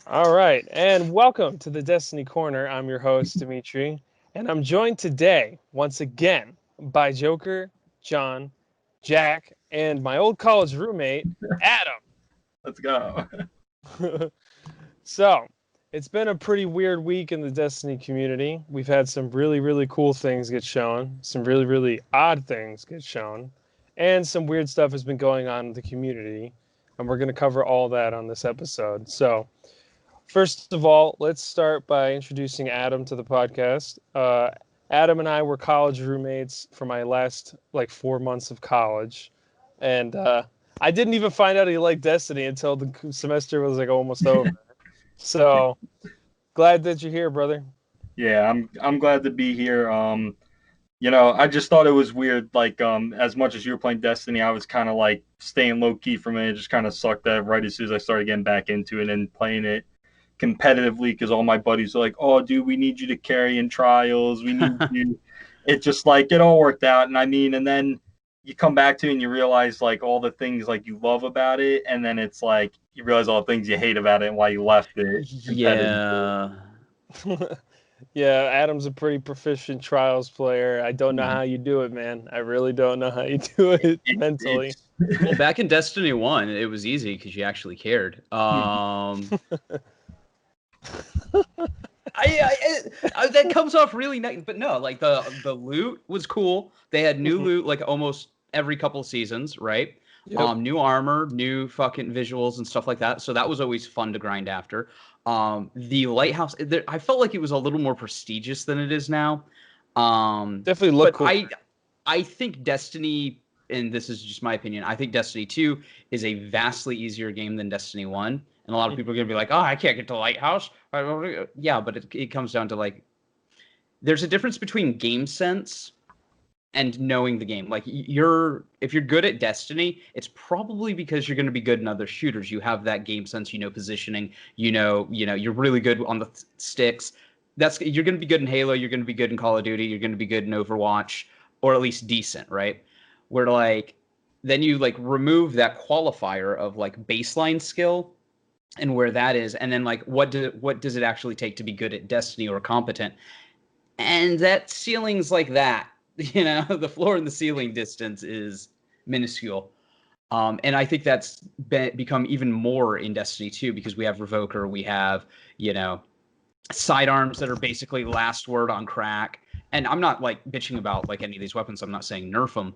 All right, and welcome to the Destiny Corner. I'm your host, Dimitri, and I'm joined today, once again, by Joker, John, Jack, and my old college roommate, Adam. Let's go. So, it's been a pretty weird week in the Destiny community. We've had some really, really cool things get shown, some really, really odd things get shown, and some weird stuff has been going on in the community, and we're going to cover all that on this episode. So, first of all, let's start by introducing Adam to the podcast. Adam and I were college roommates for my last 4 months of college, and I didn't even find out he liked Destiny until the semester was almost over. So glad that you're here, brother. Yeah, I'm glad to be here. I just thought it was weird. As much as you were playing Destiny, I was kind of like staying low key from it. It just kind of sucked that right as soon as I started getting back into it and playing it competitively because all my buddies are like, "Oh, dude, we need you to carry in trials. We need you." It just like it all worked out, and then you come back to it and you realize like all the things like you love about it, and then it's like you realize all the things you hate about it and why you left it competitive. Yeah. Yeah, Adam's a pretty proficient trials player. I don't know how you do it, man. I really don't know how you do it mentally. Well, back in Destiny 1, it was easy because you actually cared. That comes off really nice, but no, like the loot was cool. They had new loot like almost every couple of seasons, right? Yep. New armor, new fucking visuals and stuff like that. So that was always fun to grind after. The lighthouse, I felt like it was a little more prestigious than it is now. Definitely look cool. I think Destiny, and this is just my opinion, I think Destiny 2 is a vastly easier game than Destiny 1. And a lot of people are going to be like, oh, I can't get to Lighthouse. Yeah, but it comes down to like, there's a difference between game sense and knowing the game. Like if you're good at Destiny, it's probably because you're going to be good in other shooters. You have that game sense, positioning, you're really good on the sticks. You're going to be good in Halo. You're going to be good in Call of Duty. You're going to be good in Overwatch, or at least decent, right? Where like, then you like remove that qualifier of like baseline skill and where that is, and then like what does it actually take to be good at Destiny or competent? And that ceiling's like that, the floor and the ceiling distance is minuscule. And I think that's become even more in Destiny 2 because we have Revoker, we have sidearms that are basically last word on crack. And I'm not like bitching about like any of these weapons. I'm not saying nerf them.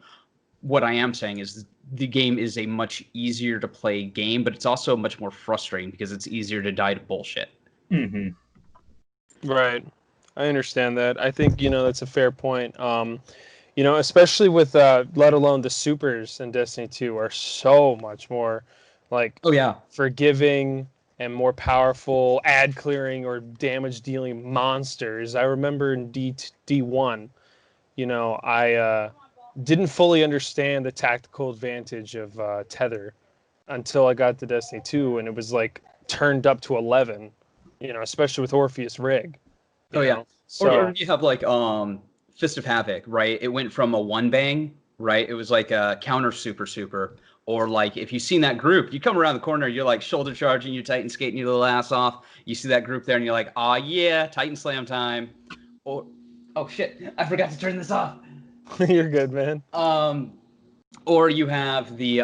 What I am saying is the game is a much easier to play game, but it's also much more frustrating because it's easier to die to bullshit. Mm-hmm. Right. I understand that. I think, that's a fair point. Especially with, let alone the supers in Destiny 2 are so much more, Oh, yeah. forgiving and more powerful ad clearing or damage dealing monsters. I remember in D1, I didn't fully understand the tactical advantage of Tether until I got to Destiny 2, and it was like turned up to 11, especially with Orpheus Rig. Yeah. So Or you have like Fist of Havoc, right? It went from a one bang, right? It was like a counter super. Or like if you've seen that group, you come around the corner, you're like shoulder charging, you Titan skating your little ass off. You see that group there and you're like, oh yeah, Titan slam time. Or oh shit, I forgot to turn this off. you're good, man. Or you have the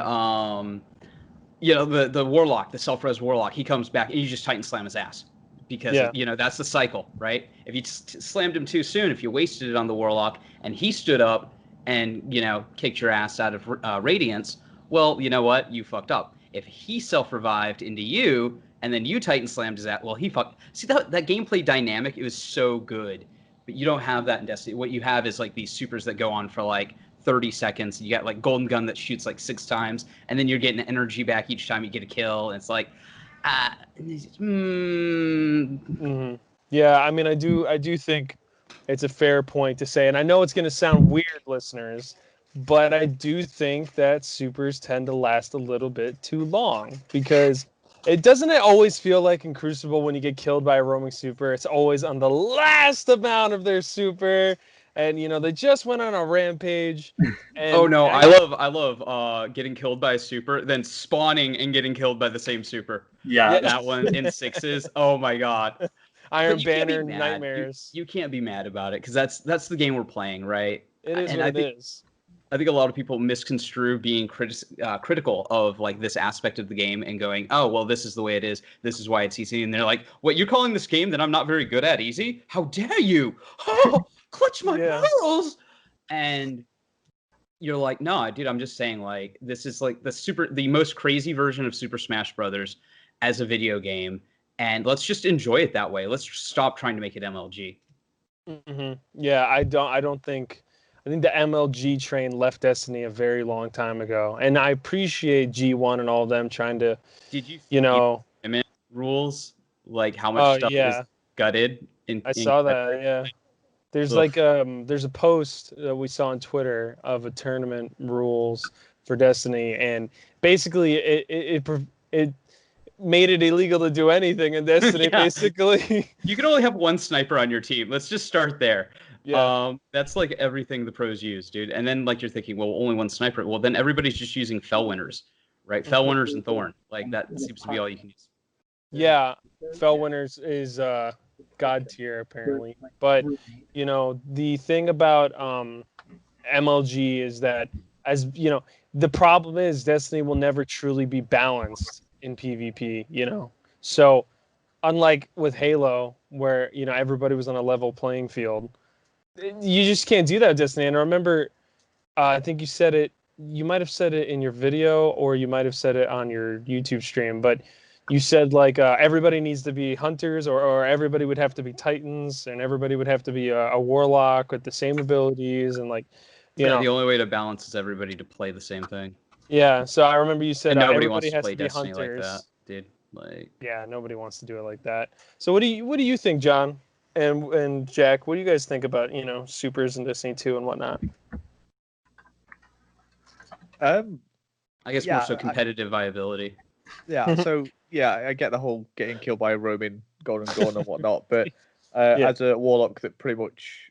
the warlock, the self-res warlock. He comes back and you just Titan slam his ass because that's the cycle, right? If you slammed him too soon, if you wasted it on the warlock and he stood up and kicked your ass out of radiance, well, you know what? You fucked up. If he self-revived into you and then you Titan slammed his ass, well, he fucked. See that gameplay dynamic? It was so good, but you don't have that in Destiny. What you have is like these supers that go on for like 30 seconds. You got like golden gun that shoots like 6 times, and then you're getting energy back each time you get a kill. And it's like, Yeah, I mean, I do think it's a fair point to say, and I know it's going to sound weird, listeners, but I do think that supers tend to last a little bit too long because it always feel like in Crucible when you get killed by a roaming super, it's always on the last amount of their super, and they just went on a rampage. And Oh no, I love getting killed by a super, then spawning and getting killed by the same super. Yeah. That one in sixes. Oh my god. Iron But you can't be Banner mad. nightmares. You can't be mad about it because that's the game we're playing, right? It is And what it is. I think a lot of people misconstrue being critical of like this aspect of the game and going, oh well, this is the way it is. This is why it's easy. And they're like, what, you're calling this game that I'm not very good at easy? How dare you? Oh, clutch my pearls! And you're like, no, dude, I'm just saying, like, this is like the most crazy version of Super Smash Brothers as a video game, and let's just enjoy it that way. Let's stop trying to make it MLG. Yeah, I think the MLG train left Destiny a very long time ago, and I appreciate G1 and all of them trying to. Did you rules, like how much stuff is gutted? I saw that. Yeah. There's there's a post that we saw on Twitter of a tournament rules for Destiny, and basically it made it illegal to do anything in Destiny. Basically, you can only have one sniper on your team. Let's just start there. Yeah. That's like everything the pros use, dude. And then like you're thinking, well, only one sniper. Well, then everybody's just using Fell Winners, right? Fell Winners and Thorn. Like that seems to be all you can use. Yeah, Fell Winners is god tier apparently, but the thing about MLG is that, as the problem is Destiny will never truly be balanced in PvP. So unlike with Halo, where everybody was on a level playing field, you just can't do that with Destiny. And I remember, I think you might have said it in your video, or you might have said it on your YouTube stream, but you said like everybody needs to be hunters, or everybody would have to be titans, and everybody would have to be a warlock with the same abilities, and like the only way to balance is everybody to play the same thing. Yeah, so I remember you said and nobody everybody wants to has play to be Destiny hunters. like that, dude. Like, yeah, nobody wants to do it like that. So what do you think, John and Jack? What do you guys think about supers in Destiny 2 and whatnot? I guess more so competitive viability. Yeah, so I get the whole getting killed by a roaming golden gun and whatnot, but as a warlock that pretty much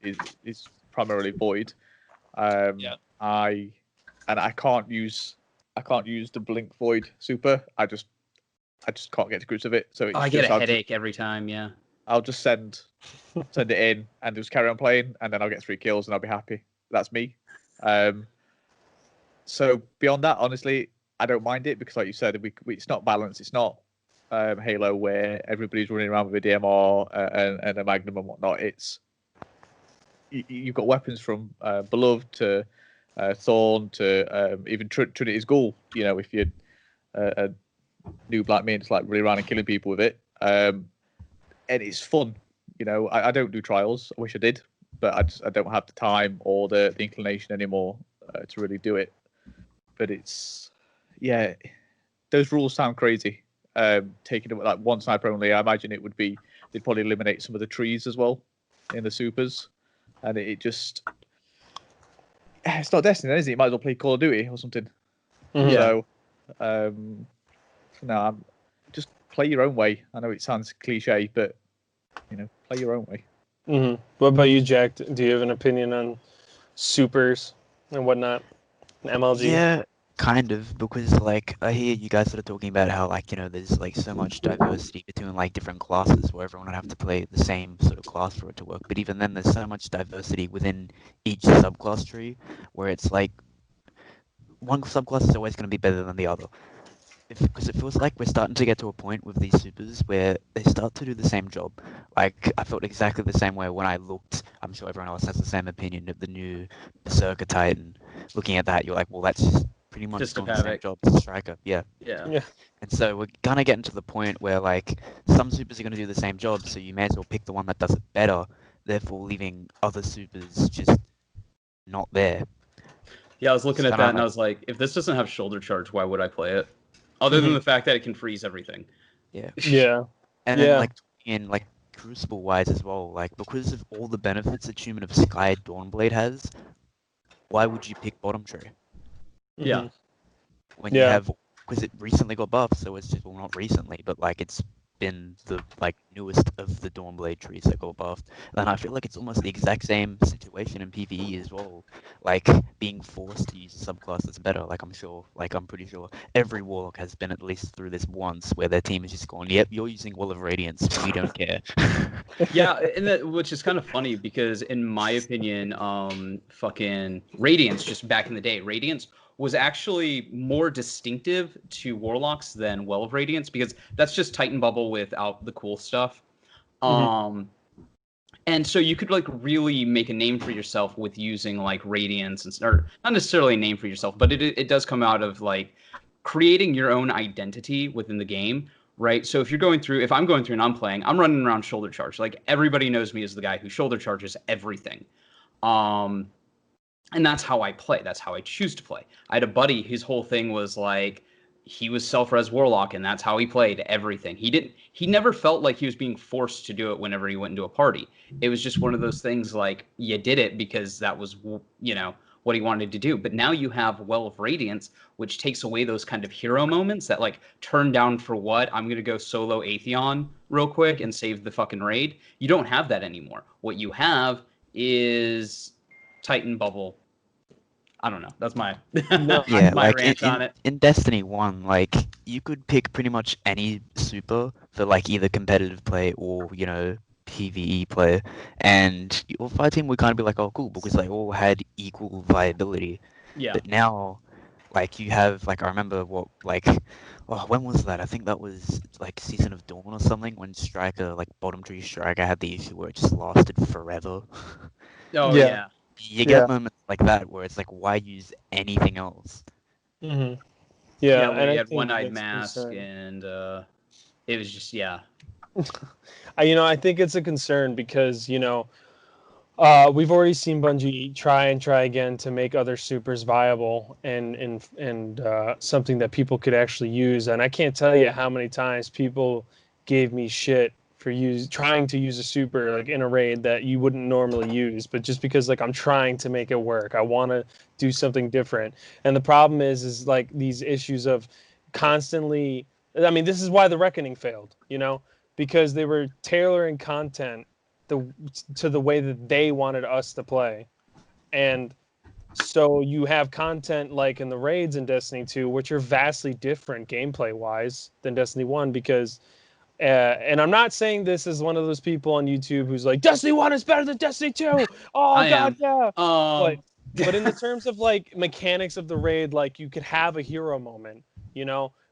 is primarily void, I can't use the blink void super. I just can't get to grips with it. So it's I get a headache every time. Yeah, I'll just send it in and just carry on playing, and then I'll get 3 kills and I'll be happy. That's me. So beyond that, honestly, I don't mind it because, like you said, it's not balanced. It's not Halo where everybody's running around with a DMR and a Magnum and whatnot. It's you've got weapons from Beloved to Thorn to even Trinity's Ghoul. If you're a noob like me, it's like running around and killing people with it. And it's fun. I don't do trials. I wish I did, but I don't have the time or the inclination anymore to really do it. But it's those rules sound crazy. Taking it with like one sniper only, I imagine they'd probably eliminate some of the trees as well in the supers, and it's not Destiny, is it? You might as well play Call of Duty or something. So, no, just play your own way. I know it sounds cliche, but play your own way. What about you, Jack? Do you have an opinion on supers and whatnot? MLG? Yeah, kind of, because like I hear you guys sort of talking about how there's like so much diversity between like different classes where everyone would have to play the same sort of class for it to work. But even then, there's so much diversity within each subclass tree where it's like one subclass is always going to be better than the other. Because it feels like we're starting to get to a point with these supers where they start to do the same job. Like, I felt exactly the same way when I looked. I'm sure everyone else has the same opinion of the new Berserker Titan. Looking at that, you're like, well, that's just pretty much just doing the same job as a Striker. Yeah. And so we're going to get to the point where, like, some supers are going to do the same job, so you may as well pick the one that does it better, therefore leaving other supers just not there. Yeah, I was looking at that, and I was like, if this doesn't have shoulder charge, why would I play it? Other than the fact that it can freeze everything. Yeah. And then like in like Crucible wise as well, like because of all the benefits Achievement of Sky Dawnblade has, why would you pick bottom tray? Yeah. When you have, because it recently got buffed, so it's just, well, not recently, but like it's been the like newest of the Dawnblade trees that go buffed. And I feel like it's almost the exact same situation in PvE as well. Like being forced to use a subclass that's better. Like I'm pretty sure every Warlock has been at least through this once where their team has just gone, yep, you're using Wall of Radiance, we don't care. Yeah, and that, which is kind of funny because in my opinion, fucking Radiance, just back in the day, Radiance was actually more distinctive to Warlocks than Well of Radiance because that's just Titan Bubble without the cool stuff. And so you could like really make a name for yourself with using like Radiance and or not necessarily a name for yourself, but it does come out of like creating your own identity within the game, right? So if I'm going through and I'm playing, I'm running around shoulder charge. Like everybody knows me as the guy who shoulder charges everything. And that's how I play. That's how I choose to play. I had a buddy, his whole thing was like, he was self-res Warlock, and that's how he played everything. He never felt like he was being forced to do it whenever he went into a party. It was just one of those things like, you did it because that was, you know, what he wanted to do. But now you have Well of Radiance, which takes away those kind of hero moments that like turn down for what? I'm going to go solo Atheon real quick and save the fucking raid. You don't have that anymore. What you have is Titan Bubble. I don't know. That's my Yeah, my like rant on it. in Destiny 1, like you could pick pretty much any super for like either competitive play or, you know, PvE play, and your fight team would kind of be like, oh cool, because they all had equal viability. Yeah. But now, like you have, like I remember when was that? I think that was like Season of Dawn or something, when Striker, like bottom tree Striker, had the issue where it just lasted forever. Oh Yeah. yeah. You get moments like that where it's like, why use anything else? Yeah, Yeah, and where I you had think One-Eyed that's a Mask concern. and it was just I think it's a concern because we've already seen Bungie try and try again to make other supers viable and something that people could actually use. And I can't tell you how many times people gave me shit for trying to use a super like in a raid that you wouldn't normally use, but just because like I'm trying to make it work, I want to do something different. And the problem is like these issues of constantly. I mean, this is why the Reckoning failed, because they were tailoring content to the way that they wanted us to play. And so you have content like in the raids in Destiny 2, which are vastly different gameplay wise than Destiny 1, because and I'm not saying this as one of those people on YouTube who's like, Destiny 1 is better than Destiny 2. Oh I god, am. yeah. But in the terms of like mechanics of the raid, like you could have a hero moment,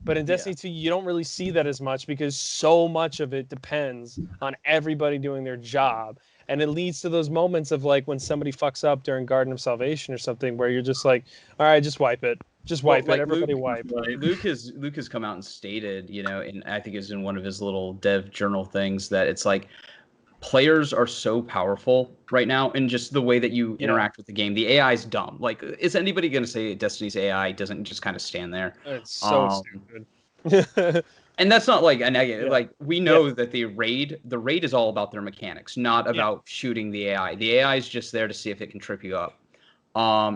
But in Destiny 2, you don't really see that as much because so much of it depends on everybody doing their job. And it leads to those moments of like when somebody fucks up during Garden of Salvation or something where you're just like, all right, just wipe it. Just wipe it. Everybody wipe. Luke has come out and stated, and I think it's in one of his little dev journal things that it's like players are so powerful right now and just the way that you interact with the game. The AI is dumb. Like, is anybody going to say Destiny's AI doesn't just kind of stand there? It's so stupid. And that's not like a negative. Yeah. Like we know that the raid is all about their mechanics, not about shooting the AI. The AI is just there to see if it can trip you up.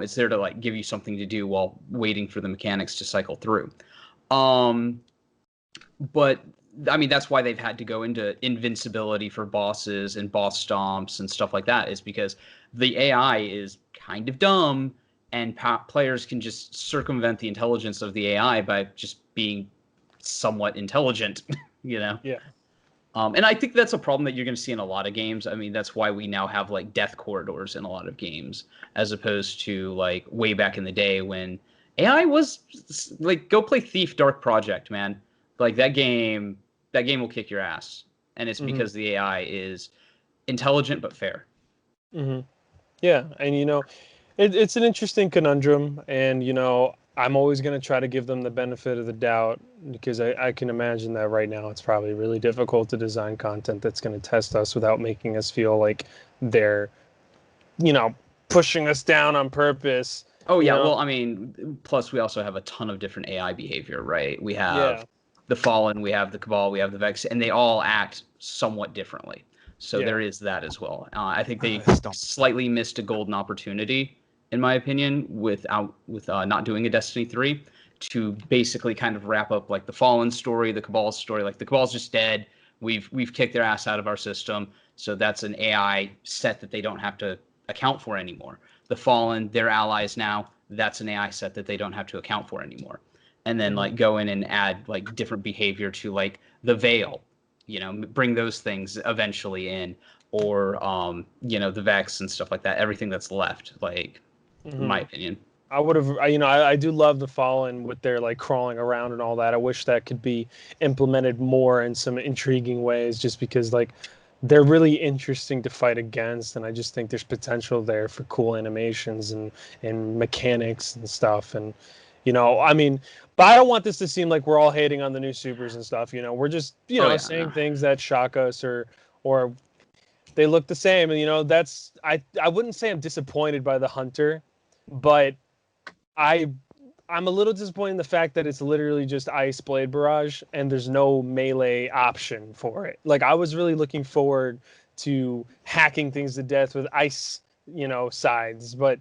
It's there to like give you something to do while waiting for the mechanics to cycle through. But I mean, that's why they've had to go into invincibility for bosses and boss stomps and stuff like that, is because the AI is kind of dumb and players can just circumvent the intelligence of the AI by just being somewhat intelligent, Yeah. And I think that's a problem that you're going to see in a lot of games. I mean, that's why we now have like death corridors in a lot of games, as opposed to like way back in the day when AI was like, go play Thief Dark Project, man. Like that game will kick your ass. And it's because the AI is intelligent but fair. Yeah. And, it's an interesting conundrum. And, I'm always going to try to give them the benefit of the doubt because I can imagine that right now it's probably really difficult to design content that's going to test us without making us feel like they're, pushing us down on purpose. Oh, yeah. Well, I mean, plus we also have a ton of different AI behavior, right? We have the Fallen, we have the Cabal, we have the Vex, and they all act somewhat differently. So there is that as well. I think they slightly missed a golden opportunity, in my opinion, with not doing a Destiny 3 to basically kind of wrap up like the Fallen story, the Cabal's story. Like the Cabal's just dead. We've kicked their ass out of our system, so that's an AI set that they don't have to account for anymore. The Fallen, their allies now, that's an AI set that they don't have to account for anymore. And then like go in and add like different behavior to like the Veil, bring those things eventually in, or the Vex and stuff like that. Everything that's left, like in my opinion. I would have, I do love the Fallen with their like crawling around and all that. I wish that could be implemented more in some intriguing ways, just because like they're really interesting to fight against, and I just think there's potential there for cool animations and mechanics and stuff. And but I don't want this to seem like we're all hating on the new supers and stuff. We're just saying things that shock us or they look the same. And that's I wouldn't say I'm disappointed by the Hunter, but I'm a little disappointed in the fact that it's literally just Ice Blade Barrage and there's no melee option for it. Like I was really looking forward to hacking things to death with ice, sides, but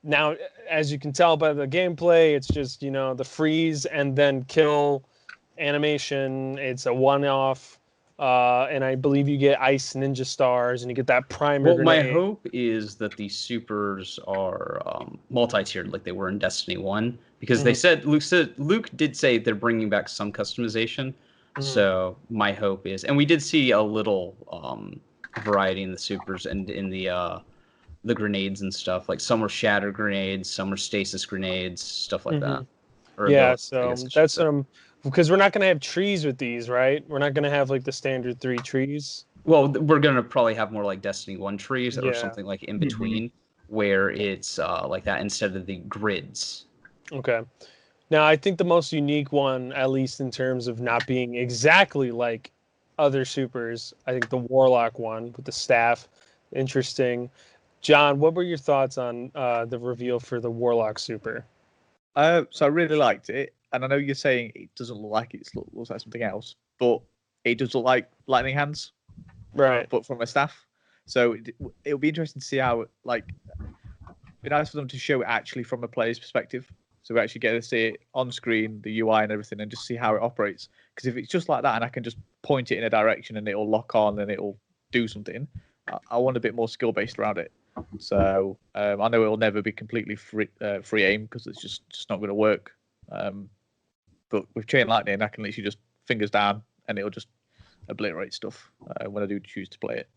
now as you can tell by the gameplay, it's just, the freeze and then kill animation. It's a one-off. And I believe you get Ice Ninja Stars, and you get that primer. Well, my hope is that the supers are multi-tiered, like they were in Destiny 1, because they said Luke did say they're bringing back some customization. So my hope is, and we did see a little variety in the supers and in the grenades and stuff. Like some were shatter grenades, some were stasis grenades, stuff like that. Yeah, so that's because we're not going to have trees with these, right? We're not going to have like the standard 3 trees. Well, we're going to probably have more like Destiny 1 trees or something like in between where it's like that instead of the grids. Okay. Now, I think the most unique one, at least in terms of not being exactly like other supers, I think the Warlock one with the staff, interesting. John, what were your thoughts on the reveal for the Warlock super? So I really liked it. And I know you're saying it doesn't look like it looks like something else, but it does look like lightning hands, right? But from a staff. So it'll be interesting to see how it'd be nice for them to show it actually from a player's perspective. So we actually get to see it on screen, the UI and everything, and just see how it operates. Because if it's just like that, and I can just point it in a direction and it'll lock on and it'll do something, I want a bit more skill based around it. So I know it'll never be completely free aim because it's just not going to work. But with Chain Lightning, I can literally just fingers down and it'll just obliterate stuff when I do choose to play it.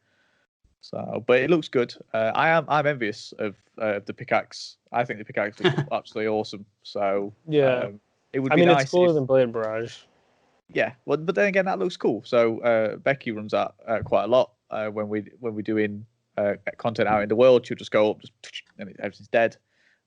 So, but it looks good. I'm envious of the pickaxe. I think the pickaxe looks absolutely awesome. So yeah, it would be nice. It's cooler than Blade Barrage. Yeah, well, but then again, that looks cool. So Becky runs that quite a lot when we're doing content out in the world. She'll just go up, and everything's dead.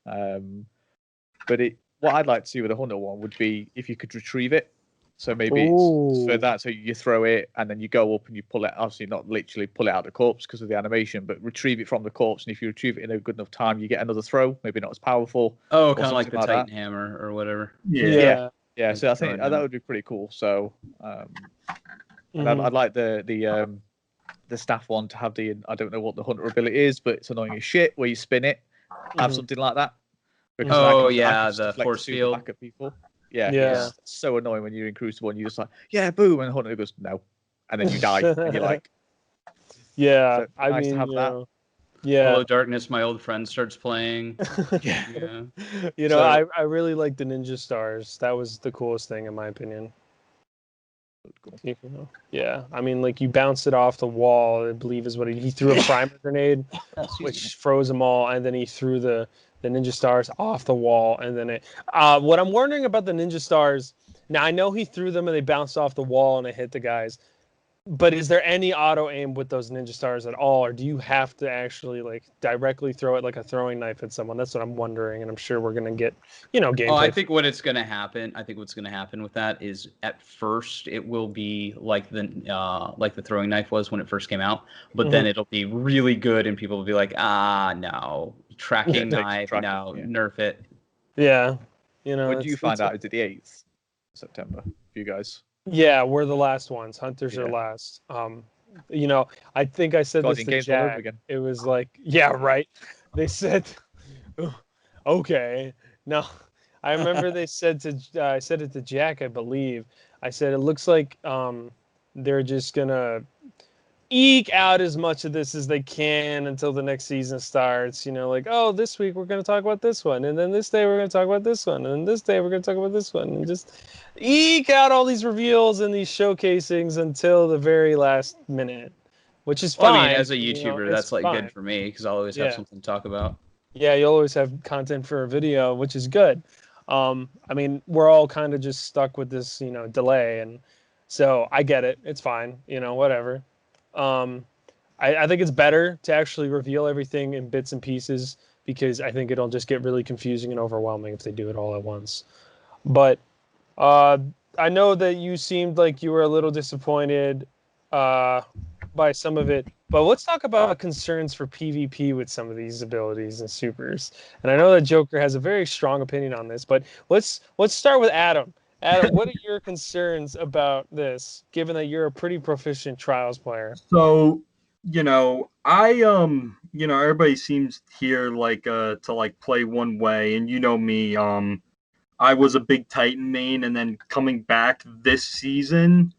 But what I'd like to see with a Hunter one would be if you could retrieve it. So maybe it's for that. So you throw it and then you go up and you pull it. Obviously, not literally pull it out of the corpse because of the animation, but retrieve it from the corpse. And if you retrieve it in a good enough time, you get another throw. Maybe not as powerful. Oh, kind of like the Titan Hammer or whatever. Yeah. So I think that would be pretty cool. So, and I'd like the staff one to have I don't know what the Hunter ability is, but it's annoying as shit where you spin it. Have something like that. Because the force field. Back at people. Yeah. It's so annoying when you're in Crucible and you're just like, yeah, boom, and Hunter goes, no. And then you die. And you're like, yeah, so I mean, to have that. Yeah. Hello, Darkness, my old friend starts playing. Yeah. I really like the Ninja Stars. That was the coolest thing, in my opinion. Cool. Yeah. I mean, like, you bounced it off the wall, I believe is what he threw a primer grenade, which froze them all, and then he threw the Ninja Stars off the wall, and then what I'm wondering about the Ninja Stars, now I know he threw them and they bounced off the wall and it hit the guys, but is there any auto aim with those Ninja Stars at all, or do you have to actually like directly throw it like a throwing knife at someone? That's what I'm wondering, and I'm sure we're gonna get gameplay. I think what's gonna happen with that is at first it will be like the throwing knife was when it first came out, but then it'll be really good and people will be like, no. Tracking knife, nerf it. Yeah, When do you find out? Is it the 8th September for you guys? Yeah, we're the last ones. Hunters are last. I think I said this to Jack. It was like, yeah, right. They said, okay. No, I remember they said I said it to Jack, I believe. I said it looks like they're just gonna eke out as much of this as they can until the next season starts. You know, like, oh, this week we're going to talk about this one, and then this day we're going to talk about this one, and then this day we're going to talk about this one, and just eke out all these reveals and these showcasings until the very last minute, which is fine. Well, I mean, as a you know, YouTuber, it's that's like fine. good for me because I'll always have Yeah. something to talk about. Yeah, you'll always have content for a video, which is good. I mean, we're all kind of just stuck with this, you know, delay, and so I get it. It's fine, you know, whatever. I think it's better to actually reveal everything in bits and pieces because I think it'll just get really confusing and overwhelming if they do it all at once. But I know that you seemed like you were a little disappointed by some of it. But let's talk about concerns for PvP with some of these abilities and supers. And I know that Joker has a very strong opinion on this, but let's start with Adam. Adam, what are your concerns about this, given that you're a pretty proficient Trials player? So, everybody seems here like to like play one way, and you know me, I was a big Titan main, and then coming back this season,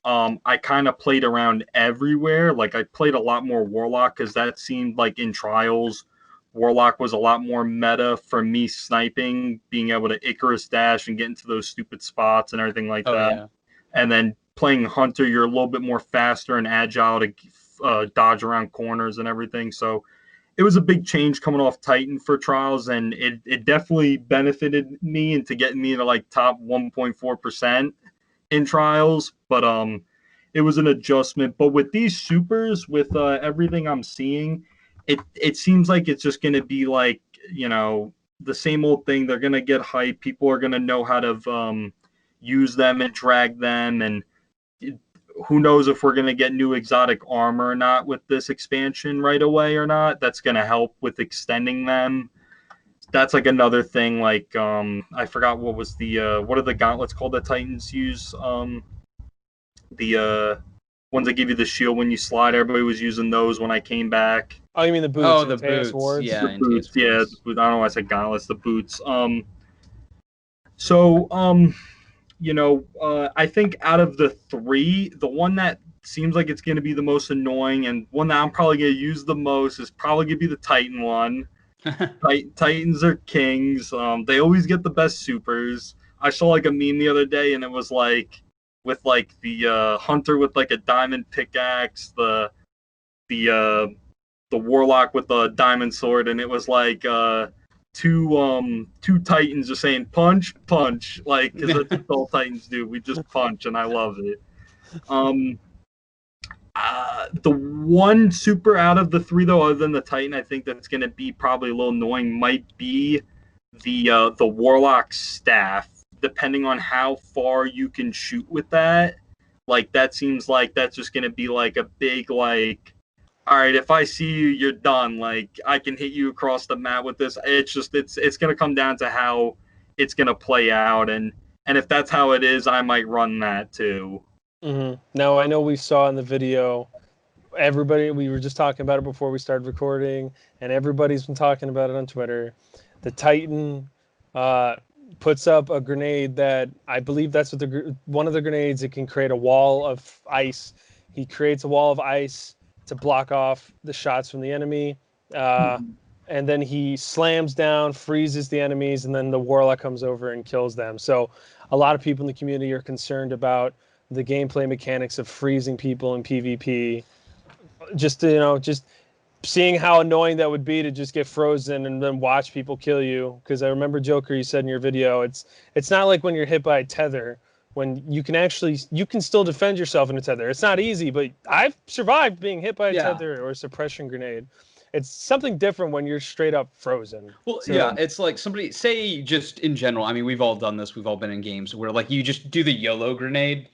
I kind of played around everywhere. Like I played a lot more Warlock because that seemed like in Trials, Warlock was a lot more meta for me sniping, being able to Icarus dash and get into those stupid spots and everything like that. Yeah. And then playing Hunter, you're a little bit more faster and agile to dodge around corners and everything. So it was a big change coming off Titan for Trials, and it definitely benefited me into getting me into like top 1.4% in Trials. But it was an adjustment. But with these supers, with everything I'm seeing, it seems like it's just going to be like, the same old thing. They're going to get hype. People are going to know how to use them and drag them, and who knows if we're going to get new exotic armor or not with this expansion right away or not. That's going to help with extending them. That's like another thing. Like I forgot what was what are the gauntlets called that Titans use? The ones that give you the shield when you slide. Everybody was using those when I came back. Oh, you mean the boots? Oh, the Taos boots. Wards? Yeah, The boots. Yeah, I don't know why I said gauntlets. The boots. I think out of the three, the one that seems like it's going to be the most annoying and one that I'm probably going to use the most is probably going to be the Titan one. Titans are kings. They always get the best supers. I saw like a meme the other day, and it was like with like the Hunter with like a diamond pickaxe, the Warlock with the diamond sword, and it was like two Titans just saying punch, punch, like because that's what all Titans do. We just punch, and I love it. The one super out of the three, though, other than the Titan, I think that's going to be probably a little annoying, might be the Warlock staff. Depending on how far you can shoot with that, like that seems like that's just going to be like a big like, all right, if I see you, you're done. Like I can hit you across the map with this. It's just it's going to come down to how it's going to play out, and if that's how it is, I might run that too. Mm-hmm. Now, I know we saw in the video, we were just talking about it before we started recording, and everybody's been talking about it on Twitter. The Titan puts up a grenade that I believe that's what one of the grenades, it can create a wall of ice. He creates a wall of ice to block off the shots from the enemy. And then he slams down, freezes the enemies, and then the Warlock comes over and kills them. So a lot of people in the community are concerned about the gameplay mechanics of freezing people in PvP. Just seeing how annoying that would be to just get frozen and then watch people kill you. Because I remember, Joker, you said in your video, it's not like when you're hit by a tether, when you can still defend yourself in a tether. It's not easy, but I've survived being hit by a tether or a suppression grenade. It's something different when you're straight up frozen. Well, yeah, it's like somebody, say just in general, I mean, we've all done this, we've all been in games where like you just do the YOLO grenade.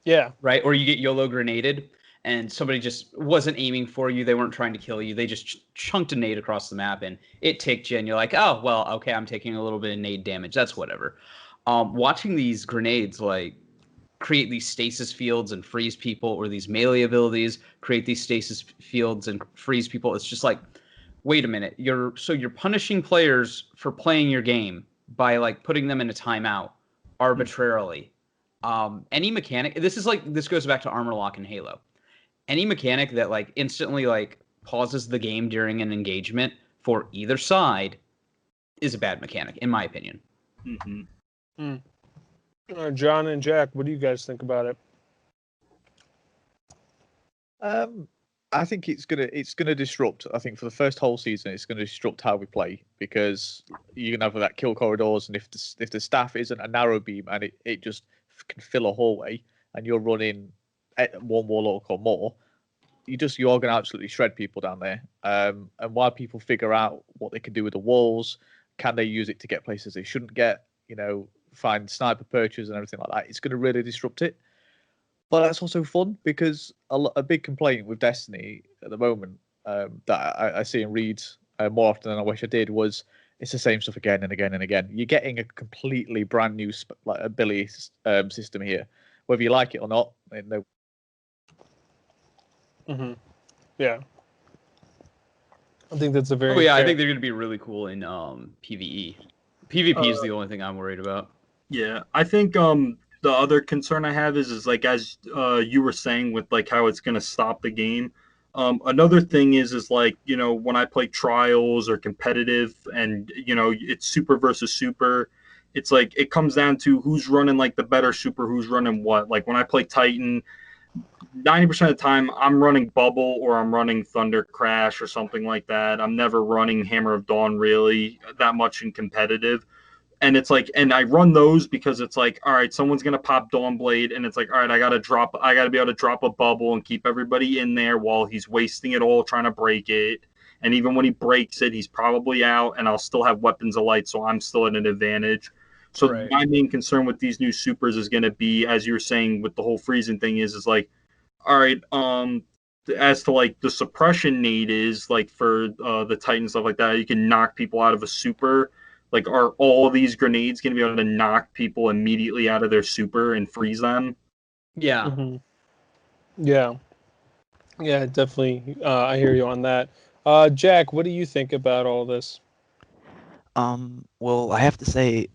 Yeah. Right? Or you get YOLO grenaded and somebody just wasn't aiming for you, they weren't trying to kill you, they just chunked a nade across the map and it ticked you and you're like, oh, well, okay, I'm taking a little bit of nade damage, that's whatever. Watching these grenades like create these stasis fields and freeze people, or these melee abilities create these stasis fields and freeze people, it's just like, wait a minute, you're punishing players for playing your game by like putting them in a timeout arbitrarily. Any mechanic, this goes back to armor lock and Halo. Any mechanic that like instantly like pauses the game during an engagement for either side is a bad mechanic, in my opinion. Mm-hmm. John and Jack, what do you guys think about it? I think it's gonna disrupt. I think for the first whole season, it's gonna disrupt how we play because you're gonna have that kill corridors, and if the staff isn't a narrow beam and it just can fill a hallway, and you're running one warlock or more, you're gonna absolutely shred people down there. And while people figure out what they can do with the walls, can they use it to get places they shouldn't get? Find sniper perches and everything like that. It's gonna really disrupt it. But that's also fun because a big complaint with Destiny at the moment that I see and read more often than I wish I did was it's the same stuff again and again and again. You're getting a completely brand new ability system here, whether you like it or not. No. Mm-hmm. Yeah, I think that's a very. Oh yeah, I fair- think they're going to be really cool in PvE. PvP is the only thing I'm worried about. Yeah, I think the other concern I have is like as you were saying with like how it's gonna stop the game. Another thing is like when I play trials or competitive and it's super versus super, it's like it comes down to who's running like the better super, who's running what. Like when I play Titan, 90% of the time I'm running Bubble or I'm running Thunder Crash or something like that. I'm never running Hammer of Dawn really that much in competitive. And it's like, and I run those because it's like, all right, someone's gonna pop Dawnblade, and it's like, all right, I gotta be able to drop a bubble and keep everybody in there while he's wasting it all trying to break it. And even when he breaks it, he's probably out, and I'll still have weapons of light, so I'm still at an advantage. So Right. my main concern with these new supers is gonna be, as you were saying, with the whole freezing thing, is like, all right, as to like the suppression need is like for the Titan stuff like that, you can knock people out of a super. Like, are all these grenades going to be able to knock people immediately out of their super and freeze them? Yeah. Mm-hmm. Yeah, definitely. I hear you on that. Jack, what do you think about all this? Well, I have to say,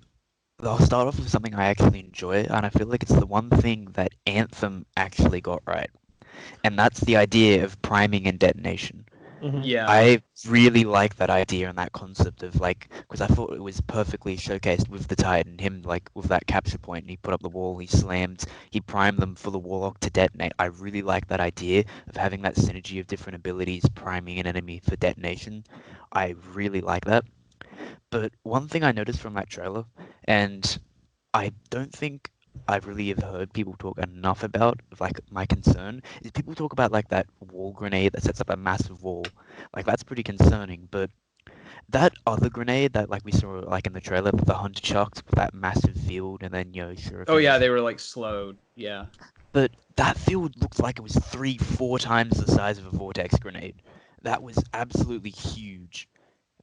I'll start off with something I actually enjoy, and I feel like it's the one thing that Anthem actually got right, and that's the idea of priming and detonation. Mm-hmm. Yeah. I really like that idea and that concept of like, because I thought it was perfectly showcased with the Titan, him like with that capture point, and he put up the wall, he slammed, he primed them for the Warlock to detonate. I really like that idea of having that synergy of different abilities priming an enemy for detonation. I really like that. But one thing I noticed from that trailer, and I don't think I really have heard people talk enough about, like my concern, is people talk about like that wall grenade that sets up a massive wall. Like that's pretty concerning, but that other grenade that like we saw like in the trailer that the hunter chucked with that massive field and then sure. Oh yeah, they were like slowed. Yeah. But that field looked like it was 3-4 times the size of a vortex grenade. That was absolutely huge.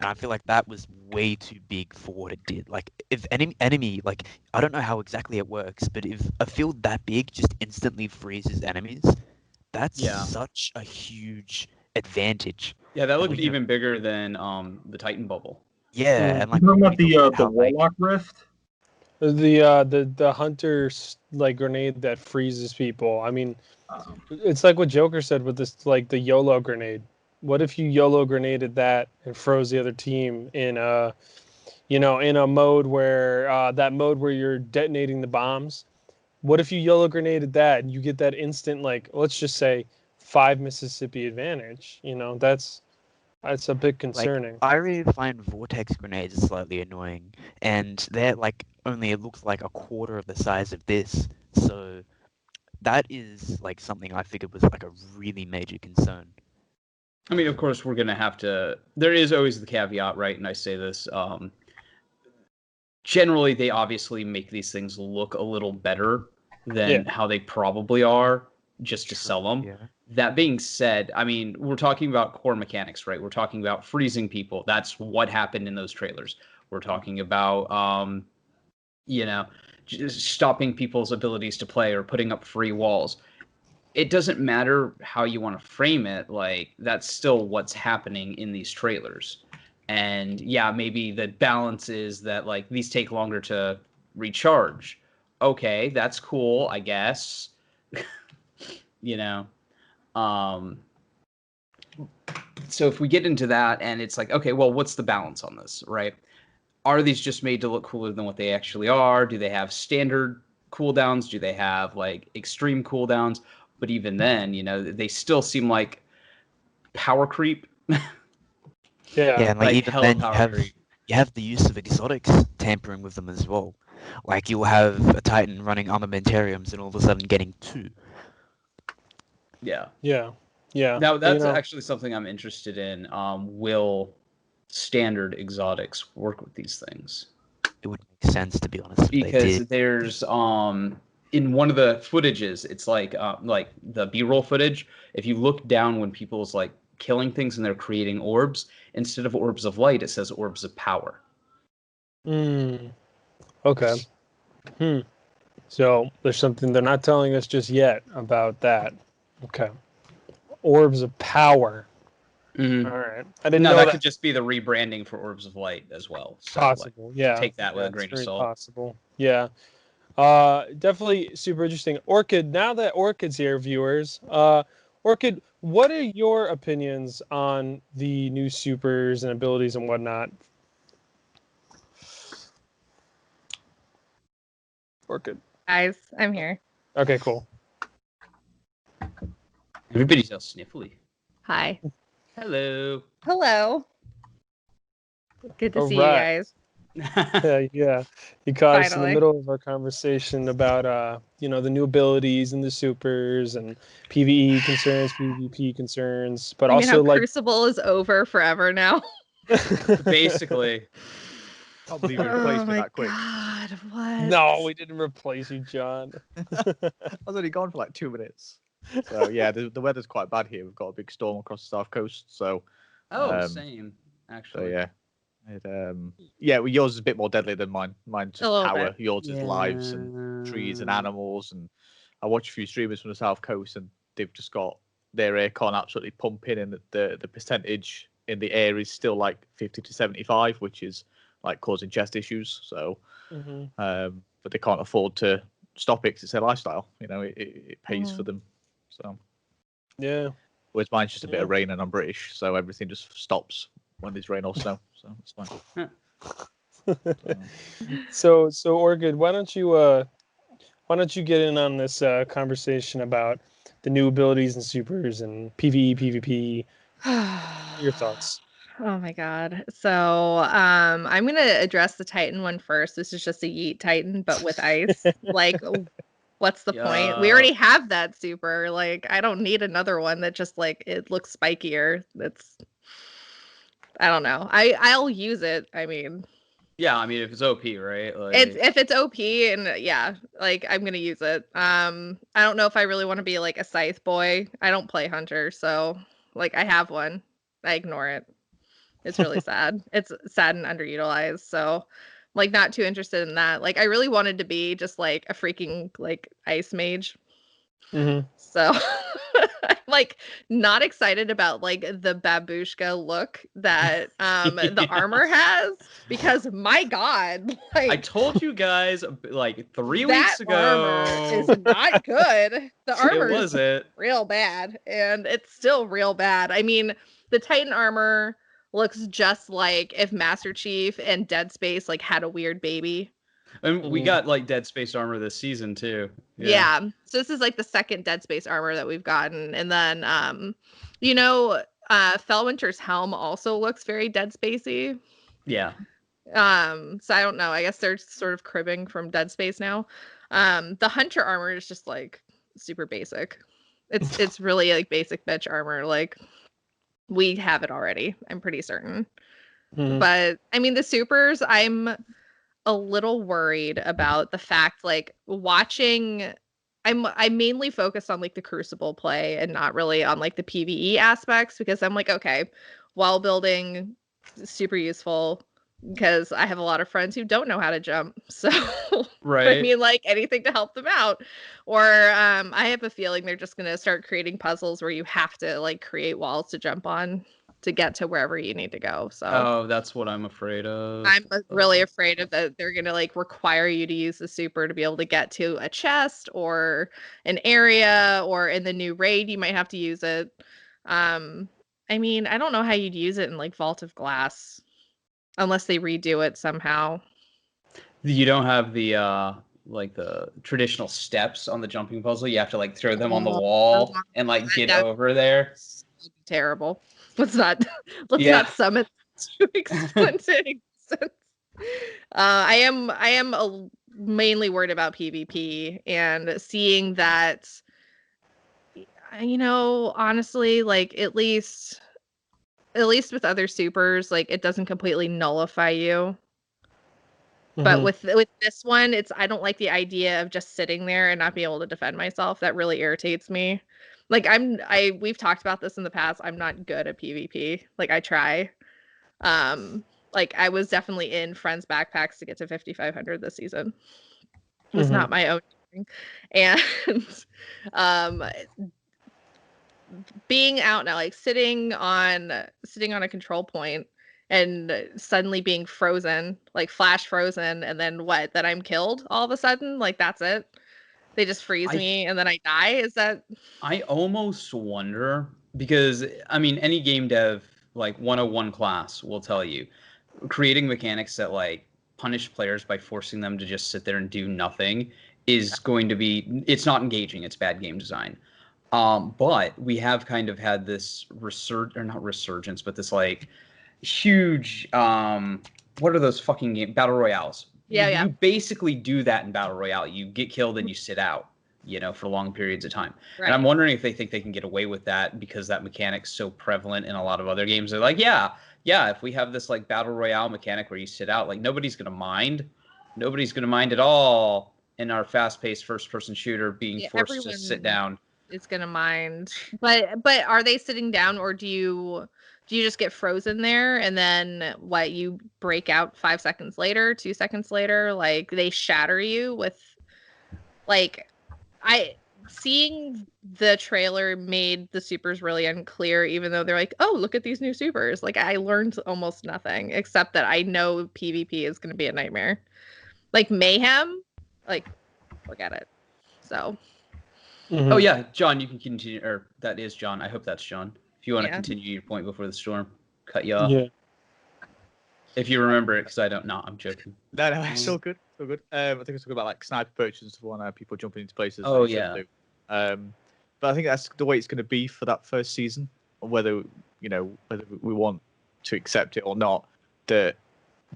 And I feel like that was way too big for what it did. Like, if any enemy, like, I don't know how exactly it works, but if a field that big just instantly freezes enemies, that's Yeah. such a huge advantage. Yeah, that looked we know- even bigger than the Titan bubble. Yeah, Mm. and like You talking we about talked about the how, like, Warlock Rift? The hunter's like grenade that freezes people. I mean, it's like what Joker said with this, like the YOLO grenade. What if you YOLO grenaded that and froze the other team in in a mode where that mode where you're detonating the bombs? What if you YOLO grenaded that and you get that instant, like, let's just say 5 Mississippi advantage? That's a bit like, concerning. I really find vortex grenades slightly annoying, and they're like only it looks like a quarter of the size of this. So that is like something I figured was like a really major concern. I mean, of course, we're gonna have to. There is always the caveat, right? And I say this. Generally, they obviously make these things look a little better than how they probably are, just to sell them. Yeah. That being said, I mean, we're talking about core mechanics, right? We're talking about freezing people. That's what happened in those trailers. We're talking about, just stopping people's abilities to play or putting up free walls. It doesn't matter how you want to frame it. Like, that's still what's happening in these trailers. And yeah, maybe the balance is that like these take longer to recharge, okay, that's cool, I guess. You know. So if we get into that and it's like, okay, well, what's the balance on this, right? Are these just made to look cooler than what they actually are? Do they have standard cooldowns? Do they have like extreme cooldowns? But even then, they still seem like power creep. Yeah. Yeah, and like Like even hella then power creep. you have the use of exotics tampering with them as well. Like you'll have a Titan running armamentariums and all of a sudden getting 2. Yeah. Yeah. Yeah. Now And, that's actually something I'm interested in. Will standard exotics work with these things? It would make sense, to be honest, if they Because did. there's in one of the footages, it's like the B-roll footage. If you look down when people's like killing things and they're creating orbs, instead of orbs of light, it says orbs of power. Okay. So there's something they're not telling us just yet about that. Okay. Orbs of power. Mm-hmm. All right. I didn't No, know that that could just be the rebranding for orbs of light as well. So, possible. like, Yeah. take that with a It's grain of very salt. possible. Yeah. Definitely super interesting. Orchid, now that Orchid's here, viewers, Orchid, what are your opinions on the new supers and abilities and whatnot? Orchid. Guys, I'm here. Okay, cool. Everybody's all sniffly. Hi. Hello. Hello. Good to All see you right. guys. Yeah. You caught us in the Finally. middle of our conversation about the new abilities and the supers and PvE concerns, PvP concerns, but You mean also how like Crucible is over forever now? Basically. Can't believe you replaced me that quick. God, what? No, we didn't replace you, John. I was only gone for like 2 minutes. So yeah, the weather's quite bad here. We've got a big storm across the south coast. So Same, so actually. yeah. Well, yours is a bit more deadly than mine. Mine's just A little power. bit. Yours is lives and trees and animals. And I watch a few streamers from the south coast, and they've just got their aircon absolutely pumping, and the percentage in the air is still like 50 to 75, which is like causing chest issues. So, but they can't afford to stop it because it's their lifestyle. It pays for them. So Yeah. whereas mine's just a bit of rain, and I'm British, so everything just stops when there's rain or snow. So it's fine. So Orchid, why don't you get in on this conversation about the new abilities and supers and PvE, PvP? Your thoughts? Oh my god. So I'm gonna address the Titan one first. This is just a Yeet Titan, but with ice. Like, what's the point? We already have that super. Like, I don't need another one that just like it looks spikier. I don't know. I'll use it. I mean, Yeah, I mean if it's OP, right? Like, if it's OP and yeah, like I'm gonna use it. I don't know if I really want to be like a scythe boy. I don't play hunter, so like I have one. I ignore it. It's really sad. It's sad and underutilized. So like not too interested in that. Like I really wanted to be just like a freaking like ice mage. So I'm like not excited about like the babushka look that the armor has because my god, like I told you guys like 3 that weeks ago. armor is not good. The armor It wasn't. real bad, and it's still real bad. I mean, the Titan armor looks just like if Master Chief and Dead Space like had a weird baby. And we got like Dead Space armor this season too. Yeah. So this is like the second Dead Space armor that we've gotten. And then Fellwinter's helm also looks very Dead Spacey. Yeah. So I don't know. I guess they're sort of cribbing from Dead Space now. The Hunter armor is just like super basic. It's really like basic bitch armor. Like we have it already, I'm pretty certain. But I mean the supers, I'm a little worried about the fact like watching I'm mainly focused on like the Crucible play and not really on like the PvE aspects because I'm like, okay, wall building super useful because I have a lot of friends who don't know how to jump. So Right. I mean like anything to help them out. Or I have a feeling they're just gonna start creating puzzles where you have to like create walls to jump on. to get to wherever you need to go. So Oh, that's what I'm afraid of. I'm really afraid of that they're gonna like require you to use the super to be able to get to a chest or an area, or in the new raid you might have to use it. I mean, I don't know how you'd use it in like Vault of Glass unless they redo it somehow. You don't have the like the traditional steps on the jumping puzzle. You have to like throw them on the wall and like get over there. It'd be terrible. Let's not Yeah. not summon to existence. I am mainly worried about PvP and seeing that, you know, honestly, like at least with other supers, like it doesn't completely nullify you. But with this one, I don't like the idea of just sitting there and not being able to defend myself. That really irritates me. Like we've talked about this in the past. I'm not good at PvP. Like I try. Like I was definitely in friends' backpacks to get to 5,500 this season. It was not my own doing. And being out now, like sitting on a control point and suddenly being frozen, like flash frozen, and then what? That I'm killed all of a sudden? Like that's it? They just freeze me and then I die? Is that? I almost wonder, because I mean, any game dev like 101 class will tell you, creating mechanics that like punish players by forcing them to just sit there and do nothing is going to be, it's not engaging, it's bad game design. But we have kind of had this not resurgence, but this like huge what are those fucking battle royales? Yeah. You basically do that in battle royale. You get killed and you sit out, you know, for long periods of time. Right. And I'm wondering if they think they can get away with that because that mechanic's so prevalent in a lot of other games. They're like, yeah, if we have this like battle royale mechanic where you sit out, like nobody's gonna mind at all in our fast-paced first-person shooter being forced to sit down. It's gonna mind. But are they sitting down, or do you just get frozen there and then what, you break out 5 seconds later, 2 seconds later? Like they shatter you with, like, seeing the trailer made the supers really unclear, even though they're like, oh, look at these new supers. Like I learned almost nothing except that I know PvP is gonna be a nightmare. Like Mayhem, like forget it. So Oh yeah, John, you can continue, or that is John. I hope that's John. If you want to continue your point before the storm, cut you off. Yeah. If you remember it, because I don't know. I'm joking. No, it's still good. Still good. I think it's talking about like sniper purchases and stuff on people jumping into places. Oh yeah. But I think that's the way it's going to be for that first season. Whether whether we want to accept it or not, that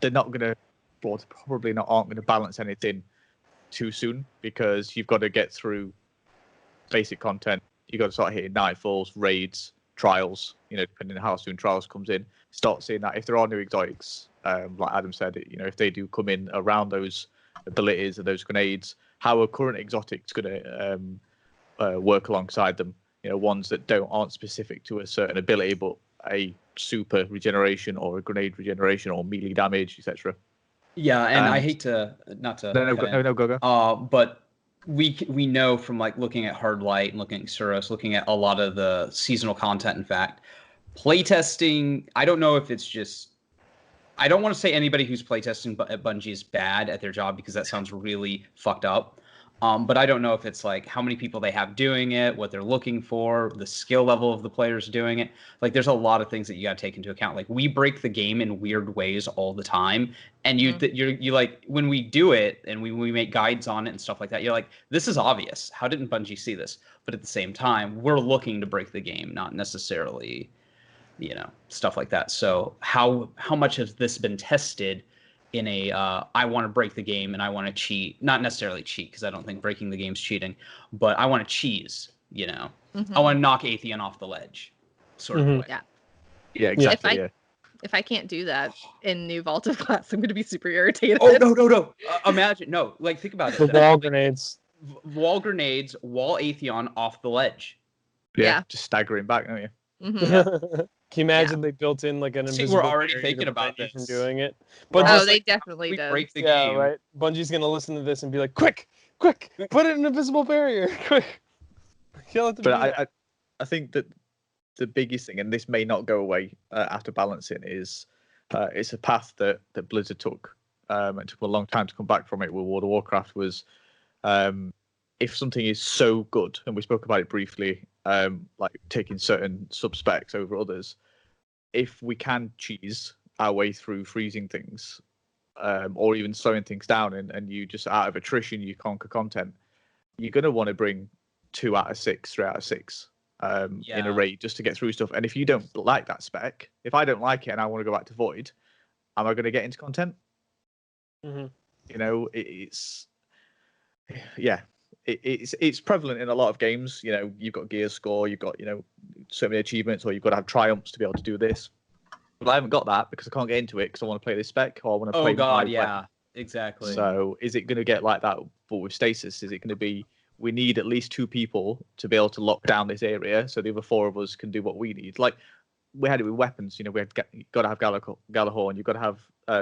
they're not going to, or probably not, aren't going to balance anything too soon, because you've got to get through basic content. You got to start hitting nightfalls, raids, trials. Depending on how soon trials comes in, start seeing that if there are new exotics, like Adam said, if they do come in around those abilities and those grenades, how are current exotics going to work alongside them? Ones that aren't specific to a certain ability, but a super regeneration or a grenade regeneration or melee damage, etc. Yeah, and I hate to not to go. But we know from like looking at Hardlight and looking at Suros, looking at a lot of the seasonal content, in fact, playtesting, I don't know if it's just, I don't want to say anybody who's playtesting at Bungie is bad at their job, because that sounds really fucked up. But I don't know if it's like how many people they have doing it, what they're looking for, the skill level of the players doing it. Like there's a lot of things that you got to take into account. Like we break the game in weird ways all the time. And you like, when we do it and we make guides on it and stuff like that, you're like, this is obvious. How didn't Bungie see this? But at the same time, we're looking to break the game, not necessarily, stuff like that. So how much has this been tested in a I want to break the game and I want to cheat, not necessarily cheat, because I don't think breaking the game's cheating, but I want to cheese, I want to knock Atheon off the ledge, sort of way. Yeah, exactly. If I can't do that in new Vault of Glass, I'm going to be super irritated. Oh, no. Imagine, no, like think about it. The wall grenades. Wall grenades, wall Atheon off the ledge. Yeah. Just staggering back, don't you? Can you imagine they built in like an invisible we're already thinking about this from doing it? But they definitely did. Break the game. Right. Bungie's gonna listen to this and be like, quick, put in an invisible barrier, quick. Kill it. But I think that the biggest thing, and this may not go away after balancing, is it's a path that Blizzard took. It took a long time to come back from it with World of Warcraft. Was if something is so good, and we spoke about it briefly, like taking certain sub-specs over others, if we can cheese our way through freezing things, or even slowing things down, and you just out of attrition you conquer content, you're going to want to bring 2 out of 6, 3 out of 6 in a raid just to get through stuff. And if you don't like that spec, if I don't like it and I want to go back to Void, am I going to get into content? Mm-hmm. You know, it's prevalent in a lot of games. You know, you've got gear score, you've got, you know, so many achievements, or you've got to have triumphs to be able to do this. But I haven't got that because I can't get into it because I want to play this spec, or I want to play. Oh God, my yeah, weapon. exactly. So is it going to get like that? But with Stasis, is it going to be, we need at least 2 people to be able to lock down this area so the other 4 of us can do what we need? Like we had it with weapons. You know, you've got to have Galahorn, you've got to have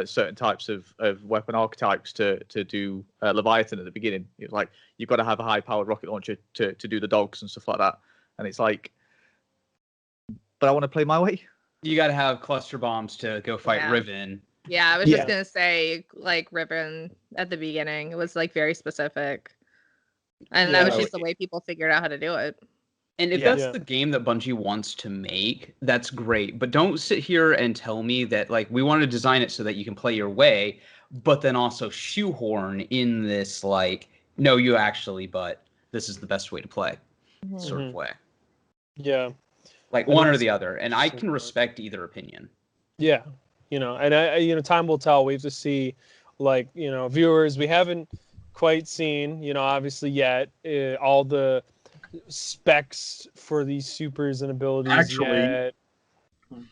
certain types of weapon archetypes to do Leviathan at the beginning. It's like you've got to have a high-powered rocket launcher to do the dogs and stuff like that. And it's like, but I want to play my way. You got to have cluster bombs to go fight Riven. Yeah, I was just gonna say, like, Riven at the beginning, it was like very specific, and that was just the way people figured out how to do it. And if that's the game that Bungie wants to make, that's great. But don't sit here and tell me that, like, we want to design it so that you can play your way, but then also shoehorn in this, like, no, you actually, but this is the best way to play, sort of way. Yeah. Like one or the other. And I can respect either opinion. Yeah. You know, and you know, time will tell. We have to see, like, you know, viewers, we haven't quite seen, you know, obviously yet, all the specs for these supers and abilities. Actually,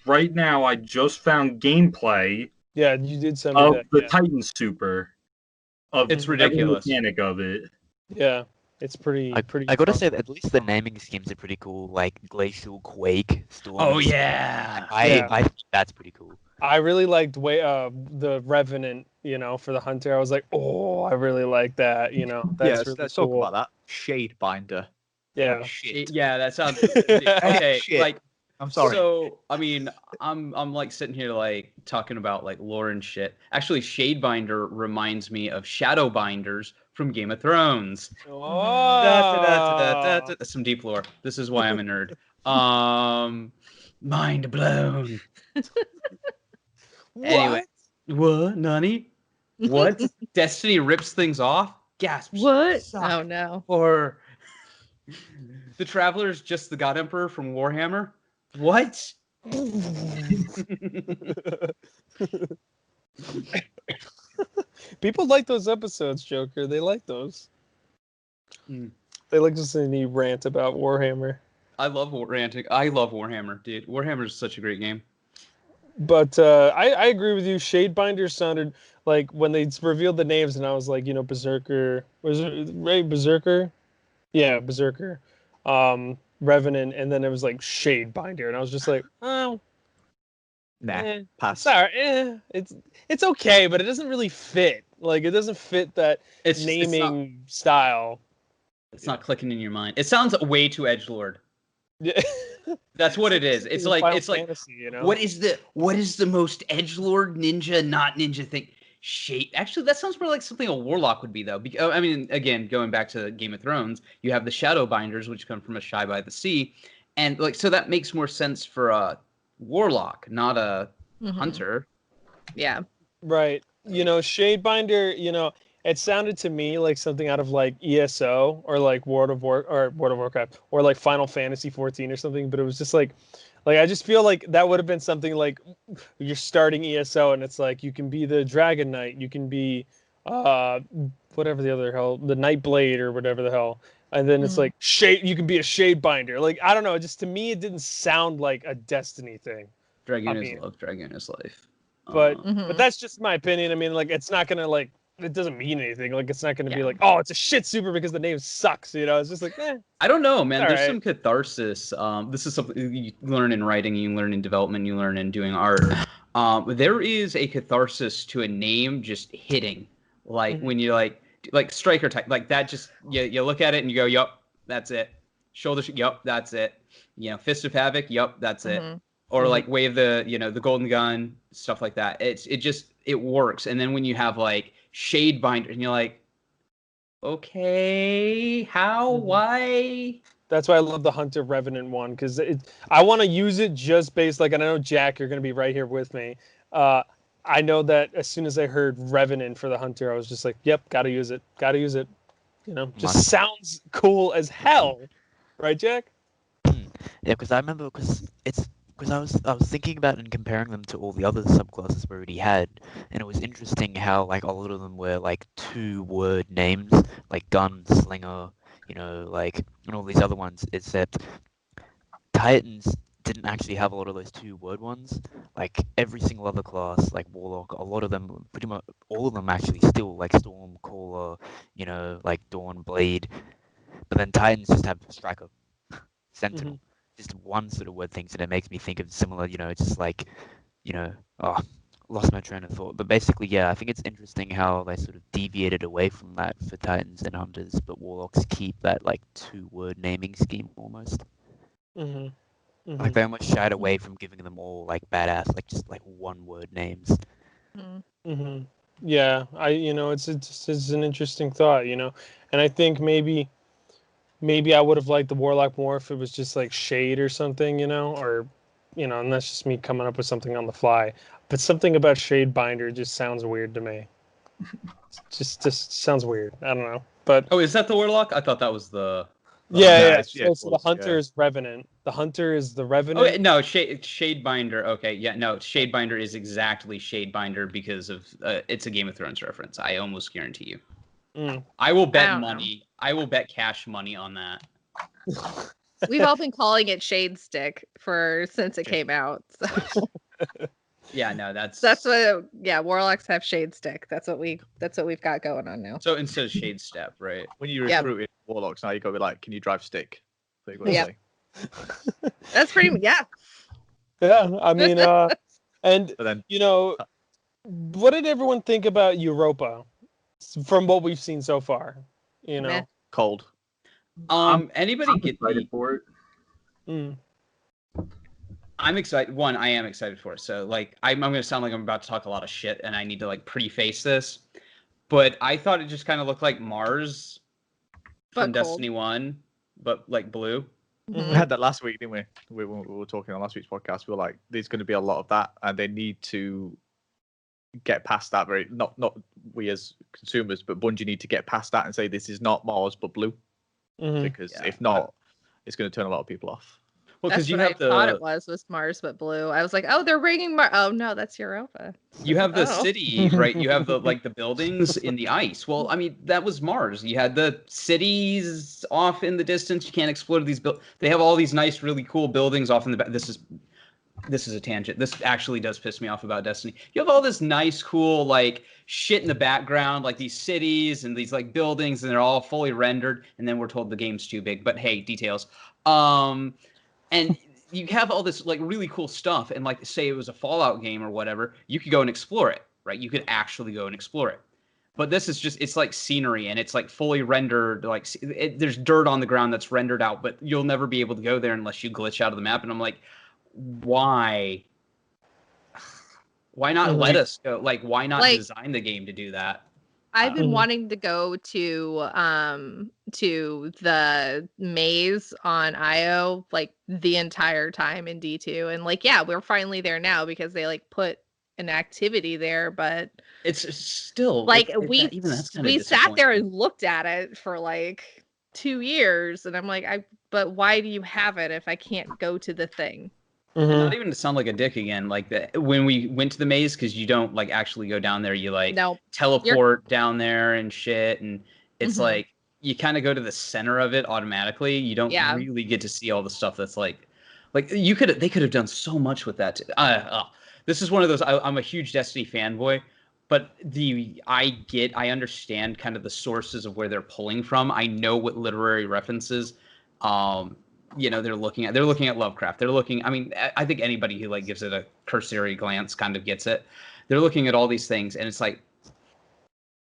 right now I just found gameplay. Yeah, you did send me of that. The Titan super. It's ridiculous. Every mechanic of it. Yeah. It's pretty. I gotta say that at least the naming schemes are pretty cool, like Glacial, Quake, Storm. Oh yeah, I think that's pretty cool. I really liked the Revenant, you know, for the Hunter. I was like, oh, I really like that, you know. That's really let's cool. talk about that. Shadebinder. Yeah. Shit. Yeah, that sounds okay. Shit. Like, I'm sorry. So, I mean, I'm like sitting here like talking about like lore and shit. Actually, Shadebinder reminds me of Shadowbinders from Game of Thrones. Oh. Some deep lore. This is why I'm a nerd. Mind blown. Anyway, what? Nani? What? Destiny rips things off? Gasps. What? Suck. Oh no. Or the Traveler's just the God Emperor from Warhammer? What? People like those episodes, Joker. They like those. They like listening to you rant about Warhammer. I love ranting. I love Warhammer, dude. Warhammer is such a great game. But I agree with you. Shadebinder sounded like when they revealed the names, and I was like, you know, Berserker. Was it right? Berserker? Yeah, Berserker. Revenant, and then it was like Shadebinder, and I was just like, oh, nah, pass. Sorry, it's okay, but it doesn't really fit. Like, it doesn't fit that naming style. It's not clicking in your mind. It sounds way too edgelord. Yeah. That's what it is. It's like Fantasy, you know? what is the most edgelord ninja not ninja thing? Shade. Actually, that sounds more like something a warlock would be, though. I mean, again, going back to Game of Thrones, you have the Shadowbinders, which come from a Shy by the Sea, and like so that makes more sense for a warlock, not a hunter. Yeah. Right. You know, Shadebinder. You know, it sounded to me like something out of like ESO or like World of Warcraft or like Final Fantasy 14 or something. But it was just like I just feel like that would have been something like you're starting ESO and it's like you can be the Dragon Knight, you can be whatever the other hell, the Nightblade or whatever the hell, and then it's like you can be a Shadebinder. Like, I don't know, just to me it didn't sound like a Destiny thing. Dragon is love, Dragon is life. But that's just my opinion. I mean, like, it's not gonna like. It doesn't mean anything. Like, it's not going to be like, oh, it's a shit super because the name sucks. You know, it's just like, I don't know, man. There's some catharsis. This is something you learn in writing, you learn in development, you learn in doing art. There is a catharsis to a name just hitting. Like when you like striker type, like that. Just you look at it and you go, yup, that's it. Shoulder, yup, that's it. Fist of Havoc. Yep, that's it. Mhm. Or Mhm. like wave the golden gun, stuff like that. It works. And then when you have like Shadebinder, and you're like, okay, how, Mhm. why? That's why I love the Hunter Revenant one, because I want to use it just based, like, and I know, Jack, you're going to be right here with me. I know that as soon as I heard Revenant for the Hunter, I was just like, yep, got to use it. Got to use it. Just Must. sounds cool as hell. Right, Jack? Yeah, because I remember because I was thinking about and comparing them to all the other subclasses we already had, and it was interesting how like a lot of them were like 2-word names, like gun, slinger, like, and all these other ones, except Titans didn't actually have a lot of those 2-word ones. Like every single other class, like Warlock, a lot of them, pretty much all of them actually still like Storm, Caller, like Dawn, Blade, but then Titans just have Striker, Sentinel, just one sort of word things, and it makes me think of similar, just like, oh, lost my train of thought. But basically, yeah, I think it's interesting how they sort of deviated away from that for Titans and Hunters, but Warlocks keep that like 2-word naming scheme almost. Mm-hmm. Mm-hmm. Like they almost shied away from giving them all like badass, like just like 1-word names. Mm-hmm. Yeah, it's an interesting thought, and I think maybe I would have liked the Warlock more if it was just like Shade or something, or and that's just me coming up with something on the fly. But something about Shade Binder just sounds weird to me. Just sounds weird. I don't know, but Oh, is that the Warlock? I thought that was the. yeah. Yeah, So the Hunter is Revenant. The Hunter is the Revenant. Oh no, Shadebinder. Okay, yeah, no, Shadebinder is exactly Shadebinder because of it's a Game of Thrones reference. I almost guarantee you. I will bet money. I will bet cash money on that. We've all been calling it Shade Stick since it came out. So. Yeah, no, that's what. Yeah, Warlocks have Shade Stick. That's what we've got going on now. So instead of Shade Step, right? When you recruit Warlocks, now you got to be like, can you drive stick? Yeah. That's pretty. Yeah. Yeah, I mean, and But then, what did everyone think about Europa from what we've seen so far? Meh. Cold. Anybody I'm get excited for it? I'm excited. One, I am excited for it. So, like, I'm going to sound like I'm about to talk a lot of shit, and I need to like preface this. But I thought it just kind of looked like Mars from Destiny 1, but like blue. We had that last week, didn't we? We were talking on last week's podcast. We were like, there's going to be a lot of that, and they need to get past that. Not we as consumers, but Bungie need to get past that and say this is not Mars but blue, because if not, it's going to turn a lot of people off. Well, because I thought it was Mars but blue. I was like, oh, they're bringing Mars. Oh no, that's Europa. You have the city, right? You have the buildings in the ice. Well, I mean, that was Mars. You had the cities off in the distance. You can't explore these They have all these nice, really cool buildings off in the back. This is a tangent. This actually does piss me off about Destiny. You have all this nice, cool, like shit in the background, like these cities and these like buildings, and they're all fully rendered. And then we're told the game's too big. But hey, details. And you have all this like really cool stuff, and like say it was a Fallout game or whatever, you could go and explore it, right? You could actually go and explore it. But this is it's like scenery, and it's like fully rendered. Like there's dirt on the ground that's rendered out, but you'll never be able to go there unless you glitch out of the map. And I'm like, why? Why not let us go? Like, why not design the game to do that? I've been wanting to go to the maze on IO like the entire time in D2, and like we're finally there now because they like put an activity there, but it's still like we sat there and looked at it for like 2 years, and I'm like, but why do you have it if I can't go to the thing? Not even to sound like a dick again, like when we went to the maze, because you don't like actually go down there, you like teleport down there and shit, and it's like you kind of go to the center of it automatically. You don't really get to see all the stuff that's like they could have done so much with that. This is one of those. I'm a huge Destiny fanboy, but I understand kind of the sources of where they're pulling from. I know what literary references they're looking at Lovecraft. I think anybody who like gives it a cursory glance kind of gets it. They're looking at all these things, and it's like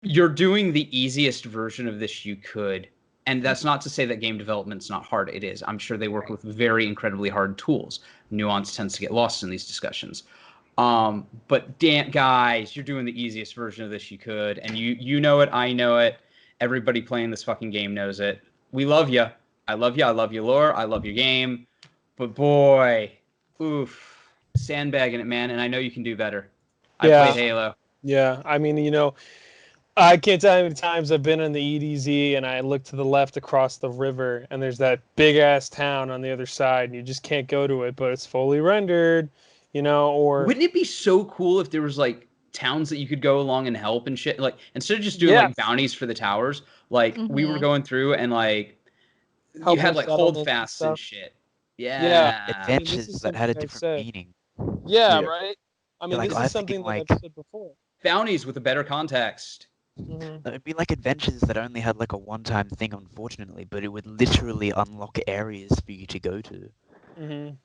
you're doing the easiest version of this you could, And that's not to say that game development's not hard. It is. I'm sure they work with very incredibly hard tools. Nuance tends to get lost in these discussions. But damn, guys, you're doing the easiest version of this you could, and you know it. I know it. Everybody playing this fucking game knows it. We love you. I love you. I love your lore. I love your game. But boy, oof, sandbagging it, man. And I know you can do better. I Yeah. played Halo. Yeah, I mean, I can't tell you how many times I've been in the EDZ and I look to the left across the river and there's that big ass town on the other side and you just can't go to it, but it's fully rendered, or Wouldn't it be so cool if there was like towns that you could go along and help and shit? Like instead of just doing like bounties for the towers, like we were going through and like help you had with like hold settlements fasts and stuff. shit. Yeah. Yeah. Adventures is that had a something I've different said. meaning. Yeah, Yeah. right? I Yeah, mean, like, this I is was something thinking, that I've said before. Bounties with a better context. Mm-hmm. It'd be like adventures that only had like a one-time thing, unfortunately, but it would literally unlock areas for you to go to. Mm-hmm.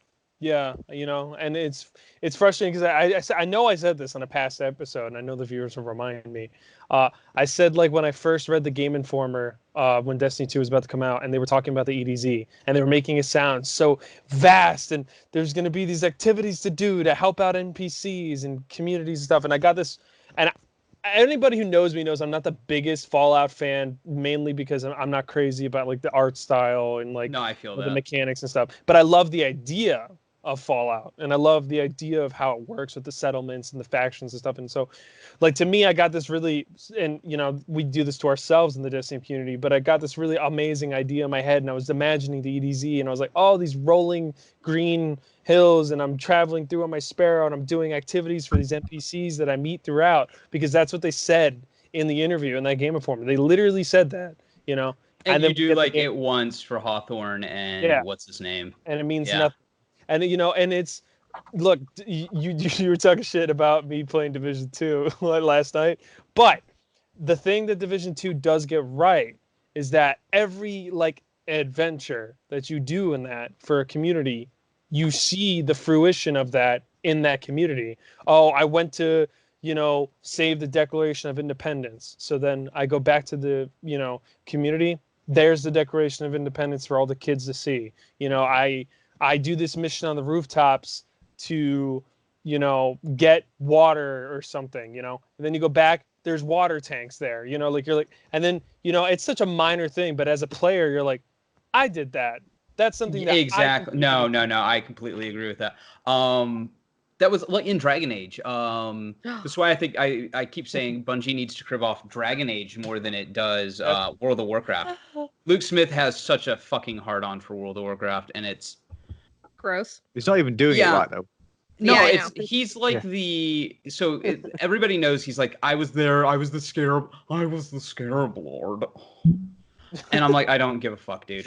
Yeah, and it's frustrating because I know I said this on a past episode, and I know the viewers will remind me. I said like when I first read the Game Informer, when Destiny 2 was about to come out, and they were talking about the EDZ, and they were making it sound so vast, and there's going to be these activities to do to help out NPCs and communities and stuff, and I got this, and anybody who knows me knows I'm not the biggest Fallout fan, mainly because I'm not crazy about like the art style and like No, I feel the that. mechanics and stuff, but I love the idea of Fallout, and I love the idea of how it works with the settlements and the factions and stuff. And so, like, to me, I got this really, and we do this to ourselves in the Destiny community, but I got this really amazing idea in my head, and I was imagining the EDZ, and I was like, oh, these rolling green hills, and I'm traveling through on my Sparrow, and I'm doing activities for these NPCs that I meet throughout, because that's what they said in the interview in that Game Informer. They literally said that, And then you we do get the like game. it once for Hawthorne and what's his name? And it means Yeah. nothing. And and it's, look, you were talking shit about me playing Division 2 last night, but the thing that Division 2 does get right is that every like adventure that you do in that for a community, you see the fruition of that in that community. Oh, I went to save the Declaration of Independence, so then I go back to the community. There's the Declaration of Independence for all the kids to see. I do this mission on the rooftops to, get water or something, and then you go back, there's water tanks there, like you're like, and then, it's such a minor thing, but as a player, you're like, I did that. That's something that Exactly. No, I completely agree with that. That was like in Dragon Age. That's why I think I keep saying Bungie needs to crib off Dragon Age more than it does World of Warcraft. Luke Smith has such a fucking hard-on for World of Warcraft, and it's gross. He's not even doing it right though. No, Yeah, he's like everybody knows he's like, I was there, I was the scarab lord. And I'm like, I don't give a fuck, dude.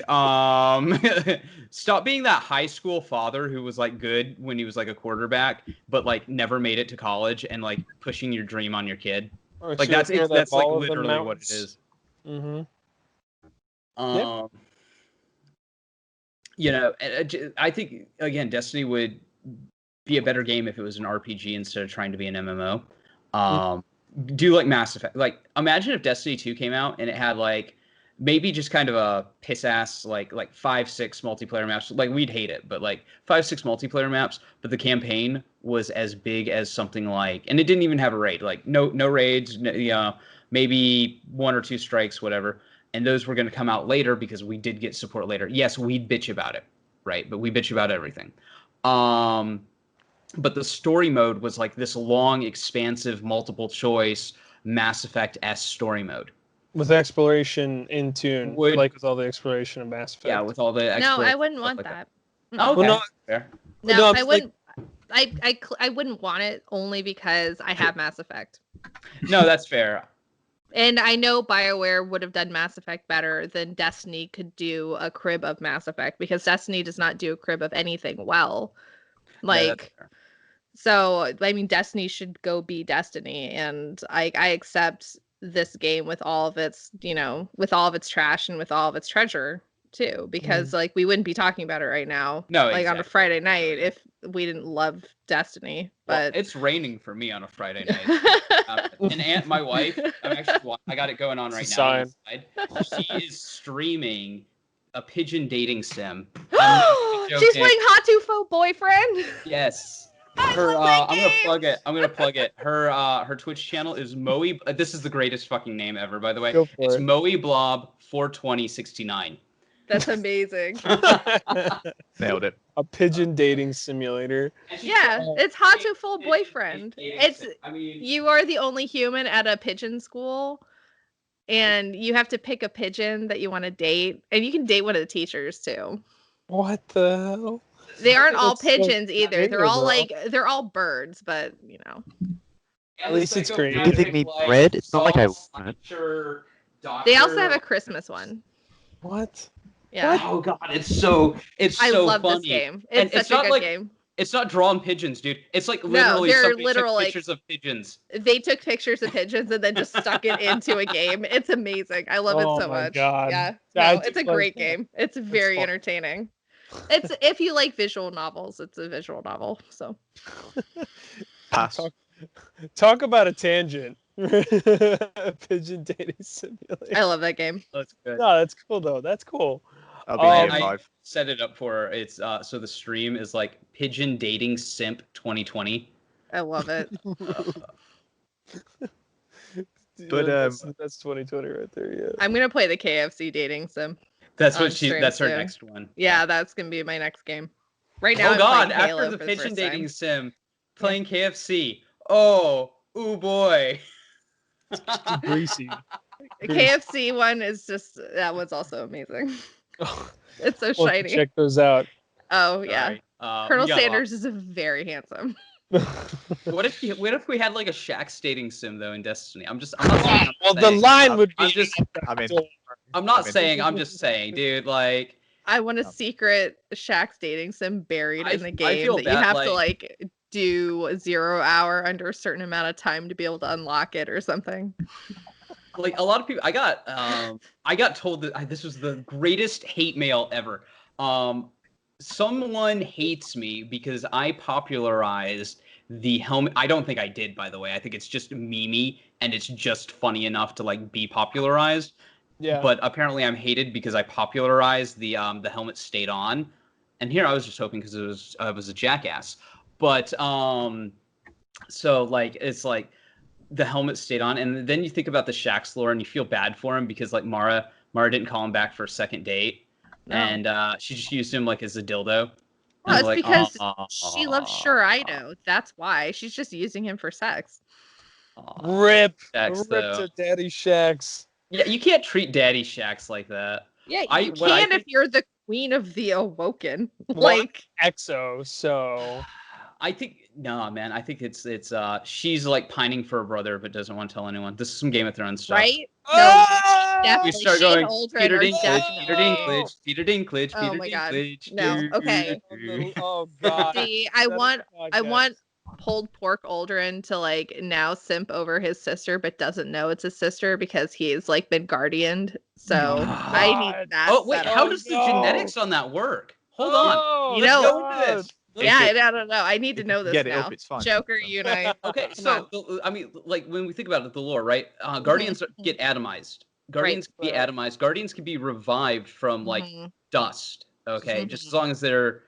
Stop being that high school father who was like good when he was like a quarterback, but like never made it to college, and like pushing your dream on your kid. Or Like that's like literally what it is. Mm-hmm. I think again, Destiny would be a better game if it was an RPG instead of trying to be an MMO. Do like Mass Effect. Like, imagine if Destiny 2 came out and it had like maybe just kind of a piss ass like 5-6 multiplayer maps. Like, we'd hate it, but like 5-6 multiplayer maps, but the campaign was as big as something like, and it didn't even have a raid. Like no raids, maybe 1 or 2 strikes, whatever. And those were going to come out later because we did get support later. Yes, we'd bitch about it, right? But we bitch about everything. But the story mode was like this long, expansive, multiple choice Mass Effect-esque story mode. With exploration in tune, like with all the exploration of Mass Effect. Yeah, with all the No, I wouldn't want that. Oh, okay. Well, fair. No, I wouldn't. I wouldn't want it only because I have Mass Effect. No, that's fair. And I know BioWare would have done Mass Effect better than Destiny could do a crib of Mass Effect, because Destiny does not do a crib of anything well. Like, so, I mean, Destiny should go be Destiny, and I accept this game with all of its, with all of its trash and with all of its treasure too, because like we wouldn't be talking about it right now. No, like on a exactly. Friday night if we didn't love Destiny. Well, But it's raining for me on a Friday night. And Aunt, my wife, I got it going on right It's a now. sign. Inside. She is streaming a pigeon dating sim. I'm not she's joking. playing Hatufo Boyfriend. Yes. I Her, love that I'm gonna game! plug it. I'm gonna plug it. Her Twitch channel is Moe. This is the greatest fucking name ever, by the way. Go for It's it. Moe Blob 42069. That's amazing. Nailed it. A pigeon dating simulator. Yeah, it's Hatufo Boyfriend. It's I mean, you are the only human at a pigeon school, and you have to pick a pigeon that you want to date, and you can date one of the teachers too. What the hell? They aren't all That's so pigeons either. They're all creative, they're all birds, but you know. At least it's great. You're giving me bread? It's not like I want it. They also have a Christmas one. What? Yeah. Oh god, it's so I love funny. this game. And It's such a good like, game. It's not drawn pigeons, dude. It's like No, literally they're somebody literal, took like- pictures of pigeons. They took pictures of pigeons and then just stuck it into a game. It's amazing. I love Oh it so my much. God. Yeah. No, That's it's a like- great game. It's very fun. entertaining. It's if you like visual novels, it's a visual novel. So Pass. Talk about a tangent. Pigeon dating simulator. I love that game. That's good. No, that's cool though. That's cool. I'll be Oh, here I 5. set it up for it's so the stream is like Pigeon Dating Simp 2020. I love it. But, that's 2020 right there. Yeah. I'm gonna play the KFC dating sim. That's On what stream that's her soon. next one. Yeah, that's gonna be my next game. Right now, Oh I'm god, playing Halo after the for Pigeon first Dating time. Sim, playing KFC. Oh boy. Greasy. The KFC one is just that one's also amazing. Oh, It's so we'll have to shiny. check those out. Oh yeah, Sorry. Colonel we got Sanders is very handsome. What if we had like a Shaxx dating sim though in Destiny? I'm not saying. Well, the line would be. I'm just. I mean, I'm not I mean- saying. I'm just saying, dude. Like, I want a secret Shaxx dating sim buried in the I game feel that you bad, have to like do 0 hour under a certain amount of time to be able to unlock it or something. a lot of people. I got told that this was the greatest hate mail ever. Someone hates me because I popularized the helmet. I don't think I did, by the way. I think it's just memey and it's just funny enough to like be popularized. Yeah. But apparently I'm hated because I popularized the helmet stayed on. And here I was just hoping because I was a jackass. But so like it's like the helmet stayed on, and then you think about the Shaxx lore and you feel bad for him because like Mara didn't call him back for a second date. No. And she just used him like as a dildo. Well, it's like, because she loves Shuraido. That's why. She's just using him for sex. Rip. Shaxx, Rip though. to Daddy Shaxx. Yeah, you can't treat Daddy Shaxx like that. Yeah, you what I can if think- you're the queen of the Awoken. Well, Like, EXO, so. I think no, man. I think it's she's like pining for a brother but doesn't want to tell anyone. This is some Game of Thrones stuff. right? Ah! definitely. We start She and going Aldrin Peter are Dinklage, definitely- Peter Dinklage, Peter Dinklage, Oh Peter my God. Dinklage. No, okay. Oh God. See, I want pulled pork Aldrin to like now simp over his sister, but doesn't know it's his sister because he's like been guardianed. So I God. need that. Oh wait, set up. how does the no. genetics on that work? Hold on. Oh, You Let's know- go into this. Yeah, I don't know. I need to know this Get it now. up, it's fine. Joker unite. Okay, Come so I mean, like when we think about it, the lore, right? Guardians get atomized. Guardians can be Right. atomized. Guardians can be revived from like Mhm. dust. Okay, just Mhm. as long as they're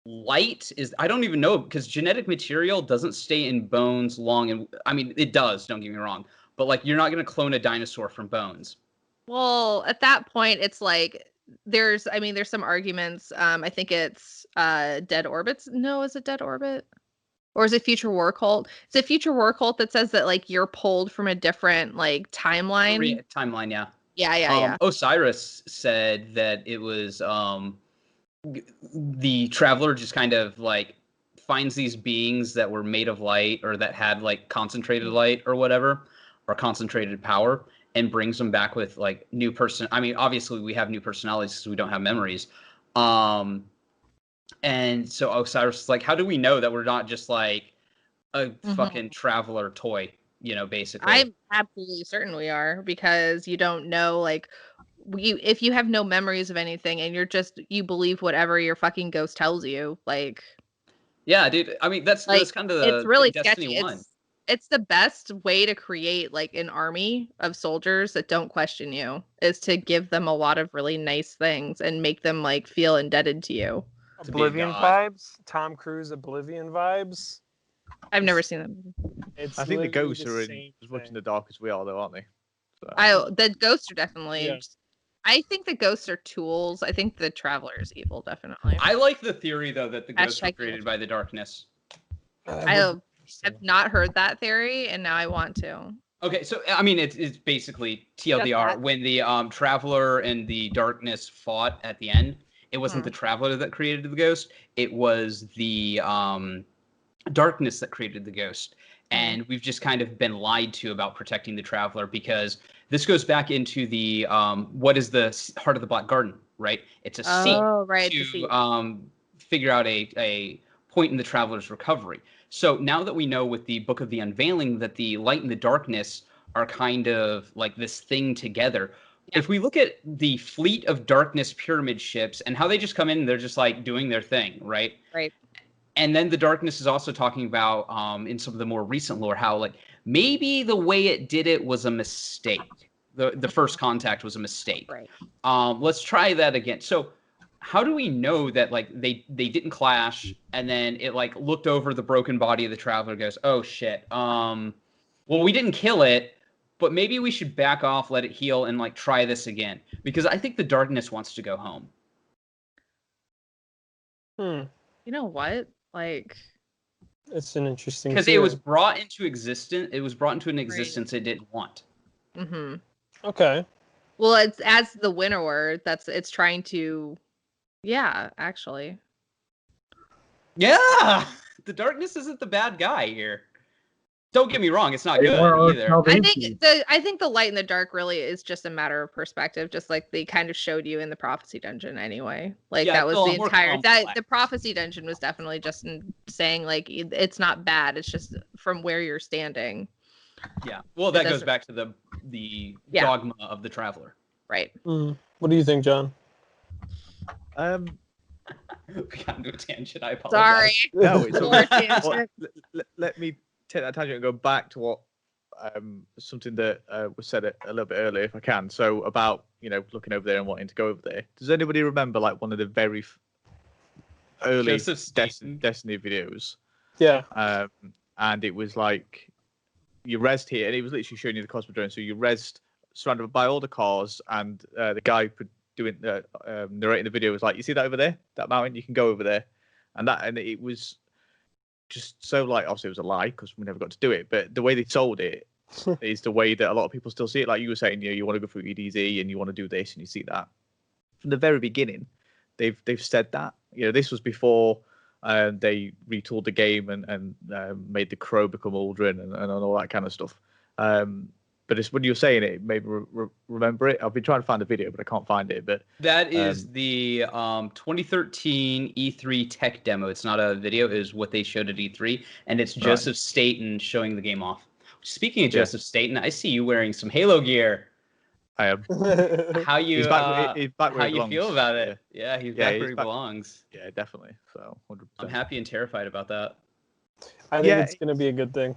light is. I don't even know because genetic material doesn't stay in bones long. And I mean, it does. Don't get me wrong, but like you're not gonna clone a dinosaur from bones. Well, at that point, it's like there's some arguments. I think it's Dead Orbits. No, is it Dead Orbit? Or is it Future War Cult? It's a Future War Cult that says that like you're pulled from a different like timeline. Timeline, yeah. Yeah. Osiris said that it was the traveler just kind of like finds these beings that were made of light or that had like concentrated light or whatever or concentrated power and brings them back with like new person. I mean, obviously we have new personalities because we don't have memories. And so Osiris is like, how do we know that we're not just like a fucking traveler toy, you know, basically? I'm absolutely certain we are because you don't know like if you have no memories of anything and you believe whatever your fucking ghost tells you, like Yeah, dude. I mean, that's kind of it's the really Destiny sketchy. 1. It's the best way to create like an army of soldiers that don't question you, is to give them a lot of really nice things and make them like feel indebted to you. To be a Oblivion god. vibes. Tom Cruise Oblivion vibes. I've never seen them. It's I think the literally ghosts the are in same as much in thing. the dark as we are, though, aren't they? So, The ghosts are definitely. Yeah. I think the ghosts are tools. I think the traveler is evil, definitely. I like the theory though that the ghosts were Hashtag created by the darkness. I have not heard that theory, and now I want to. Okay, so I mean, it's basically TLDR. that. When the traveler and the darkness fought at the end, it wasn't the traveler that created the ghost; it was the darkness that created the ghost. And we've just kind of been lied to about protecting the traveler, because this goes back into the what is the heart of the Black Garden, right? It's a seat right, to figure out a point in the traveler's recovery. So now that we know with the Book of the Unveiling that the light and the darkness are kind of like this thing together, if we look at the fleet of darkness pyramid ships and how they just come in and they're just like doing their thing, right? Right. And then the darkness is also talking about in some of the more recent lore how like maybe the way it did it was a mistake. The first contact was a mistake. Right. Let's try that again. So how do we know that like they didn't clash and then it like looked over the broken body of the traveler and goes, oh shit. Well, we didn't kill it, but maybe we should back off, let it heal, and like try this again. Because I think the darkness wants to go home. You know what? Like, it's an interesting. Because it was brought into existence. It was brought into an existence it didn't want. Mm-hmm. Okay. Well, it's as the winnower. It's trying to. Yeah, actually. Yeah, the darkness isn't the bad guy here. Don't get me wrong; it's not good either. I think the light and the dark really is just a matter of perspective, just like they kind of showed you in the prophecy dungeon anyway. Like that was the entire the prophecy dungeon was definitely just saying like it's not bad. It's just from where you're standing. Yeah. Well, that goes back to the dogma of the traveler. Right. What do you think, John? We got into a tangent. I apologize. Sorry. No, it's all right. Let me take that tangent and go back to what something that was said a little bit earlier, if I can. So about looking over there and wanting to go over there. Does anybody remember like one of the very early Destiny videos? Yeah. And it was like you rezzed here, and it was literally showing you the Cosmodrome. So you rezzed surrounded by all the cars, and the guy narrating the video was like, "You see that over there? That mountain? You can go over there." And it was just so like, obviously it was a lie because we never got to do it, but the way they sold it is the way that a lot of people still see it. Like you were saying, you want to go through EDZ and you want to do this and you see that from the very beginning. They've said that this was before they retooled the game and made the Crow become Aldrin and all that kind of stuff. But it's when you're saying it made me remember it. I've been trying to find the video, but I can't find it. But that is the 2013 E3 tech demo. It's not a video. It is what they showed at E3, and it's Joseph Staten showing the game off. Speaking of Joseph Staten, I see you wearing some Halo gear. I am. How you back where how you feel about it? Yeah, he's back where he belongs. Yeah, definitely. So 100%. I'm happy and terrified about that. I think it's going to be a good thing.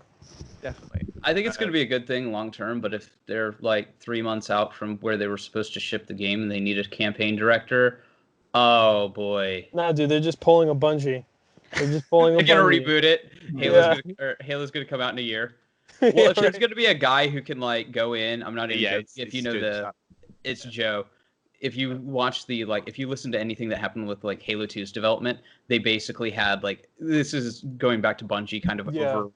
Definitely. I think it's going to be a good thing long term, but if they're like 3 months out from where they were supposed to ship the game and they need a campaign director, oh boy. Nah, dude, they're just pulling a Bungie. They're just pulling a Bungie. They're going to reboot it. Halo's going to come out in a year. Well, if there's going to be a guy who can like go in, I'm not even joking. If you know it's Joe. If you watch if you listen to anything that happened with like Halo 2's development, they basically had like, this is going back to Bungie kind of over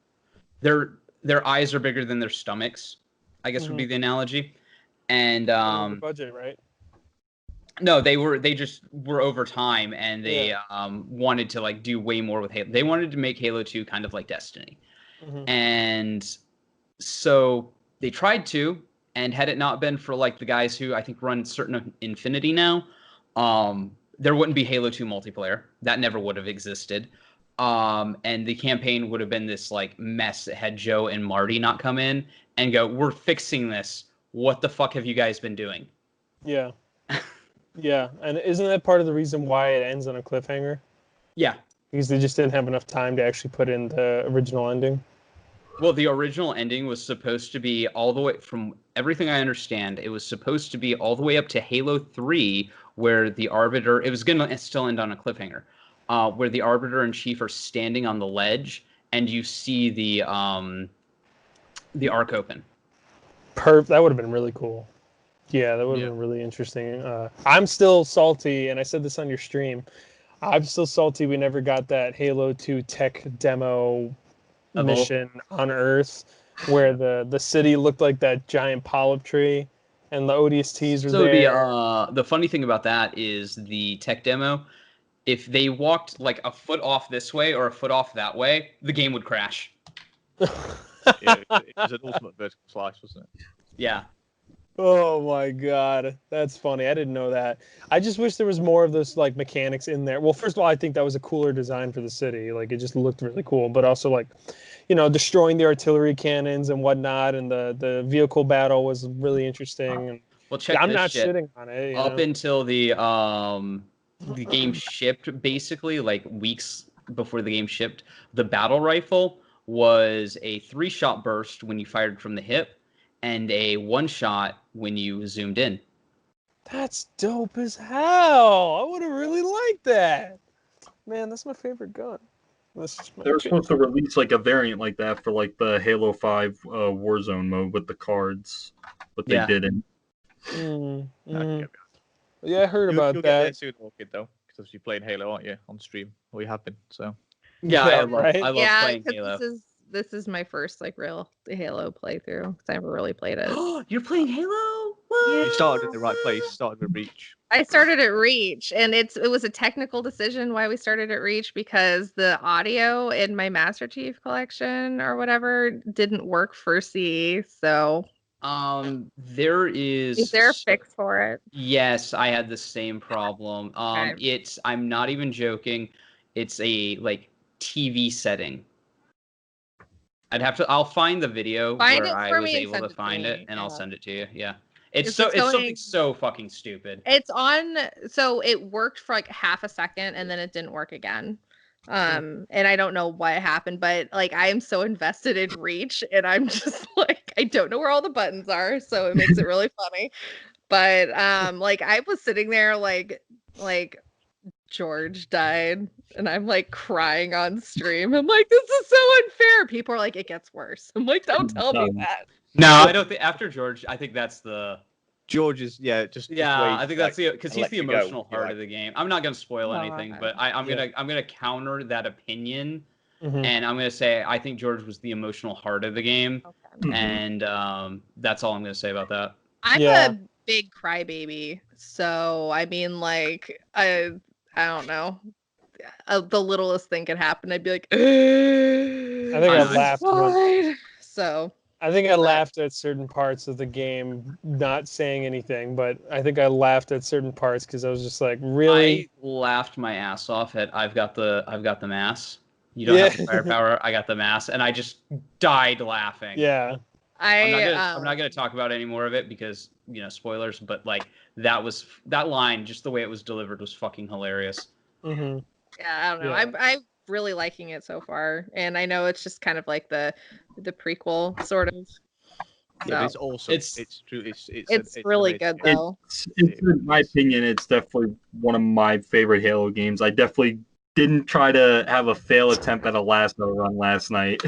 their eyes are bigger than their stomachs, I guess would be the analogy. And budget, right? No, they just were over time, and they wanted to like do way more with Halo. They wanted to make Halo 2 kind of like Destiny. And so they tried to, and had it not been for like the guys who I think run certain Infinity now, there wouldn't be Halo 2 multiplayer. That never would have existed. And the campaign would have been this like mess that had Joe and Marty not come in and go, "We're fixing this. What the fuck have you guys been doing?" Yeah. Yeah, and isn't that part of the reason why it ends on a cliffhanger? Yeah. Because they just didn't have enough time to actually put in the original ending. Well, the original ending was supposed to be all the way, from everything I understand, it was supposed to be all the way up to Halo 3, where the Arbiter, it was going to still end on a cliffhanger, where the Arbiter and Chief are standing on the ledge, and you see the arc open. That would have been really cool. Yeah, that would have been really interesting. I'm still salty, and I said this on your stream. I'm still salty we never got that Halo 2 tech demo mission on Earth, where the city looked like that giant polyp tree, and the ODSTs were there. So the funny thing about that is the tech demo, if they walked like a foot off this way or a foot off that way, the game would crash. Yeah, it was an ultimate vertical slice, wasn't it? Yeah. Oh my god, that's funny. I didn't know that. I just wish there was more of those like mechanics in there. Well, first of all, I think that was a cooler design for the city. Like it just looked really cool, but also like, destroying the artillery cannons and whatnot, and the vehicle battle was really interesting. And well, check I'm this not shit. shitting on it. Up until the game shipped, basically like weeks before the game shipped, the battle rifle was a 3-shot burst when you fired from the hip, and a 1-shot when you zoomed in. That's dope as hell. I would have really liked that. Man, that's my favorite gun. They were supposed to release like a variant like that for like the Halo 5 Warzone mode with the cards, but they didn't. Yeah, I heard about you'll that. Get there soon, Orchid, though, because you're playing Halo, aren't you, on stream? Or you have been, so. Yeah, I love playing 'cause Halo. This is my first like real Halo playthrough because I never really played it. You're playing Halo? What? You started in the right place. Started with Reach. I started at Reach, and it was a technical decision why we started at Reach, because the audio in my Master Chief collection or whatever didn't work for C. So there is there a fix for it? Yes, I had the same problem. I'm not even joking. It's a like TV setting. I'll find the video where I was able to find it, and I'll send it to you. Yeah. It's something so fucking stupid. It's on, so it worked for like half a second and then it didn't work again. And I don't know what happened, but like I am so invested in Reach, and I'm just like, I don't know where all the buttons are, so it makes it really funny. But like I was sitting there like George died, and I'm like crying on stream. I'm like, this is so unfair. People are like, it gets worse. I'm like, don't tell me that. No, I don't think after George. I think that's the George is I think that's the because he's the emotional heart of the game. I'm not gonna spoil anything, but I'm gonna counter that opinion, and I'm gonna say I think George was the emotional heart of the game, and that's all I'm gonna say about that. I'm a big crybaby, so I mean, like I don't know. The littlest thing could happen, I'd be like, I think I laughed. So I think I laughed at certain parts of the game, not saying anything, but I think I laughed at certain parts because I was just like, really? I laughed my ass off at I've got the mass. You don't have the firepower. I got the mass, and I just died laughing. Yeah. I'm not gonna talk about any more of it because spoilers. But like that line, just the way it was delivered, was fucking hilarious. Yeah, I don't know. I'm really liking it so far, and I know it's just kind of like the prequel sort of. Yeah, but it's awesome. It's true. It's really good though. In my opinion, it's definitely one of my favorite Halo games. I definitely didn't try to have a fail attempt at a last run last night.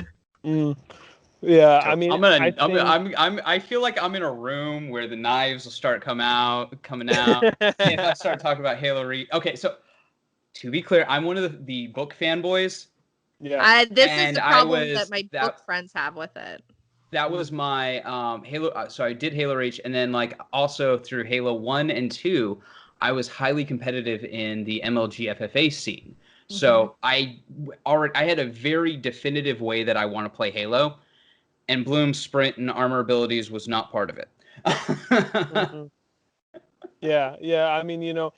Yeah, I mean, I feel like I'm in a room where the knives will start coming out. If I start talking about Halo Reach. Okay, so to be clear, I'm one of the book fanboys. Yeah. This is the problem that my book friends have with it. That was my Halo. So I did Halo Reach, and then like also through Halo 1 and 2, I was highly competitive in the MLG FFA scene. So I had a very definitive way that I want to play Halo, and Bloom's sprint and armor abilities was not part of it. Yeah. I mean,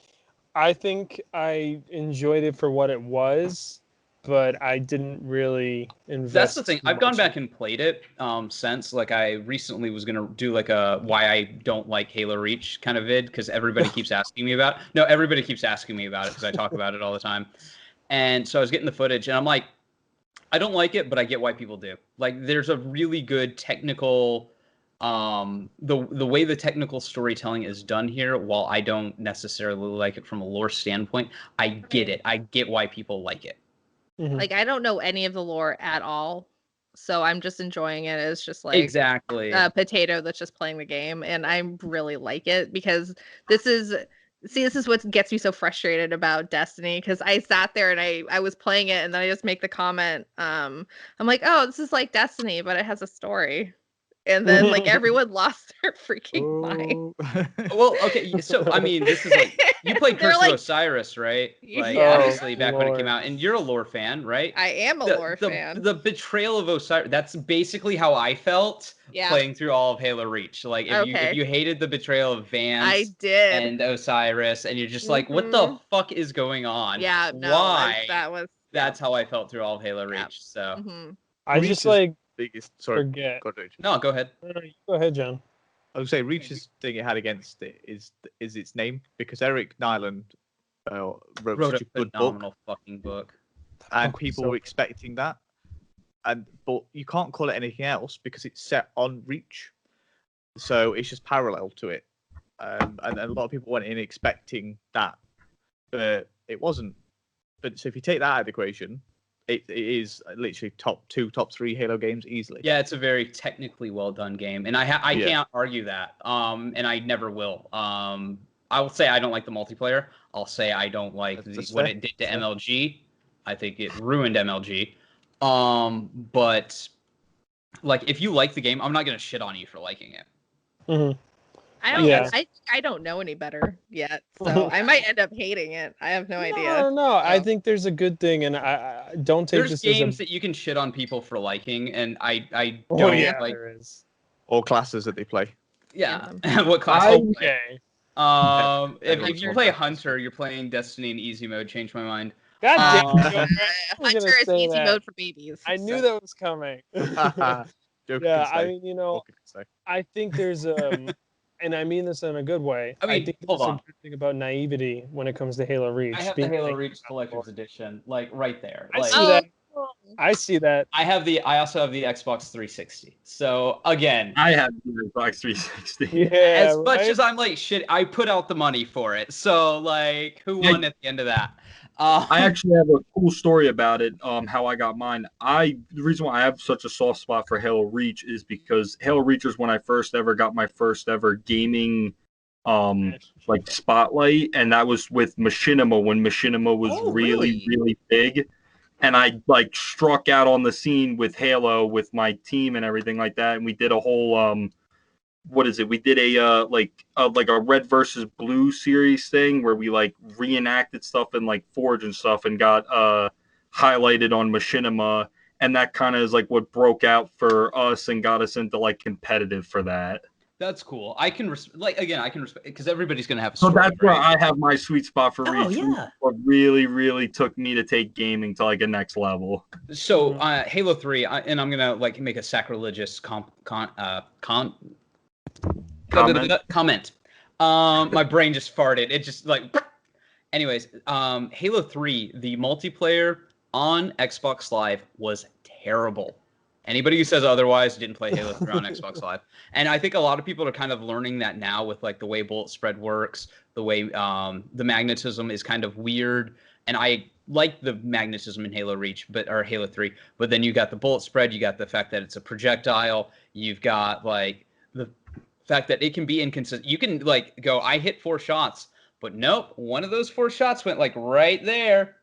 I think I enjoyed it for what it was. but I didn't really invest. That's the thing. too I've gone much back and played it since. Like, I recently was gonna do like a why I don't like Halo Reach kind of vid because everybody keeps asking me about. No, everybody keeps asking me about it because I talk about it all the time. And so I was getting the footage, and I'm like, I don't like it, but I get why people do. Like, there's a really good technical, the way the technical storytelling is done here. While I don't necessarily like it from a lore standpoint, I get it. I get why people like it. Mhm. Like, I don't know any of the lore at all, so I'm just enjoying it as just like Exactly. a potato that's just playing the game, and I really like it because this is what gets me so frustrated about Destiny, because I sat there and I was playing it, and then I just make the comment, I'm like, oh, this is like Destiny, but it has a story. And then like everyone lost their freaking mind. Oh. Well, okay, so I mean, this is like you played They're Curse like- of Osiris, right? Like, Yeah. obviously back when it came Lord. out, and you're a lore fan, right? I am a lore fan. The betrayal of Osiris. That's basically how I felt Yeah. playing through all of Halo Reach. Like, if Okay. you hated the betrayal of I Vance did. and Osiris, and you're just like, what the Mhm. fuck is going on? Yeah, no, Why? that was That's how I felt through all of Halo Yeah. Reach. So Mhm. I Reach just is like biggest. Sorry, forget. go Rich. no, go ahead. No, you go ahead, John. I would say Reach's thing it had against it is its name, because Eric Nyland wrote Wrote such a a good book, phenomenal fucking book. and book was people so were good. expecting that. But you can't call it anything else because it's set on Reach, so it's just parallel to it. And a lot of people went in expecting that, but it wasn't. But so if you take that out of the equation, it is literally top 2, top 3 Halo games easily. Yeah, it's a very technically well done game, and I Yeah. can't argue that. And I never will. I will say I don't like the multiplayer. I'll say I don't like That's what fair. it did to That's fair. MLG. I think it ruined MLG. But like, if you like the game, I'm not gonna shit on you for liking it. Mhm. I don't. Yeah. I don't know any better yet, so I might end up hating it. I have no idea. No. I So. think there's a good thing, and I don't take There's this games as a. that you can shit on people for liking, and I Oh don't yeah, like. there is. Or classes that they play. Yeah, Yeah. what class? I- Hopefully. Okay. If you Everyone's play on Hunter, you're playing Destiny in easy mode. Change my mind. God damn Um, it, Joe, I was Hunter gonna is say easy that. mode for babies. I knew so. that was coming. Joker Yeah, can I say. mean, you know, Joker can say. I think there's and I mean this in a good way. I mean, think hold there's a on. good thing about naivety when it comes to Halo Reach. I have the being Halo naive Reach about Collector's lore. Edition, like right there. I Like, see that. I see that. I also have the Xbox 360. So again, I have the Xbox 360. Yeah, as much right? as I'm like shit, I put out the money for it. So like, who Yeah. won at the end of that? I actually have a cool story about it. How I got mine. The reason why I have such a soft spot for Halo Reach is because Halo Reach was when I first ever got my first ever gaming, like spotlight, and that was with Machinima when Machinima was Oh, really really? big, and I like struck out on the scene with Halo with my team and everything like that, and we did a whole what is it? We did a like a red versus blue series thing where we like reenacted stuff in like Forge and stuff and got highlighted on Machinima, and that kind of is like what broke out for us and got us into like competitive for that. That's cool. I can I can respect because everybody's gonna have a So story, that's where right? I have my sweet spot for Oh, Reach. yeah. What really took me to take gaming to like a next level. So Halo 3, and I'm gonna like make a sacrilegious comment. My brain just farted. It just like. Anyways, Halo 3, the multiplayer on Xbox Live was terrible. Anybody who says otherwise didn't play Halo 3 on Xbox Live. And I think a lot of people are kind of learning that now with like the way bullet spread works, the way the magnetism is kind of weird. And I like the magnetism in Halo Reach, or Halo 3. But then you got the bullet spread, you got the fact that it's a projectile, you've got like the fact that it can be inconsistent. You can like go, I hit 4 shots, but nope, one of those 4 shots went like right there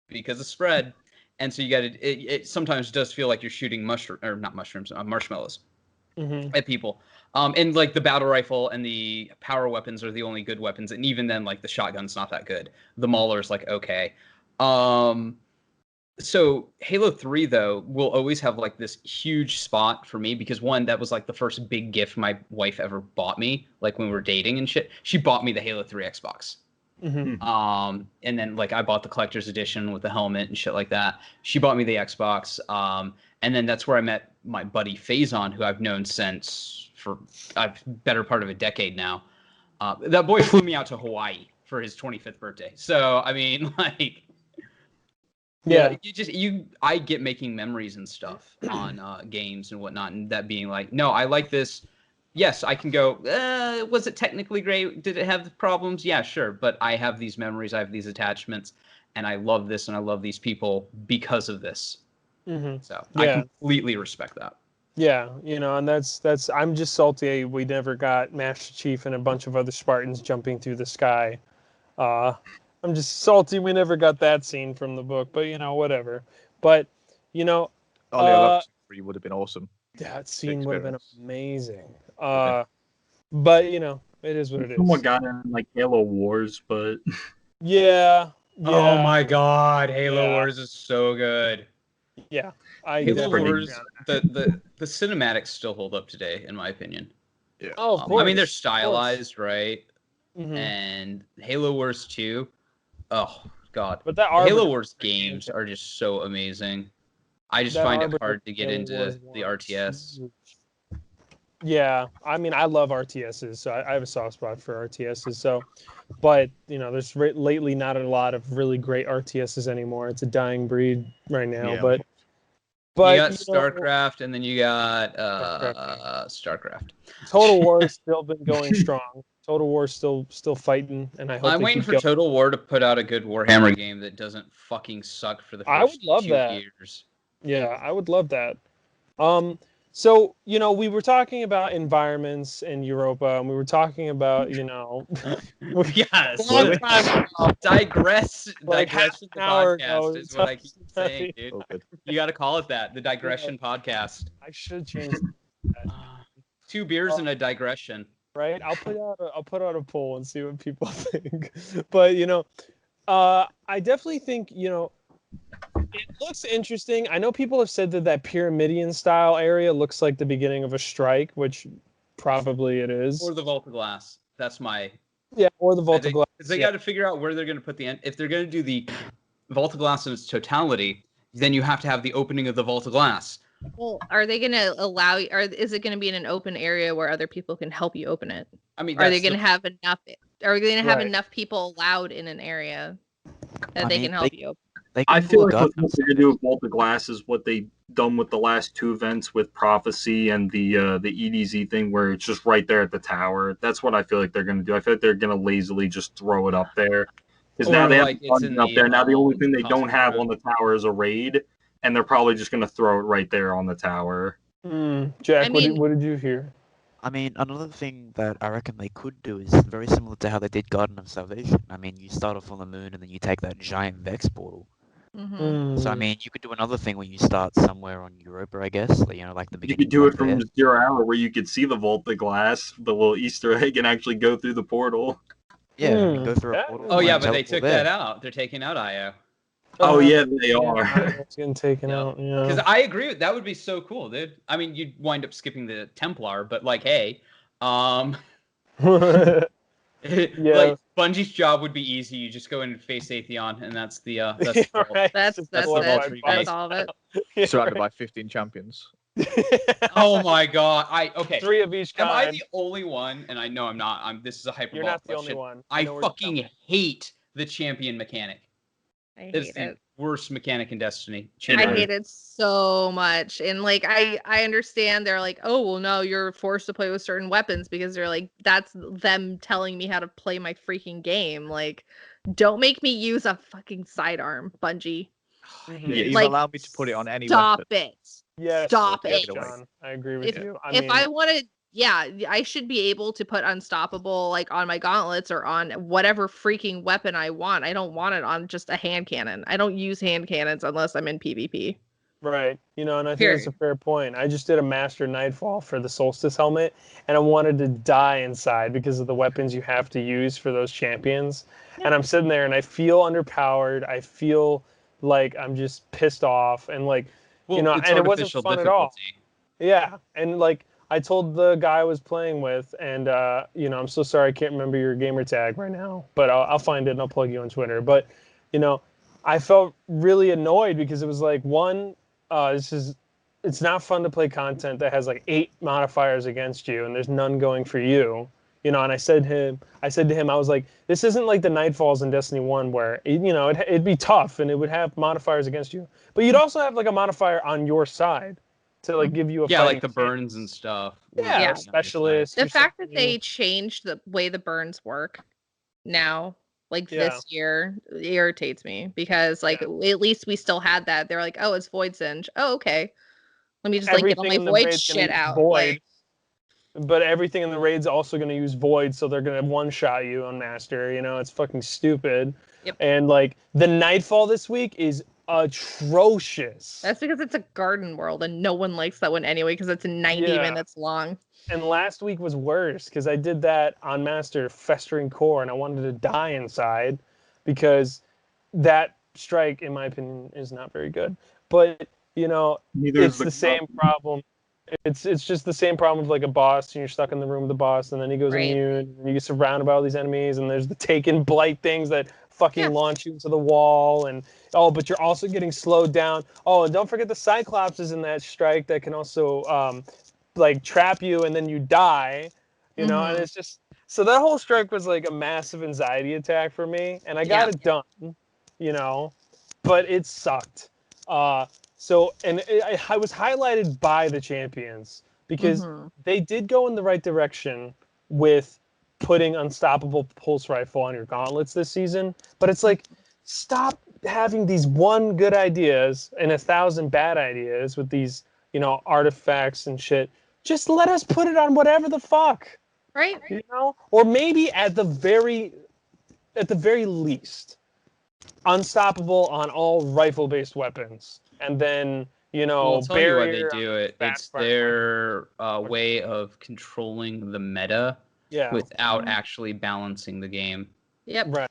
because of spread. And so you got it sometimes does feel like you're shooting marshmallows at people. And like the battle rifle and the power weapons are the only good weapons. And even then, like the shotgun's not that good. The Mauler's like, okay. So Halo 3 though will always have like this huge spot for me because one, that was like the first big gift my wife ever bought me, like when we were dating and shit. She bought me the Halo 3 Xbox. Mhm. And then like I bought the collector's edition with the helmet and shit like that. She bought me the Xbox. And then that's where I met my buddy Faison, who I've known since for a better part of a decade now. That boy flew me out to Hawaii for his 25th birthday. So I mean, like, Yeah. I get making memories and stuff on games and whatnot, and that being like, no, I like this. Yes, I can go, was it technically great? Did it have problems? Yeah, sure. But I have these memories, I have these attachments, and I love this and I love these people because of this. Mhm. So I Yeah. completely respect that. Yeah, and that's I'm just salty we never got Master Chief and a bunch of other Spartans jumping through the sky. I'm just salty we never got that scene from the book, but whatever. But Ollie, that would have been awesome. that scene would have been experience. amazing. But it is what it is. Someone got in like Halo Wars, but Yeah. Oh my God, Halo Yeah. Wars is so good. Yeah. I Halo definitely Wars, agree on the cinematics still hold up today, in my opinion. Yeah. Oh, of I course. mean, they're of course. stylized, right? Mhm. And Halo Wars 2, oh God, But that the Halo Arbiter Wars was games fantastic. are just so amazing. I just That find it Arbiter hard to get Halo into Wars the one RTS. was Yeah, I mean, I love RTSs, so I have a soft spot for RTSs. So, but there's lately not a lot of really great RTSs anymore. It's a dying breed right now. Yeah. But You got you know, StarCraft, and then you got StarCraft. StarCraft. Total War's still been going strong. Total War's still fighting, and I hope I'm they waiting keep for going. Total War to put out a good Warhammer game that doesn't fucking suck for the I would first love 2 that. years. Yeah, I would love that. So we were talking about environments in Europa, and we were talking about Yes. long time ago, Digress like half digression the an hour podcast ago. is what I keep saying, dude. Oh, good. You got to call it that, the digression podcast. I should change that, 2 beers and a digression. right? I'll put out a poll and see what people think. But I definitely think it looks interesting. I know people have said that pyramidion style area looks like the beginning of a strike, which probably it is. Or the Volta Glass. That's my. Or the Volta Glass. Because they got to figure out where they're going to put the end. If they're going to do the Volta Glass in its totality, then you have to have the opening of the Volta Glass. Well, are they going to allow you, or is it going to be in an open area where other people can help you open it? I mean, Are they going to have enough? Are they going to have Right. enough people allowed in an area that they mean, can help you open? They I could feel pull a like gun what they're gonna do with Volta Glass is what they done with the last 2 events with Prophecy and the EDZ thing, where it's just right there at the tower. That's what I feel like they're gonna do. I feel like they're gonna lazily just throw it up there, because now Or they have like the it's dungeon in up there. Now the only the thing they don't have Cosmodrome. on the tower is a raid, and they're probably just gonna throw it right there on the tower. Jack, I mean- what did you hear? I mean, another thing that I reckon they could do is very similar to how they did Garden of Salvation. I mean, you start off on the moon and then you take that giant Vex portal. Mm-hmm. So I mean, you could do another thing where you start somewhere on Europa, I guess, like, like the You beginning. could do point it from there. 0 hour, where you could see the Volta Glass, the little Easter egg, and actually go through the portal. Yeah, I mean, go through a That portal. is Oh and yeah, then but they teleport took there. that out. They're taking out IO. Oh yeah, they are. It's getting taken Yeah. out. Because I agree with that would be so cool, dude. I mean, you'd wind up skipping the Templar, but like, hey, like Bungie's job would be easy. You just go in and face Atheon, and that's the that's the Right. That's Just that's it. the glorified Vulture boss. That's all of it. Yeah, Surrounded by 15 champions. Oh my god! Okay. 3 of each Am kind. I the only one? And I know I'm not. This is a hyperbolic You're not the question. only one. I know where you're fucking coming. hate the champion mechanic. I It's hate the it. worst mechanic in Destiny. I It is. hate it so much. And like I understand they're like, oh well no, you're forced to play with certain weapons because they're like, that's them telling me how to play my freaking game. Like, don't make me use a fucking sidearm, Bungie. Yeah, Mhm. even Like, allow me to put it on any Stop weapon. it. Yes, Stop yes, it. John. I agree with If you. if I wanted, yeah, I should be able to put unstoppable like on my gauntlets or on whatever freaking weapon I want. I don't want it on just a hand cannon. I don't use hand cannons unless I'm in PvP. Right. And I think that's a Period. fair point. I just did a Master Nightfall for the Solstice helmet, and I wanted to die inside because of the weapons you have to use for those champions. And I'm sitting there, and I feel underpowered. I feel like I'm just pissed off, and like, Well, and it's it wasn't artificial fun at all. difficulty. Yeah, and like I told the guy I was playing with, and you know, I'm so sorry I can't remember your gamer tag right now, but I'll find it and I'll plug you on Twitter. But you know, I felt really annoyed because it was like, one, it's not fun to play content that has like 8 modifiers against you and there's none going for you. You know, and I said to him, I was like, this isn't like the Nightfalls in Destiny 1 where, you know, it'd be tough and it would have modifiers against you. But you'd also have like a modifier on your side to like give you a Yeah, fighting like the burns and stuff. Yeah, Yeah. or specialist. The or fact that something. they changed the way the burns work now, like Yeah. this year, irritates me because like at least we still had that. They're like, oh, it's void singe. Oh, okay. Let me just like get all Everything my in the void raid's gonna shit use out. void, Like, but everything in the raid's also going to use void, so they're going to one-shot you on master. You know, it's fucking stupid. Yep. And like the Nightfall this week is atrocious. that's because it's a garden world and no one likes that one anyway because it's 90 Yeah. minutes long. And last week was worse because I did that on master festering core, and I wanted to die inside because that strike, in my opinion, is not very good. But you know, Neither it's is the same problem. It's just the same problem with like a boss, and you're stuck in the room with the boss, and then he goes Right. immune, and you get surrounded by all these enemies, and there's the taken blight things that fucking Yeah. launch you into the wall, and but you're also getting slowed down. Oh, and don't forget the Cyclopses in that strike that can also like trap you, and then you die, you know, and Mhm. it's just so that whole strike was like a massive anxiety attack for me, and I got it done, you know, but it sucked. So, and I was highlighted by the champions because Mhm. they did go in the right direction with putting unstoppable pulse rifle on your gauntlets this season. But it's like, stop having these one good ideas and 1,000 bad ideas with these, you know, artifacts and shit. Just let us put it on whatever the fuck, Right? you know? Or maybe at the very least, unstoppable on all rifle-based weapons, and then you know, Well, I'll tell you why they barrier do on it. fast It's burn their way of controlling the meta Yeah. without actually balancing the game. Yep. Right.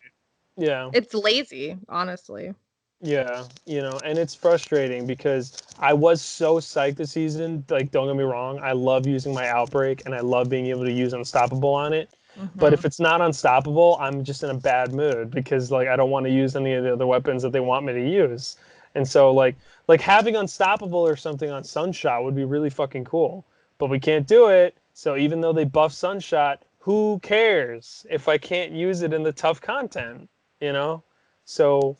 Yeah. It's lazy, honestly. Yeah. You know, and it's frustrating because I was so psyched this season. Like, don't get me wrong, I love using my outbreak and I love being able to use unstoppable on it. But if it's not unstoppable, I'm just in a bad mood because like I don't want to use any of the other weapons that they want me to use. And so like having unstoppable or something on Sunshot would be really fucking cool. But we can't do it. So even though they buff Sunshot, who cares if I can't use it in the tough content, you know? So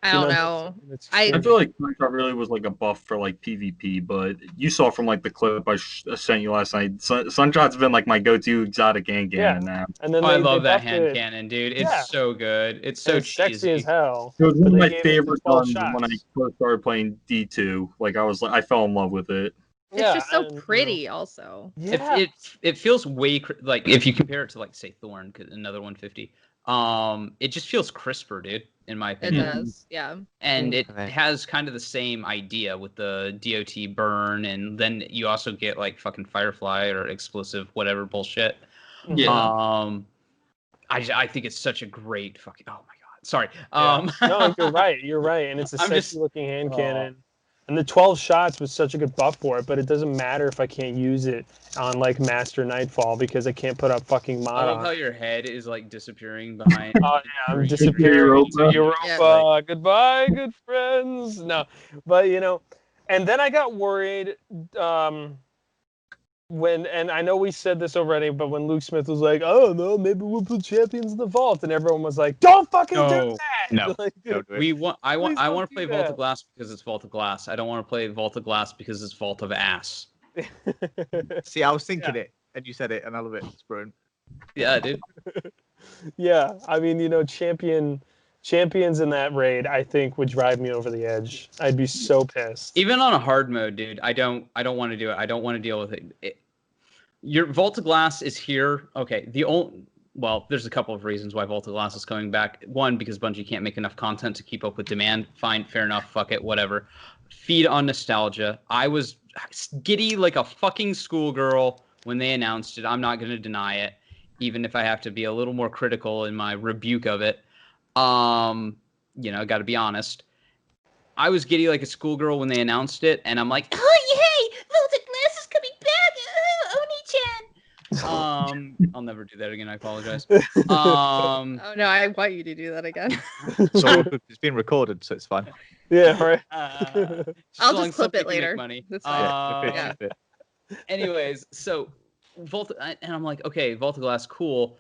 I you don't know, know. that's I- I feel like Sunshot really was like a buff for like PvP, but you saw from like the clip I sent you last night. Sunshot's been like my go-to exotic hand cannon now. And then Oh, I they love that buffed hand it. cannon, dude. It's Yeah. so good. It's And so it's sexy as cheesy. hell. It was But one of they my gave it to favorite 12 guns when I shots. first started playing D2. Like I fell in love with it. It's Yeah, just so and, you know, pretty, also. Yeah. It feels way like if you compare it to like say Thorn, another 150. It just feels crisper, dude. In my It opinion. does. Yeah. And it Okay. has kind of the same idea with the DOT burn, and then you also get like fucking Firefly or explosive whatever bullshit. Yeah. I think it's such a great fucking. Oh my god, sorry. No, you're right. You're right. And it's a I'm just- sexy looking hand cannon. And the 12 shots was such a good buff for it, but it doesn't matter if I can't use it on like Master Nightfall because I can't put up fucking mod I love on how it. your head is like disappearing behind. Oh yeah, I'm Green. disappearing into Europa. Europa. Yeah. Goodbye, good friends. No, but you know, and then I got worried when, and I know we said this already, but when Luke Smith was like, "Oh no, maybe we'll put champions in the vault," and everyone was like, "Don't fucking do No, that!" no. Like, Don't do it. We want. I want. Please I don't want to do play Vault that. of Glass because it's Vault of Glass. I don't want to play Vault of Glass because it's Vault of Ass. See, I was thinking it, and you said it, and I love it. It's brilliant. Yeah, dude. Yeah, I mean, you know, champions in that raid, I think would drive me over the edge. I'd be so pissed. Even on a hard mode, dude. I don't want to do it. I don't want to deal with it. Your Vault of Glass is here. Okay. Well, there's a couple of reasons why Vault of Glass is coming back. One, because Bungie can't make enough content to keep up with demand. Fine, fair enough. Fuck it, whatever. Feed on nostalgia. I was giddy like a fucking schoolgirl when they announced it. I'm not going to deny it, even if I have to be a little more critical in my rebuke of it. You know, got to be honest. I was giddy like a schoolgirl when they announced it, and I'm like, oh yay, Vault of Glass is coming back. Oh I'll never do that again. I apologize. Oh no, I want you to do that again. So it's being recorded, so it's fine. Yeah, right. I'll just clip it later. Money. That's fine. Yeah, Yeah. Anyways, so and I'm like, okay, Vault of Glass, cool.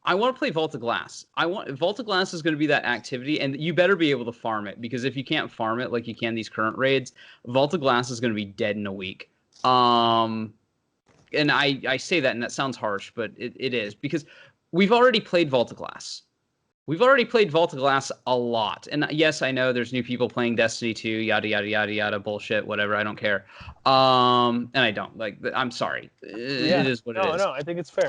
I want to play Vault of Glass. Vault of Glass is going to be that activity, and you better be able to farm it, because if you can't farm it like you can these current raids, Vault of Glass is going to be dead in a week. And I say that, and that sounds harsh, but it is, because we've already played Vault of Glass. We've already played Vault of Glass a lot. And yes, I know there's new people playing Destiny 2, yada, yada, yada, yada, bullshit, whatever. I don't care. And I don't. Like, I'm sorry. It is what it is. No, I think it's fair.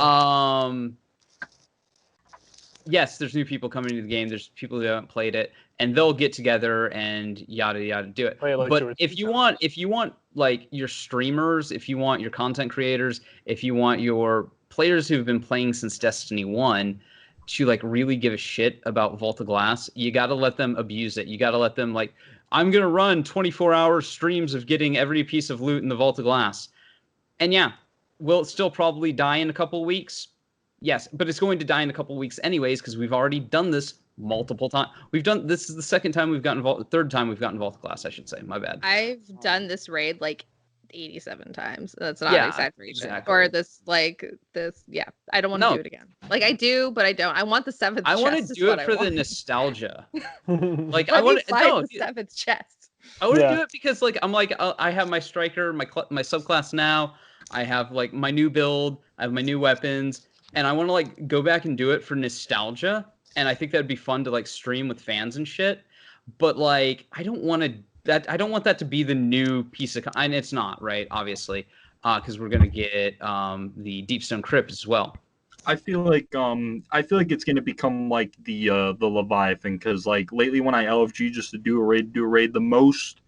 Yes, there's new people coming into the game. There's people who haven't played it, and they'll get together and yada, yada, do it. Play it like but if you want like your streamers, if you want your content creators, if you want your players who've been playing since Destiny 1 to like really give a shit about Vault of Glass, you got to let them abuse it. You got to let them like, I'm going to run 24-hour streams of getting every piece of loot in the Vault of Glass. And yeah, will it still probably die in a couple of weeks? Yes, but it's going to die in a couple of weeks anyways, because we've already done this multiple times. This is the third time we've gotten Vault of Glass, I should say. My bad. I've done this raid like 87 times. That's not Yeah, an exaggeration. exactly. Or yeah. I don't want to do it again. Like I do, but I don't. I want the 7th chest. I want to do it for the nostalgia. Like I want to the 7th chest. I want to do it because like I'm like I have my striker, my subclass now. I have like my new build. I have my new weapons. And I want to like go back and do it for nostalgia, and I think that'd be fun to like stream with fans and shit. But like, I don't want that to be the new piece of, and it's not, right? Obviously, because we're gonna get the Deepstone Crypt as well. I feel like it's gonna become like the Leviathan, because like lately when I LFG just to do a raid, the most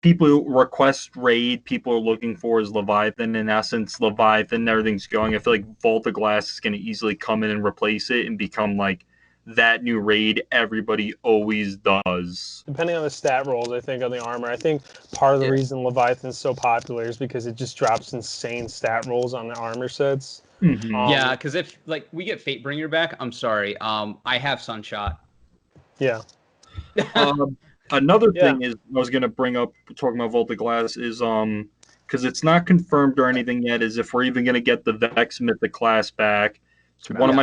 people who request raid people are looking for is Leviathan. In essence, Leviathan, everything's going. I feel like Vault of Glass is going to easily come in and replace it and become like that new raid everybody always does. Depending on the stat rolls, I think, on the armor. I think part of the reason Leviathan is so popular is because it just drops insane stat rolls on the armor sets. Mm-hmm. Yeah, because if like we get Fatebringer back, I'm sorry. I have Sunshot. Yeah. Another thing is I was gonna bring up talking about Vault of Glass is because it's not confirmed or anything yet, is if we're even gonna get the Vex Mythic class back. It's one of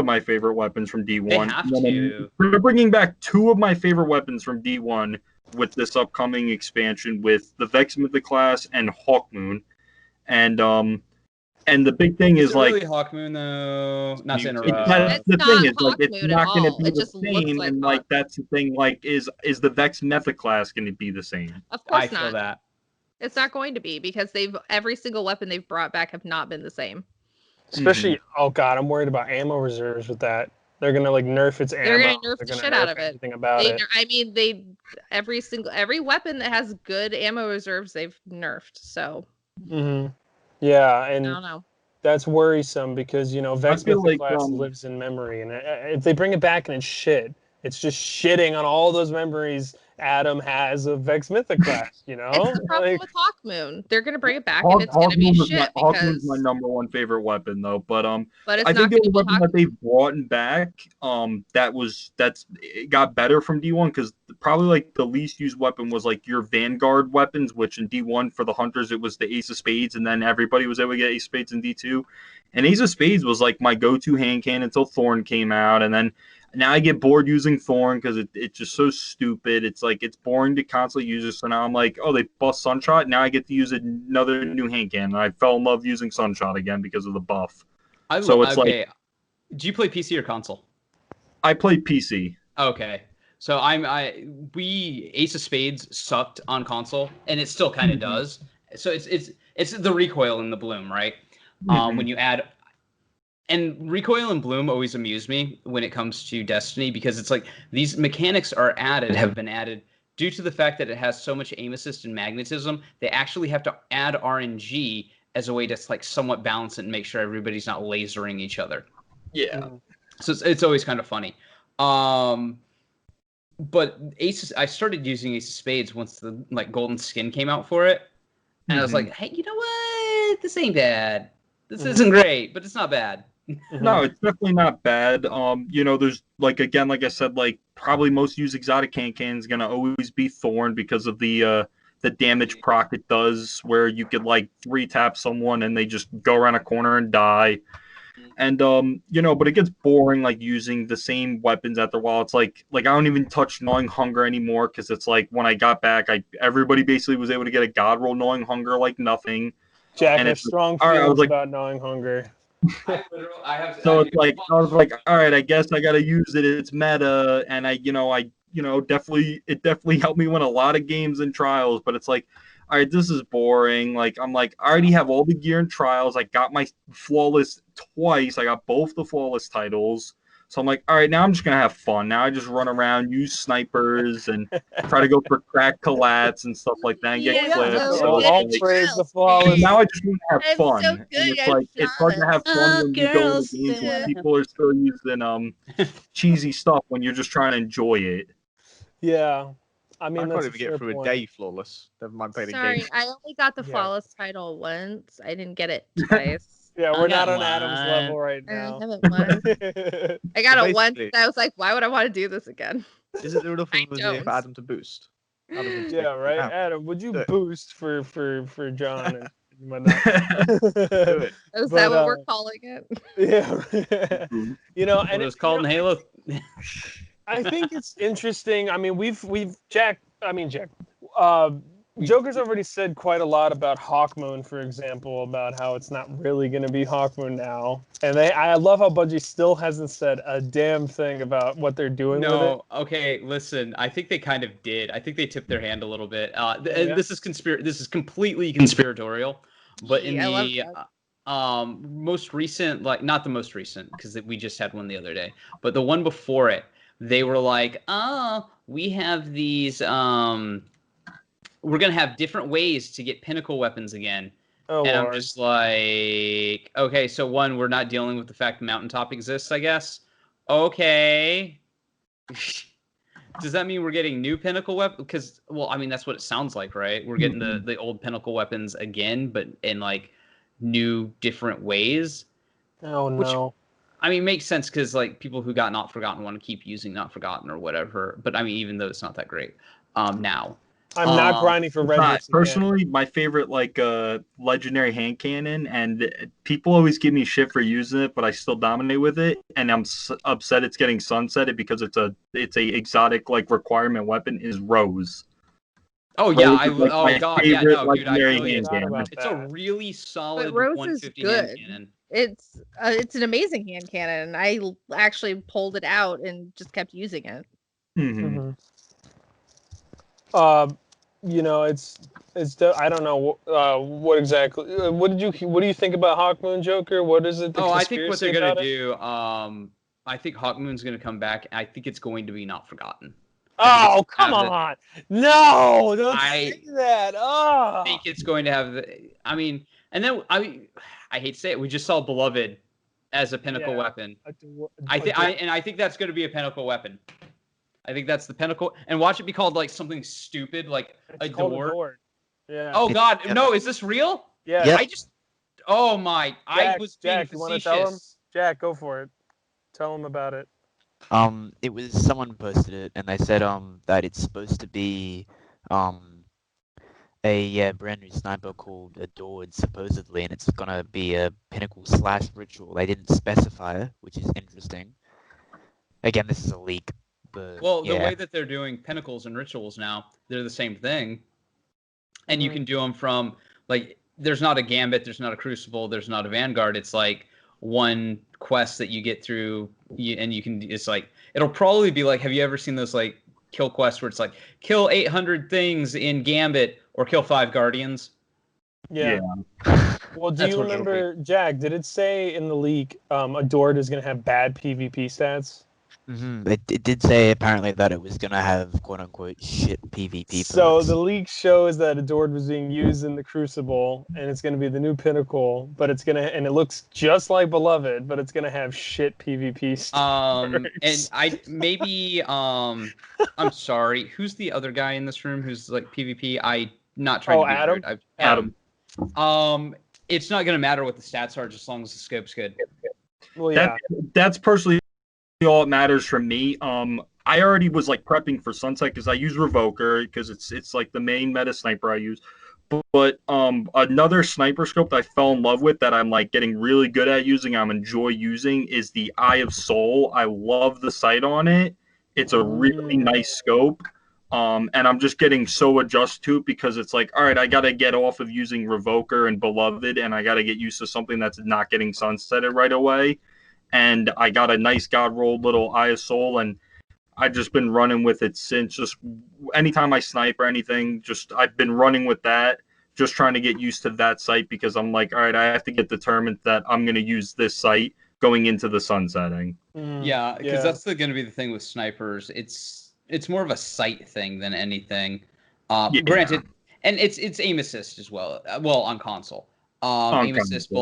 my favorite weapons from D1. They have to. We're bringing back 2 of my favorite weapons from D1 with this upcoming expansion with the Vex Mythic class and Hawkmoon. And the big thing is like really Hawkmoon though. Not to interrupt. That's the thing is like it's Hawkmoon not going to all. be It the just looks same, like and like that's the thing. Like, is the Vex Mythic class going to be the same? Of course I feel not. that. It's not going to be, because every single weapon they've brought back have not been the same. Especially, oh god, I'm worried about ammo reserves with that. They're gonna like nerf its ammo. They're gonna nerf the shit out of it. Everything about it. I mean, every weapon that has good ammo reserves, they've nerfed. So. Yeah, and I don't know. That's worrisome because Vex Mythic class lives in memory, and if they bring it back and it's shit, it's just shitting on all those memories Adam has of Vex Mythic class. It's the problem with Hawkmoon. They're gonna bring it back, and it's gonna be shit. Hawkmoon's my number 1 favorite weapon, though. But it's I not think the weapon Hawkmoon. that they've brought back, it got better from D1, because probably like the least used weapon was like your Vanguard weapons, which in D1 for the hunters it was the Ace of Spades, and then everybody was able to get Ace of Spades in D2. And Ace of Spades was like my go-to hand cannon until Thorn came out, and then now I get bored using Thorn because it's just so stupid. It's like it's boring to constantly use it. So now I'm like, oh, they bust Sunshot. Now I get to use another new hand cannon. I fell in love using Sunshot again because of the buff. Do you play PC or console? I play PC. Okay. So Ace of Spades sucked on console, and it still kind of does. So it's the recoil in the bloom, right? When you add, and recoil and bloom always amuse me when it comes to Destiny, because it's like these mechanics have been added due to the fact that it has so much aim assist and magnetism. They actually have to add RNG as a way to like somewhat balance it and make sure everybody's not lasering each other. Yeah. So it's always kind of funny. But I started using Ace of Spades once the like golden skin came out for it, and I was like, hey, you know what? This ain't bad. This isn't great, but it's not bad. No, it's definitely not bad. There's like again, like I said, like probably most used exotic can is gonna always be Thorn because of the damage proc it does, where you could like 3-tap someone and they just go around a corner and die. And but it gets boring like using the same weapons after a while. It's like I don't even touch Gnawing Hunger anymore because it's like when I got back, everybody basically was able to get a God roll Gnawing Hunger like nothing. Jack And has it's strong all right, I feelings was like, about Gnawing Hunger. so it's like I was like, all right, I guess I gotta use it. It's meta, and I definitely helped me win a lot of games in trials. But it's like, all right, this is boring. Like I'm like, I already have all the gear in trials. I got my flawless twice. I got both the flawless titles. So I'm like, all right, now I'm just gonna have fun. Now I just run around, use snipers, and try to go for crack collats and stuff like that, and get Yeah, clips. so So all it's like, praise the flawless. now I just want to have I'm fun. so And good, it's I'm like it's hard to have fun when you go into games where people are still using cheesy stuff when you're just trying to enjoy it. Yeah, I mean I that's can't a even get fair through point. a day flawless. Never mind playing a Sorry, game. I only got the Yeah. flawless title once. I didn't get it twice. Yeah, I we're got not on one. Adam's level right I now. haven't won. I got So it once, basically- and I was like, why would I want to do this again? Isn't there enough I of us here don't. for Adam to boost? Adam can Yeah, take it right. down. Adam, would you Do it. boost for John and whatnot? Do it. Is But, that what we're calling it? Yeah. What and it was called in Halo. I think it's interesting. I mean, Jack. Joker's already said quite a lot about Hawkmoon, for example, about how it's not really going to be Hawkmoon now. And I love how Bungie still hasn't said a damn thing about what they're doing with it. No, okay, listen. I think they kind of did. I think they tipped their hand a little bit. And this is This is completely conspiratorial. But in I love the most recent, like not the most recent, because we just had one the other day, but the one before it, they were like, we have these. We're gonna have different ways to get pinnacle weapons again. Oh, And I'm Lord. just like, okay, so one, we're not dealing with the fact Mountaintop exists, I guess. Okay. Does that mean we're getting new pinnacle weapons? Because, well, I mean, that's what it sounds like, right? We're getting the old pinnacle weapons again, but in like new, different ways. Oh, no. I mean, makes sense because like people who got Not Forgotten want to keep using Not Forgotten or whatever. But I mean, even though it's not that great now. I'm not grinding for Redrix again. Personally, my favorite legendary hand cannon, and people always give me shit for using it, but I still dominate with it, and I'm upset it's getting sunsetted because it's a exotic like requirement weapon is Rose. Oh yeah, my god, yeah, favorite no, dude, I legendary feel you. hand cannon. It's a really solid But Rose is 150 hand good. cannon. It's an amazing hand cannon. I actually pulled it out and just kept using it. Mm-hmm. I don't know what exactly. What do you think about Hawkmoon, Joker? What is it? I think what they're gonna do. I think Hawkmoon's gonna come back. I think it's going to be Not Forgotten. Oh, come on! No, don't say that. Oh, I think it's going to have the. I mean, and then I hate to say it. We just saw Beloved as a pinnacle weapon. I think that's going to be a pinnacle weapon. I think that's the pinnacle, and watch it be called like something stupid, like Adored. Yeah. Oh God, no! Is this real? Yeah. Yep. I just. Oh my! I was being Jack, you want to tell him? facetious. Jack, go for it. Tell him about it. It was someone posted it, and they said that it's supposed to be a brand new sniper called Adored supposedly, and it's gonna be a pinnacle / ritual. They didn't specify it, which is interesting. Again, this is a leak, but Well, yeah. the way that they're doing pinnacles and rituals now, they're the same thing, and you can do them from like. There's not a Gambit, there's not a Crucible, there's not a Vanguard. It's like one quest that you get through, and you can. It's like it'll probably be like. Have you ever seen those like kill quests where it's like kill 800 things in Gambit or kill 5 Guardians? Yeah. Well, do That's you what it'll remember, Jack? Did it say in the leak, Adored is gonna have bad PvP stats? It did say apparently that it was gonna have quote unquote shit PvP. So perks. the leak shows that Adored was being used in the Crucible, and it's gonna be the new Pinnacle, but and it looks just like Beloved, but it's gonna have shit PvP stats. And I'm sorry. Who's the other guy in this room who's like PvP? I'm not trying to be Adam? rude. Adam. it's not going to matter what the stats are, just as long as the scope's good. Well, yeah. That's personally all that matters for me. I already was like prepping for Sunset because I use Revoker because it's like the main meta sniper I use. But another sniper scope that I fell in love with that I'm like getting really good at using, I'm enjoy using, is the Eye of Soul. I love the sight on it. It's a really nice scope. And I'm just getting so adjusted to it because it's like, all right, I got to get off of using Revoker and Beloved, and I got to get used to something that's not getting sunsetted right away. And I got a nice God rolled little Eye of Soul, and I've just been running with it since. Just anytime I snipe or anything, just I've been running with that, just trying to get used to that sight because I'm like, all right, I have to get determined that I'm going to use this sight going into the sun setting. Yeah, because that's going to be the thing with snipers. It's more of a sight thing than anything. Granted, and it's aim assist as well. Well, on console, aim assist,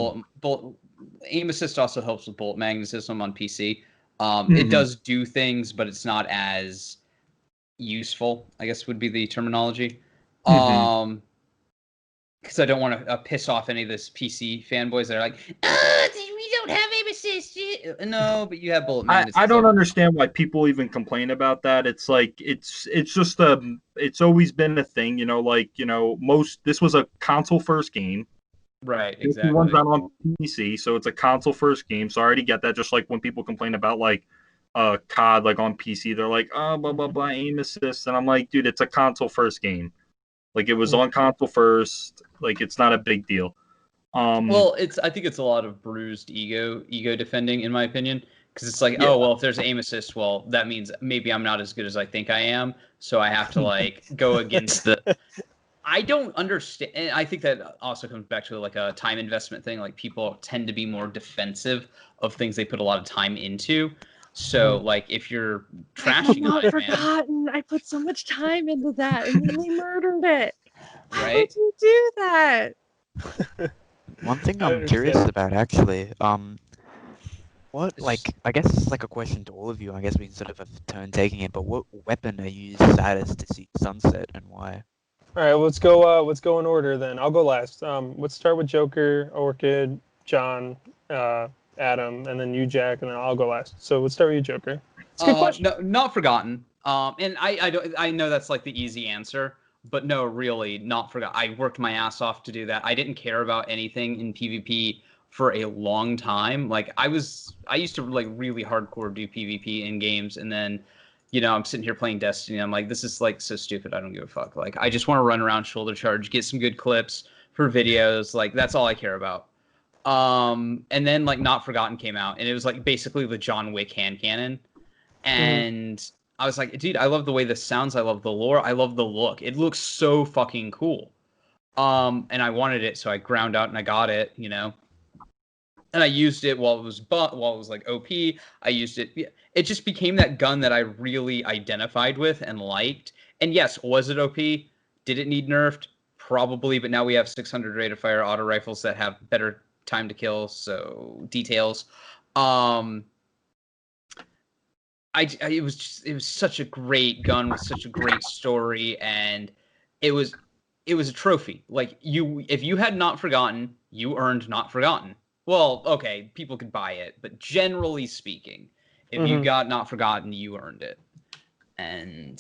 aim assist also helps with bullet magnetism on PC. It does do things, but it's not as useful, I guess would be the terminology. Because I don't want to piss off any of this PC fanboys that are like, we don't have aim assist. No, but you have bullet magnetism. I don't understand why people even complain about that. It's like it's just it's always been a thing, this was a console first game. Right, exactly. One's not on PC, so it's a console first game. So I already get that. Just like when people complain about like COD, like on PC, they're like, oh, blah blah blah, aim assist, and I'm like, dude, it's a console first game. Like it was on console first. Like it's not a big deal. Well, I think it's a lot of bruised ego defending, in my opinion, because it's like, oh well, if there's aim assist, well, that means maybe I'm not as good as I think I am, so I have to like go against the. I don't understand. And I think that also comes back to like a time investment thing. Like people tend to be more defensive of things they put a lot of time into. So like if you're trashing on it, forgotten. I put so much time into that and then they murdered it. Right? How did you do that? One thing I'm curious about actually, what, like, I guess it's like a question to all of you. I guess we can sort of have a turn taking it, but what weapon are you saddest to see sunset and why? All right, let's go in order then. I'll go last. Let's start with Joker, Orchid, John, Adam, and then you, Jack, and then I'll go last. So let's start with you, Joker. It's a good question. No, not Forgotten. And I know that's like the easy answer, but no, really, not Forgotten. I worked my ass off to do that. I didn't care about anything in PvP for a long time. Like I used to like really hardcore do PvP in games, and then I'm sitting here playing Destiny. I'm like, this is like so stupid. I don't give a fuck. Like I just want to run around shoulder charge, get some good clips for videos. Like that's all I care about. And then like Not Forgotten came out, and it was like basically the John Wick hand cannon. And I was like, dude, I love the way this sounds. I love the lore. I love the look. It looks so fucking cool. And I wanted it, so I ground out and I got it, And I used it while it was like OP. I used it. It just became that gun that I really identified with and liked. And yes, was it OP? Did it need nerfed? Probably, but now we have 600 rate of fire auto rifles that have better time to kill, so details. It was such a great gun with such a great story, and it was a trophy. Like if you had Not Forgotten, you earned Not Forgotten. Well, okay, people could buy it, but generally speaking, if you got Not Forgotten, you earned it. And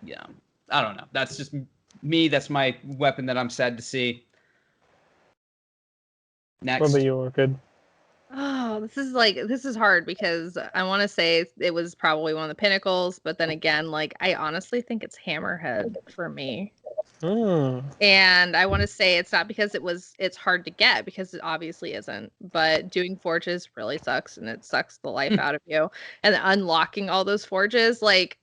yeah, I don't know. That's just me. That's my weapon that I'm sad to see. Next. What about you, Orchid? Oh, this is hard because I want to say it was probably one of the pinnacles, but then again, like I honestly think it's Hammerhead for me. And I want to say it's not because it's hard to get, because it obviously isn't, but doing forges really sucks, and it sucks the life out of you. And unlocking all those forges, like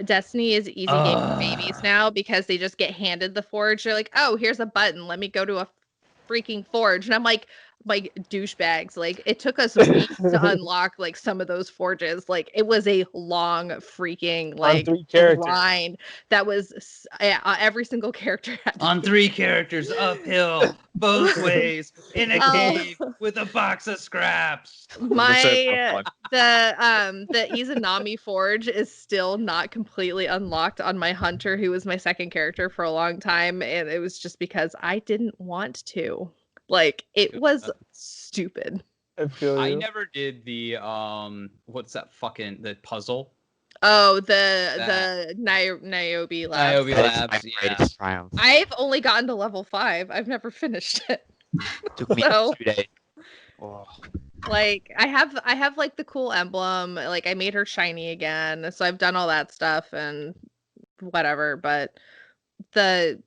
Destiny is easy game for babies now because they just get handed the forge. They're like, oh, here's a button. Let me go to a freaking forge. And I'm like douchebags. Like it took us weeks to unlock like some of those forges. Like it was a long freaking like grind. That was every single character had on 3 characters uphill both ways in a cave with a box of scraps. The Izanami forge is still not completely unlocked on my hunter, who was my second character for a long time, and it was just because I didn't want to. Like it was stupid. I feel I you. never did the what's that fucking the puzzle? Oh, the Niobe Labs. Niobe That is Labs, my yeah. greatest triumph. I've only gotten to level 5. I've never finished it. Took me So- 2 days. Oh. Like I have like the cool emblem. Like I made her shiny again. So I've done all that stuff and whatever, but the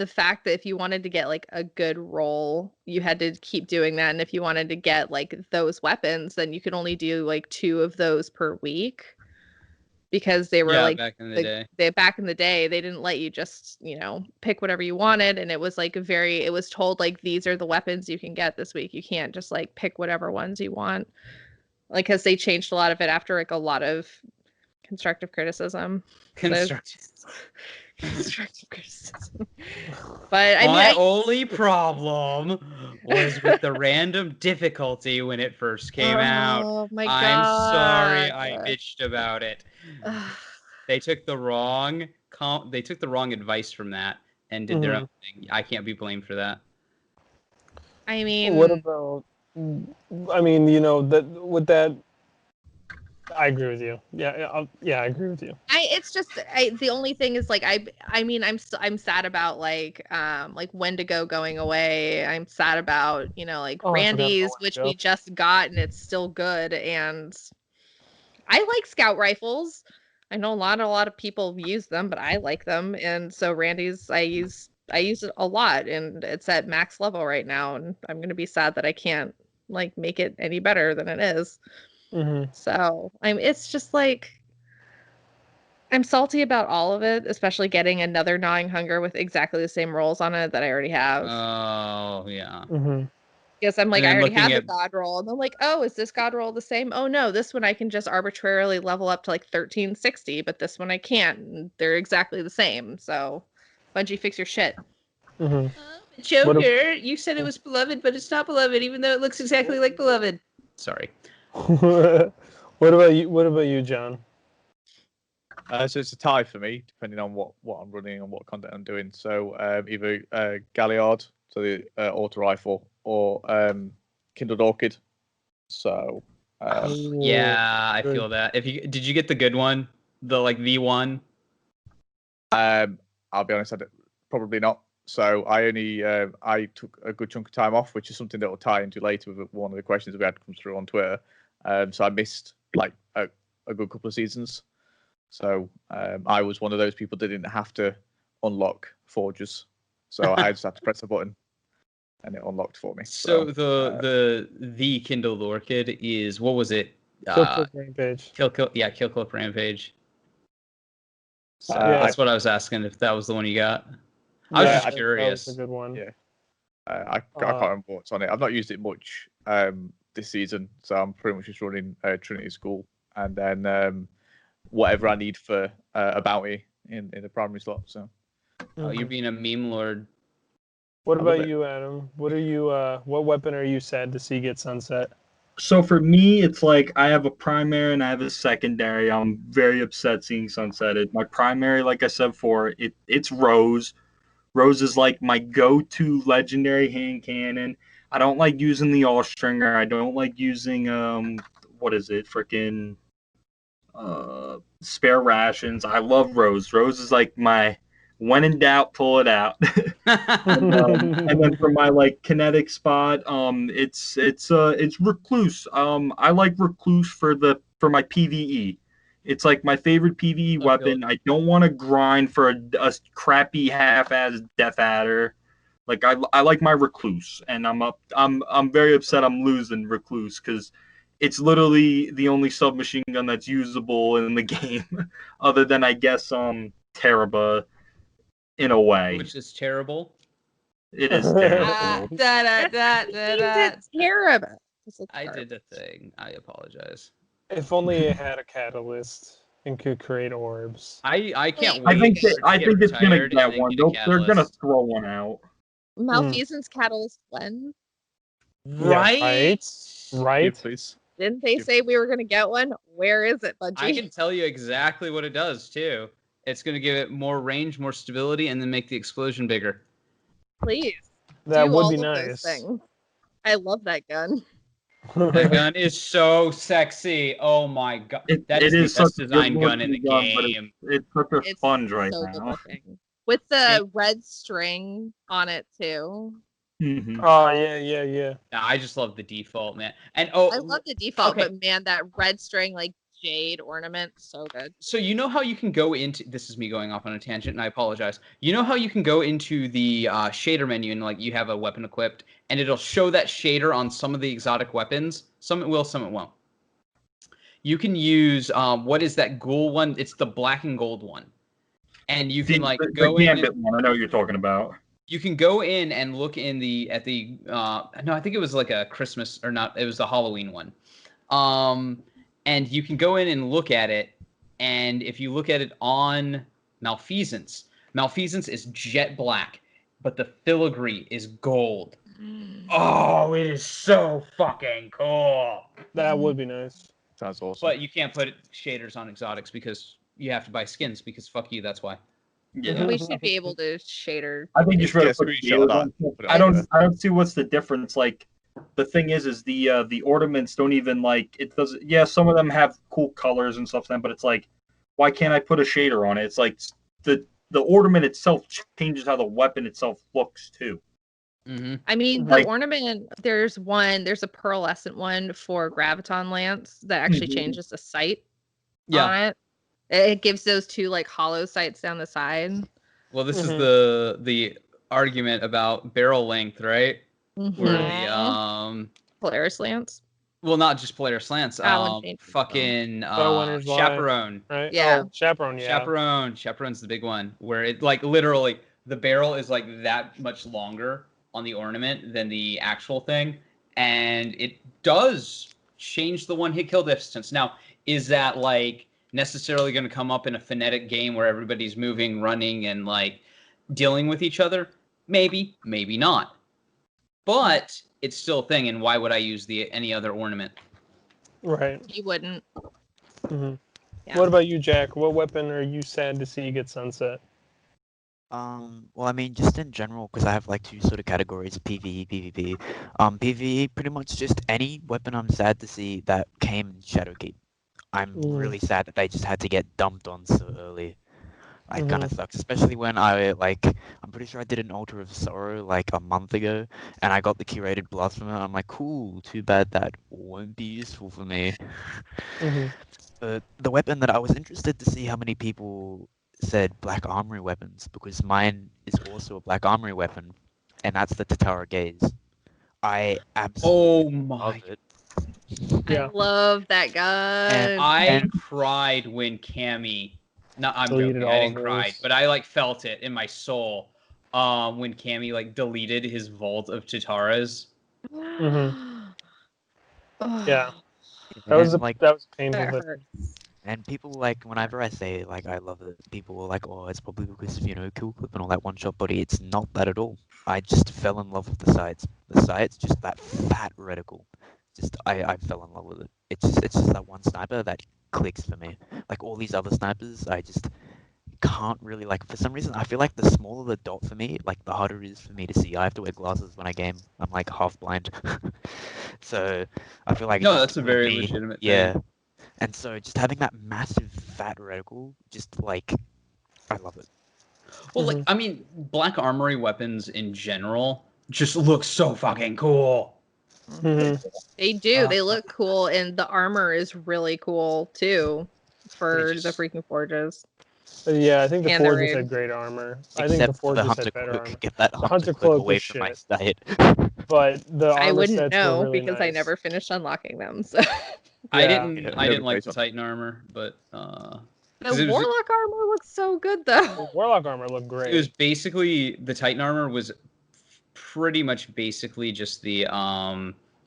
fact that if you wanted to get like a good roll, you had to keep doing that, and if you wanted to get like those weapons, then you could only do like 2 of those per week because they were Yeah, like back in the day. back in the day they didn't let you just pick whatever you wanted, and it was like it was told like these are the weapons you can get this week. You can't just like pick whatever ones you want, like because they changed a lot of it after like a lot of constructive criticism. Constructive criticism. But I mean, My only problem was with the random difficulty when it first came out. Oh my I'm sorry God. I bitched about it. They took the wrong advice from that and did their own thing. I can't be blamed for that. I mean, What about? I mean, that with that, I agree with you. Yeah, I agree with you. it's just the only thing is like I mean I'm sad about like Wendigo going away. I'm sad about like Oh, I forgot about Randy's, which we Wendigo. just got and it's still good. And I like scout rifles. I know a lot of people use them, but I like them. And so Randy's I use it a lot, and it's at max level right now. And I'm gonna be sad that I can't like make it any better than it is. Mm-hmm. So it's just like I'm salty about all of it, especially getting another Gnawing Hunger with exactly the same rolls on it that I already have. Oh, yeah. Mm-hmm. Because I'm like, And I then already have looking the God roll. And I'm like, oh, is this God roll the same? Oh, no, this one I can just arbitrarily level up to like 1360, but this one I can't. And they're exactly the same. So, Bungie, fix your shit. Mm-hmm. Joker, you said it was beloved, but it's not beloved, even though it looks exactly like beloved. Sorry. What about you? What about you, John? So it's a tie for me, depending on what I'm running and what content I'm doing. So either Galliard, so the auto rifle, or Kindled Orchid. So Yeah, I feel that. Did you get the good one, the one? I'll be honest, probably not. So I only I took a good chunk of time off, which is something that will tie into later with one of the questions we had come through on Twitter. So I missed like a good couple of seasons. So I was one of those people that didn't have to unlock forges. So I just had to press a button, and it unlocked for me. So the Kindled Orchid is, what was it? Kill Clip Rampage. Kill Clip Rampage. So Yeah. that's what I was asking, if that was the one you got. I was just curious. That was a good one. Yeah. I can't remember what's on it. I've not used it much this season, so I'm pretty much just running Trinity School, and then whatever I need for a bounty in the primary slot. So. Oh, you're being a meme lord. What about you, Adam? What are you? What weapon are you sad to see get sunset? So for me, it's like I have a primary and I have a secondary. I'm very upset seeing sunsetted. My primary, like I said before, it's Rose. Rose is like my go-to legendary hand cannon. I don't like using the all-stringer. I don't like using what is it? Freaking spare rations. I love Rose. Rose is like my when in doubt, pull it out. And then for my like kinetic spot, it's Recluse. I like Recluse for my PvE. It's like my favorite PvE weapon. I don't want to grind for a crappy half-ass Death Adder. Like I like my Recluse, and I'm very upset I'm losing Recluse because it's literally the only submachine gun that's usable in the game, other than I guess Teraba, in a way. Which is terrible. It is terrible. It's terrible. I did a thing. I apologize. If only it had a catalyst and could create orbs. I can't I wait. think it's gonna get one. They're gonna throw one out. Malfeasance Catalyst Blend. Right? Yeah, right? Please. Didn't they say we were going to get one? Where is it, Bungie? I can tell you exactly what it does, too. It's going to give it more range, more stability, and then make the explosion bigger. Please. That do would all be of those nice. things. I love that gun. That gun is so sexy. Oh my god. That is the is such best a good design gun in the looking gun, but game. it's such a It's sponge right so good now. looking. With the red string on it too. Mhm. Oh yeah. Nah, I just love the default, man. And I love the default, okay. but man, that red string like jade ornament, so good. So you know how you can go into, this is me going off on a tangent and I apologize. You know how you can go into the shader menu and like you have a weapon equipped and it'll show that shader on some of the exotic weapons. Some it will, some it won't. You can use what is that ghoul one? It's the black and gold one. And you can like go the in Gambit one. I know what you're talking about. you can go in and look in the no, I think it was like a Christmas or not, it was the Halloween one. And you can go in and look at it, and if you look at it on Malfeasance is jet black, but the filigree is gold. Oh, it is so fucking cool. That would be nice. Sounds awesome. But you can't put shaders on exotics because you have to buy skins because fuck you, that's why. Yeah. We should be able to shader. I think you should Yeah, put screenshot shaders on. that. Put it I on don't see what's the difference. Like the thing is the ornaments don't even like it does. Yeah, some of them have cool colors and stuff, but it's like, why can't I put a shader on it? It's like the ornament itself changes how the weapon itself looks too. Mm-hmm. I mean, the Like- ornament, there's a pearlescent one for Graviton Lance that actually Mhm. changes the sight Yeah. on it. It gives those two like hollow sights down the side. Well, this is Mhm. the argument about barrel length, right? Where Mhm. the Polaris Lance. well, not just player slants. one changes them. Fucking Bowwinner's Lie. chaperone. Right? Yeah. Oh, chaperone. Yeah. Chaperone's the big one where it like literally the barrel is like that much longer on the ornament than the actual thing, and it does change the one hit kill distance. Now, is that like necessarily going to come up in a phonetic game where everybody's moving, running, and like dealing with each other? Maybe, maybe not. But it's still a thing, and why would I use any other ornament? Right. You wouldn't. hmm Yeah. What about you, Jack? What weapon are you sad to see get sunset? Well, I mean, just in general, because I have like two sort of categories: PvE, PvP. PvE, pretty much just any weapon I'm sad to see that came in Shadowkeep. I'm really sad that they just had to get dumped on so early. It kind of sucks, especially when I'm pretty sure I did an Altar of Sorrow like a month ago, and I got the curated blast from it. I'm like, cool, too bad that won't be useful for me. But the weapon that I was interested to see how many people said Black Armory weapons, because mine is also a Black Armory weapon, and that's the Tatara Gaze. I absolutely love it. Yeah. I love that gun. I cried when Cammy. No, I'm Deleted joking. I all didn't of cry, his. but I like felt it in my soul. When Cammy like deleted his vault of Tataras. Yeah. That was And, that was painful. That But hurts. And people like, whenever I say like I love it, people were like, oh, it's probably because of, Kill Clip and all that one-shot body. It's not that at all. I just fell in love with the sights. The sights, just that fat reticle. Just I fell in love with it. It's just that one sniper that clicks for me. Like all these other snipers, I just can't really like. For some reason, I feel like the smaller the dot for me, like the harder it is for me to see. I have to wear glasses when I game. I'm like half blind, so I feel like No, just that's a for very me, legitimate yeah. thing. And so just having that massive fat reticle, just like, I love it. Well, like I mean, Black Armory weapons in general just look so fucking cool. They do. They look cool, and the armor is really cool too for the freaking forges. Yeah, I think the And the Forges raid. had great armor. I think Except the for the Forges hunter had better cloak. armor. Get that The hunter cloak cloak away was from my shit. sight. But the armor I wouldn't sets know were really because I nice. never finished unlocking them. So I Yeah. didn't Yeah, like the Titan. Titan armor, but the 'cause it was- warlock armor looks so good The though. Warlock armor looked great. it was basically the Titan armor was pretty much basically just the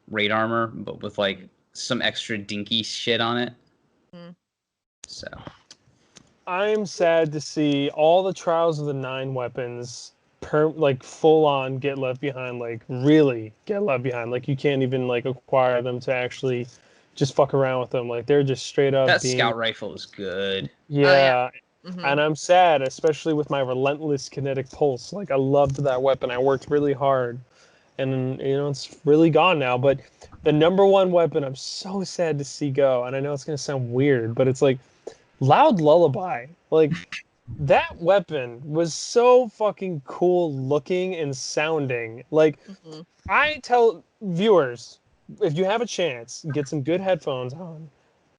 raid armor, but with like some extra dinky shit on it. So I'm sad to see all the Trials of the 9 weapons full on get left behind, like really get left behind. Like you can't even like acquire them to actually just fuck around with them. Like they're just straight up that being scout rifle is good. Yeah. Mhm. And I'm sad, especially with my relentless kinetic pulse. Like I loved that weapon. I worked really hard. and it's really gone now. But the number one weapon I'm so sad to see go, and I know it's gonna sound weird, but it's like Loud Lullaby. Like that weapon was so fucking cool looking and sounding. Like I tell viewers, if you have a chance, get some good headphones on.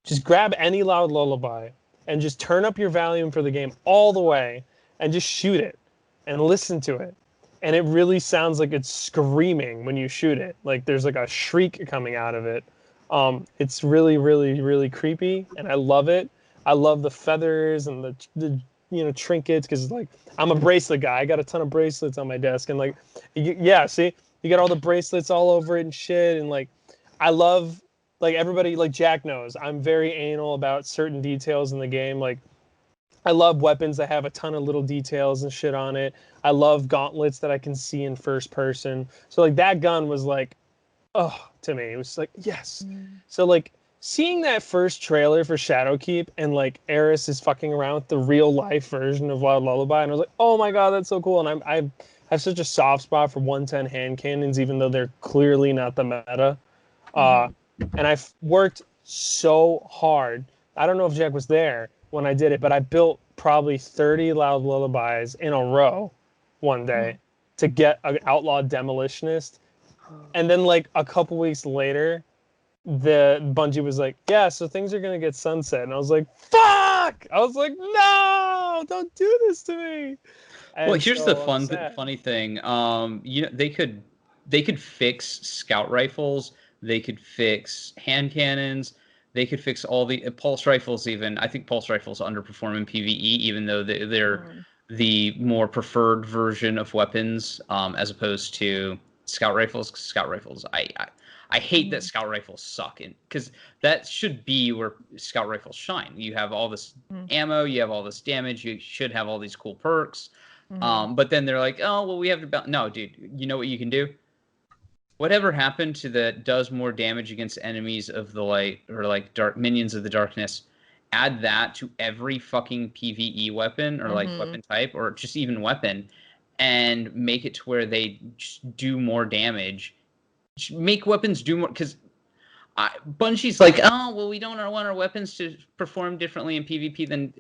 Just grab any Loud Lullaby and just turn up your volume for the game all the way and just shoot it and listen to it. And it really sounds like it's screaming when you shoot it. Like there's like a shriek coming out of it. It's really, really, really creepy, and I love it. I love the feathers and the trinkets, because like I'm a bracelet guy. I got a ton of bracelets on my desk, and like yeah, see, you got all the bracelets all over it and shit, and like I love, like everybody, like Jack knows, I'm very anal about certain details in the game. Like I love weapons that have a ton of little details and shit on it. I love gauntlets that I can see in first person. So like that gun was like, oh, to me, it was like, yes. So like seeing that first trailer for Shadowkeep, and like Eris is fucking around with the real life version of Loud Lullaby, and I was like, oh my god, that's so cool. And I have such a soft spot for 110 hand cannons, even though they're clearly not the meta. And I've worked so hard. I don't know if Jack was there when I did it, but I built probably 30 Loud Lullabies in a row one day to get an outlawed demolitionist. And then like a couple weeks later, the Bungie was like, yeah, so things are going to get sunset. And I was like, fuck! I was like, no, don't do this to me. And well, here's so the funny thing. They could fix scout rifles. They could fix hand cannons. They could fix all the pulse rifles. Even I think pulse rifles underperform in PvE, even though they're the more preferred version of weapons, as opposed to scout rifles. Scout rifles, I hate that scout rifles suck, because that should be where scout rifles shine. You have all this ammo, you have all this damage, you should have all these cool perks. But then they're like, oh well, we have to no, dude. You know what you can do? Whatever happened to the does more damage against enemies of the light, or like dark minions of the darkness? Add that to every fucking PvE weapon, or like weapon type, or just even weapon, and make it to where they just do more damage. Make weapons do more, because Bungie's like, oh well, we don't want our weapons to perform differently in PvP than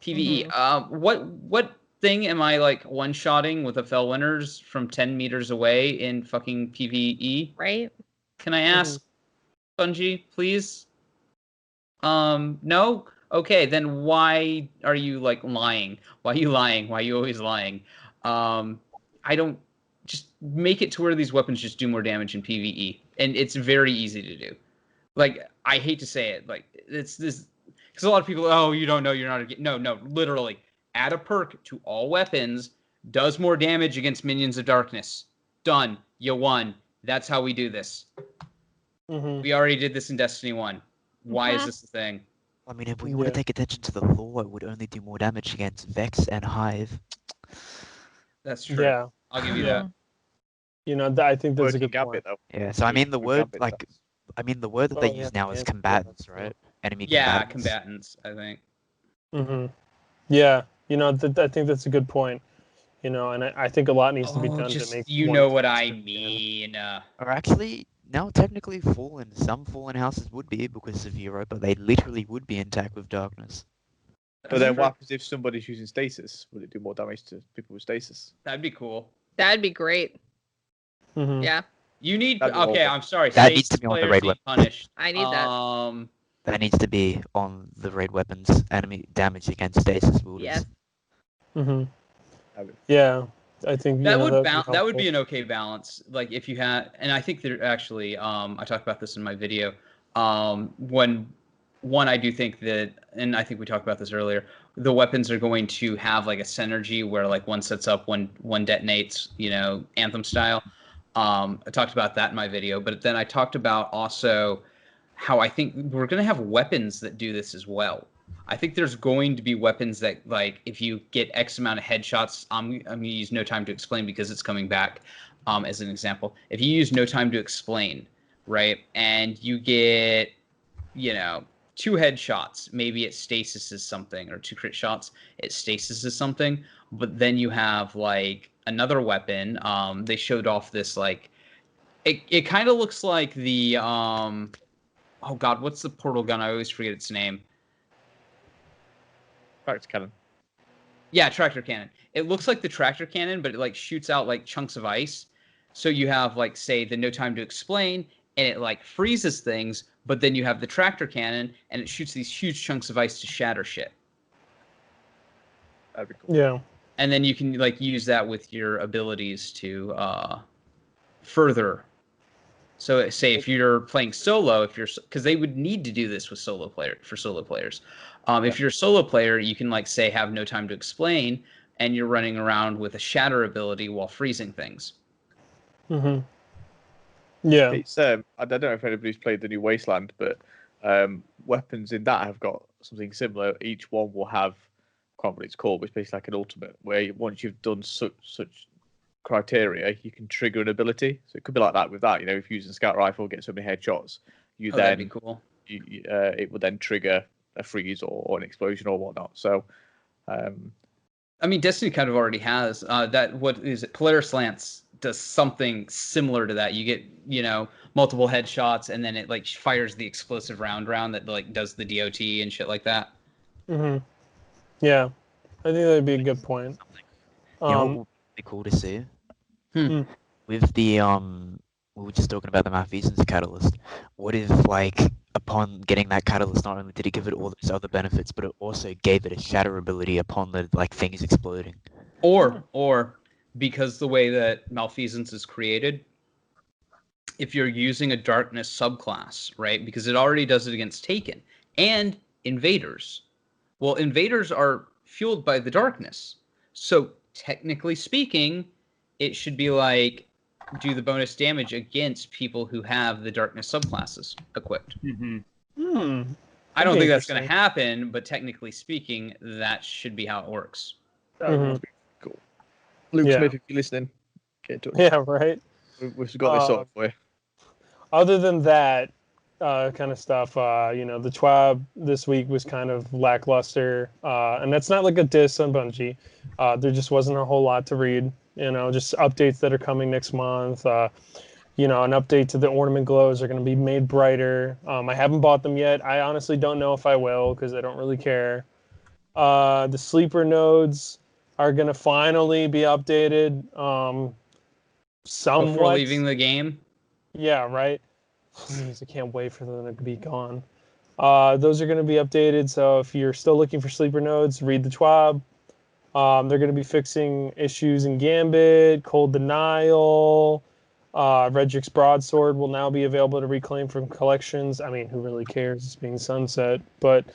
PvE. What thing am I like one-shotting with a Fellwinners from 10 meters away in fucking PvE? Right? Can I ask, Bungie, please? No? Okay, then why are you like lying? Why are you lying? Why are you always lying? I don't, just make it to where these weapons just do more damage in PvE, and it's very easy to do. Like, I hate to say it, like it's this, because a lot of people, oh, you don't know, you're not a, no, literally. Add a perk to all weapons, does more damage against minions of darkness. Done. You won. That's how we do this. We already did this in Destiny 1. Why is this a thing? I mean, if we were to take attention to the lore, it would only do more damage against Vex and Hive. That's true. Yeah. I'll give you that. I think that's a good point. Though. Yeah, so I mean the word, the word that they use now is combatants, right? Enemy combatants. Combatants, I think. Yeah, I think that's a good point. And I think a lot needs to be done to make. You know what I mean. Or actually, now technically some fallen houses would be, because of Europa, they literally would be intact with darkness. But then what happens if somebody's using stasis? Would it do more damage to people with stasis? That'd be cool. That'd be great. Yeah. You need, okay, I'm sorry. That needs to be on the raid weapon. Punished. I need that. That needs to be on the raid weapons. Enemy damage against stasis wielders. Yes. Yeah, I think that would be an okay balance. Like if you had, and I think there actually, I talked about this in my video. One, I do think that, and I think we talked about this earlier, the weapons are going to have like a synergy where like one sets up, one detonates, Anthem style. I talked about that in my video, but then I talked about also how I think we're going to have weapons that do this as well. I think there's going to be weapons that, like, if you get X amount of headshots, I'm going to use No Time to Explain because it's coming back as an example. If you use No Time to Explain, right, and you get, 2 headshots, maybe it stasis is something, or 2 crit shots, it stasis is something, but then you have, like, another weapon. They showed off this, like, It kind of looks like the oh god, what's the portal gun? I always forget its name. Tractor cannon. Yeah, tractor cannon. It looks like the tractor cannon, but it like shoots out like chunks of ice. So you have like say the no time to explain, and it like freezes things, but then you have the tractor cannon, and it shoots these huge chunks of ice to shatter shit. That'd be cool. Yeah. And then you can like use that with your abilities to further. So say if you're playing solo, if you're because they would need to do this with solo players. If you're a solo player, you can like say have no time to explain, and you're running around with a shatter ability while freezing things. Mm-hmm. Yeah. It's I don't know if anybody's played the new Wasteland, but weapons in that have got something similar. Each one will have, I can't remember what it's called, but it's basically like an ultimate, where once you've done such criteria, you can trigger an ability. So it could be like that with that. You know, if you use a scout rifle, get so many headshots, That'd be cool. It would then trigger a freeze or an explosion or whatnot. So, I mean, Destiny kind of already has that. What is it? Polaris Lance does something similar to that. You get, you know, multiple headshots, and then it like fires the explosive round that like does the DOT and shit like that. Mm-hmm. Yeah, I think that'd be a good point. You know what would be cool to see? With the we were just talking about the malfeasance catalyst. What if, like, upon getting that catalyst, not only did it give it all those other benefits, but it also gave it a shatter ability upon the like things exploding? Or because the way that malfeasance is created, if you're using a darkness subclass, right? Because it already does it against Taken and invaders. Well, invaders are fueled by the darkness. So technically speaking, it should be like do the bonus damage against people who have the darkness subclasses equipped. I don't think that's going to happen, but technically speaking, that should be how it works. that would be cool. Luke Smith, if you're listening, get to it. Yeah, right. We've got this sorted for you. Other than that kind of stuff, you know, the TWAB this week was kind of lackluster, and that's not like a diss on Bungie. There just wasn't a whole lot to read. You know, just updates that are coming next month. You know, an update to the ornament glows are going to be made brighter. I haven't bought them yet. I honestly don't know if I will because I don't really care. The sleeper nodes are going to finally be updated. Somewhat. Before leaving the game? Yeah, right. Please, I can't wait for them to be gone. Those are going to be updated. So if you're still looking for sleeper nodes, read the TWAB. They're going to be fixing issues in Gambit, Cold Denial. Redrick's Broadsword will now be available to reclaim from collections. I mean, who really cares? It's being sunset. But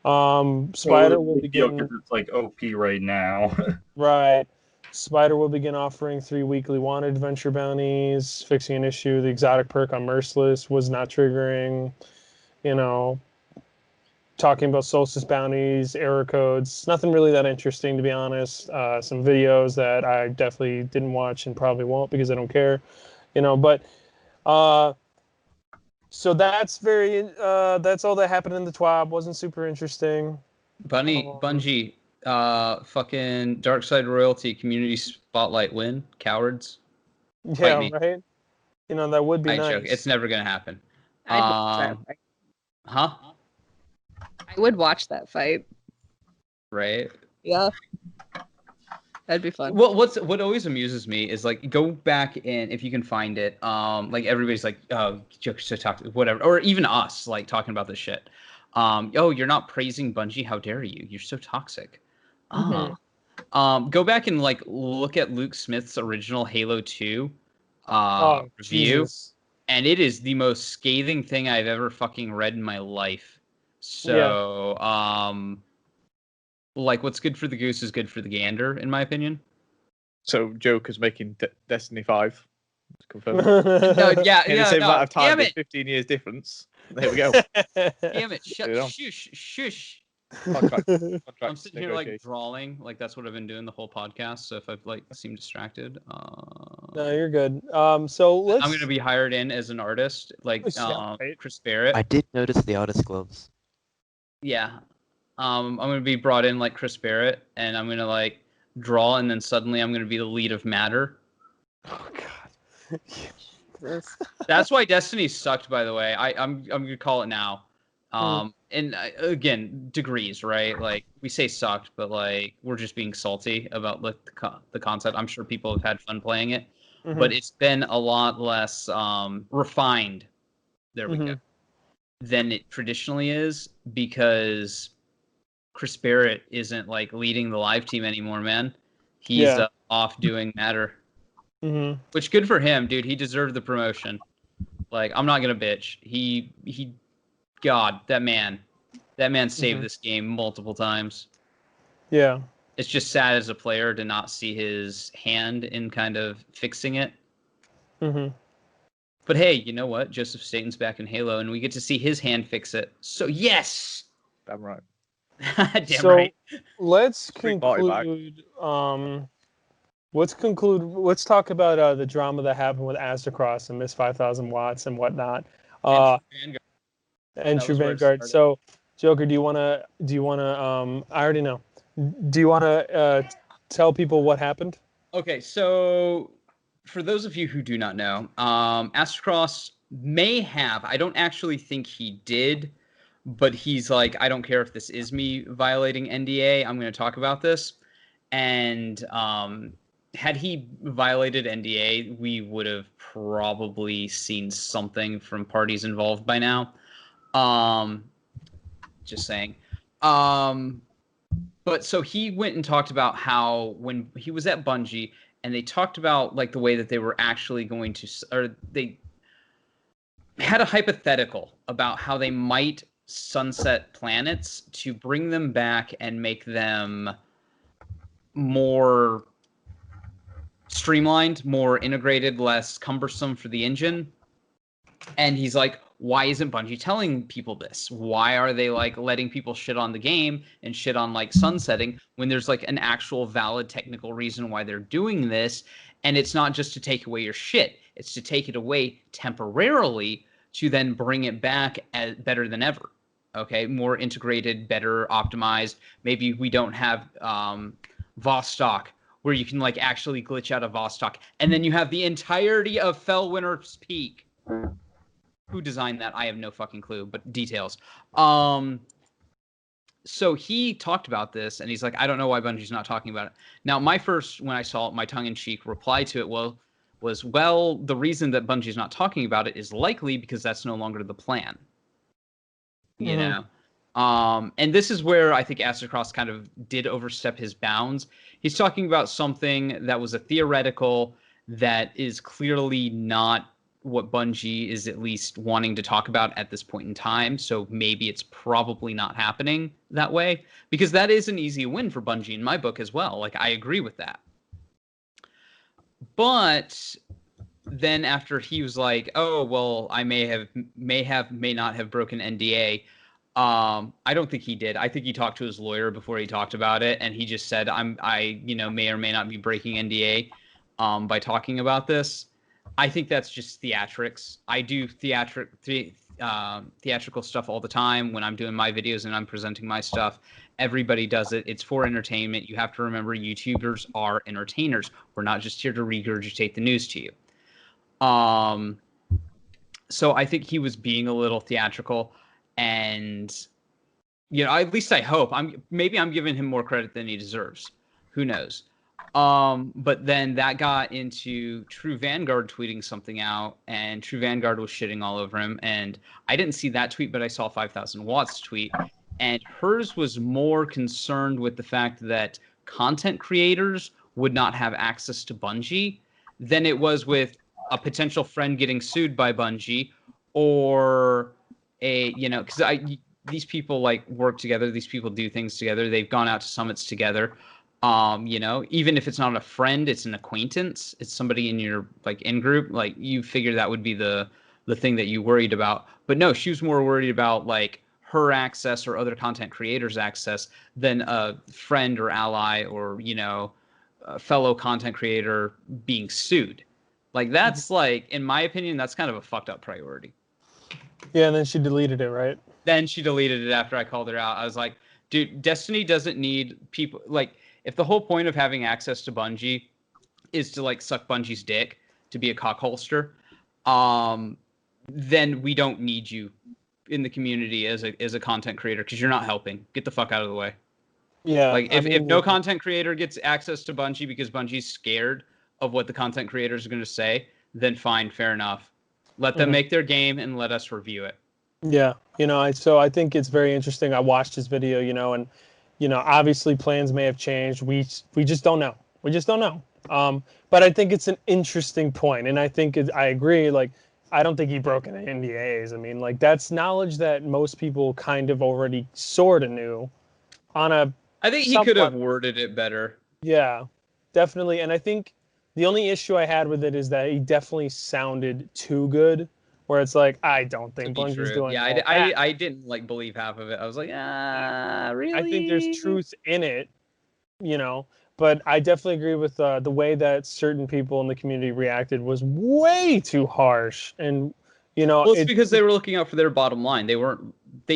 Spider will begin... It's like OP right now. Right. Spider will begin offering 3 weekly wanted adventure bounties, fixing an issue. The exotic perk on Merciless was not triggering. You know, talking about solstice bounties, error codes. Nothing really that interesting, to be honest. Some videos that I definitely didn't watch and probably won't because I don't care. You know, but so that's that's all that happened in the TWAB. Wasn't super interesting. Bungie, fucking Dark Side Royalty Community Spotlight win. Cowards. Yeah, right? You know, that would be nice. Joke. It's never going to happen. Huh? I would watch that fight. Right? Yeah. That'd be fun. Well, what always amuses me is like go back and if you can find it, like everybody's like, oh, jokes to talk, whatever, or even us like talking about this shit. Oh, you're not praising Bungie. How dare you? You're so toxic. Go back and like look at Luke Smith's original Halo 2 review, Jesus. and it is the most scathing thing I've ever fucking read in my life. So, like, what's good for the goose is good for the gander, in my opinion. So Joker's making Destiny 5. Confirmed. No, yeah, In the same amount of time, damn there's it. 15 years difference. There we go. Damn it! Shush. Contract I'm sitting here like negotiation. drawing, like that's what I've been doing the whole podcast. So if I've like seemed distracted, No, you're good. So let's. I'm gonna be hired in as an artist, like right. Chris Barrett. I did notice the artist gloves. Yeah. I'm gonna be brought in like Chris Barrett, and I'm gonna like draw, and then suddenly I'm gonna be the lead of Matter. Oh God. That's why Destiny sucked, by the way. I'm gonna call it now. And again, degrees, right? Like we say sucked, but like we're just being salty about like the concept. I'm sure people have had fun playing it, but it's been a lot less refined. There we go. Than it traditionally is, because Chris Barrett isn't like leading the live team anymore, man. He's off doing Matter. Which good for him, dude. He deserved the promotion. Like, I'm not gonna bitch. He God, that man saved this game multiple times. Yeah. It's just sad as a player to not see his hand in kind of fixing it. But hey, you know what? Joseph Staten's back in Halo, and we get to see his hand fix it. So yes! Damn right. Damn right. Let's Bring Marty back. conclude. Let's talk about the drama that happened with Astrocross and Miss 5,000 Watts and whatnot. And True Vanguard. So, Joker, do you wanna? I already know. Do you wanna tell people what happened? Okay, so for those of you who do not know, Astrocross may have. I don't actually think he did, but he's like, I don't care if this is me violating NDA. I'm going to talk about this. And had he violated NDA, we would have probably seen something from parties involved by now. Just saying. But so he went and talked about how when he was at Bungie, and they talked about like the way that they were actually going to, or they had a hypothetical about how they might sunset planets to bring them back and make them more streamlined, more integrated, less cumbersome for the engine. And he's like, why isn't Bungie telling people this? Why are they like letting people shit on the game and shit on like sunsetting when there's like an actual valid technical reason why they're doing this? And it's not just to take away your shit. It's to take it away temporarily to then bring it back as better than ever. Okay, more integrated, better optimized. Maybe we don't have Vostok, where you can like actually glitch out of Vostok, and then you have the entirety of Fellwinter's Peak. Who designed that? I have no fucking clue, but details. So he talked about this, and he's like, I don't know why Bungie's not talking about it. Now, my first, when I saw it, my tongue-in-cheek reply to it was, the reason that Bungie's not talking about it is likely because that's no longer the plan. You know? And this is where I think Astrocross kind of did overstep his bounds. He's talking about something that was a theoretical that is clearly not what Bungie is at least wanting to talk about at this point in time. So maybe it's probably not happening that way, because that is an easy win for Bungie in my book as well. Like, I agree with that. But then after he was like, oh, well, I may not have broken NDA. I don't think he did. I think he talked to his lawyer before he talked about it. And he just said, I may or may not be breaking NDA, by talking about this. I think that's just theatrics. I do theatrical stuff all the time when I'm doing my videos and I'm presenting my stuff. Everybody does it. It's for entertainment. You have to remember, YouTubers are entertainers. We're not just here to regurgitate the news to you. So I think he was being a little theatrical, and at least I hope. I'm giving him more credit than he deserves. Who knows? But then that got into True Vanguard tweeting something out, and True Vanguard was shitting all over him. And I didn't see that tweet, but I saw 5,000 Watts tweet, and hers was more concerned with the fact that content creators would not have access to Bungie than it was with a potential friend getting sued by Bungie, or because these people like work together, these people do things together, they've gone out to summits together. Even if it's not a friend, it's an acquaintance, it's somebody in your like in group, like you figure that would be the thing that you worried about. But no, she was more worried about like her access or other content creators' access than a friend or ally or a fellow content creator being sued. Like that's like, in my opinion, that's kind of a fucked up priority. Yeah, and then she deleted it, right? Then she deleted it after I called her out. I was like, dude, Destiny doesn't need people like. If the whole point of having access to Bungie is to like suck Bungie's dick, to be a cockholster, then we don't need you in the community as a content creator because you're not helping. Get the fuck out of the way. Yeah. Like if no content creator gets access to Bungie because Bungie's scared of what the content creators are going to say, then fine, fair enough. Let them make their game and let us review it. Yeah, so I think it's very interesting. I watched his video, and obviously plans may have changed. We just don't know. We just don't know. But I think it's an interesting point, and I think I agree. Like, I don't think he broke any NDAs. I mean, like, that's knowledge that most people kind of already sort of knew. I think he could have worded it better. Yeah, definitely. And I think the only issue I had with it is that he definitely sounded too good. Where it's like, I don't think Bungie's doing. Yeah, I didn't like believe half of it. I was like, really? I think there's truth in it, but I definitely agree with the way that certain people in the community reacted was way too harsh. And well, it's because they were looking out for their bottom line. They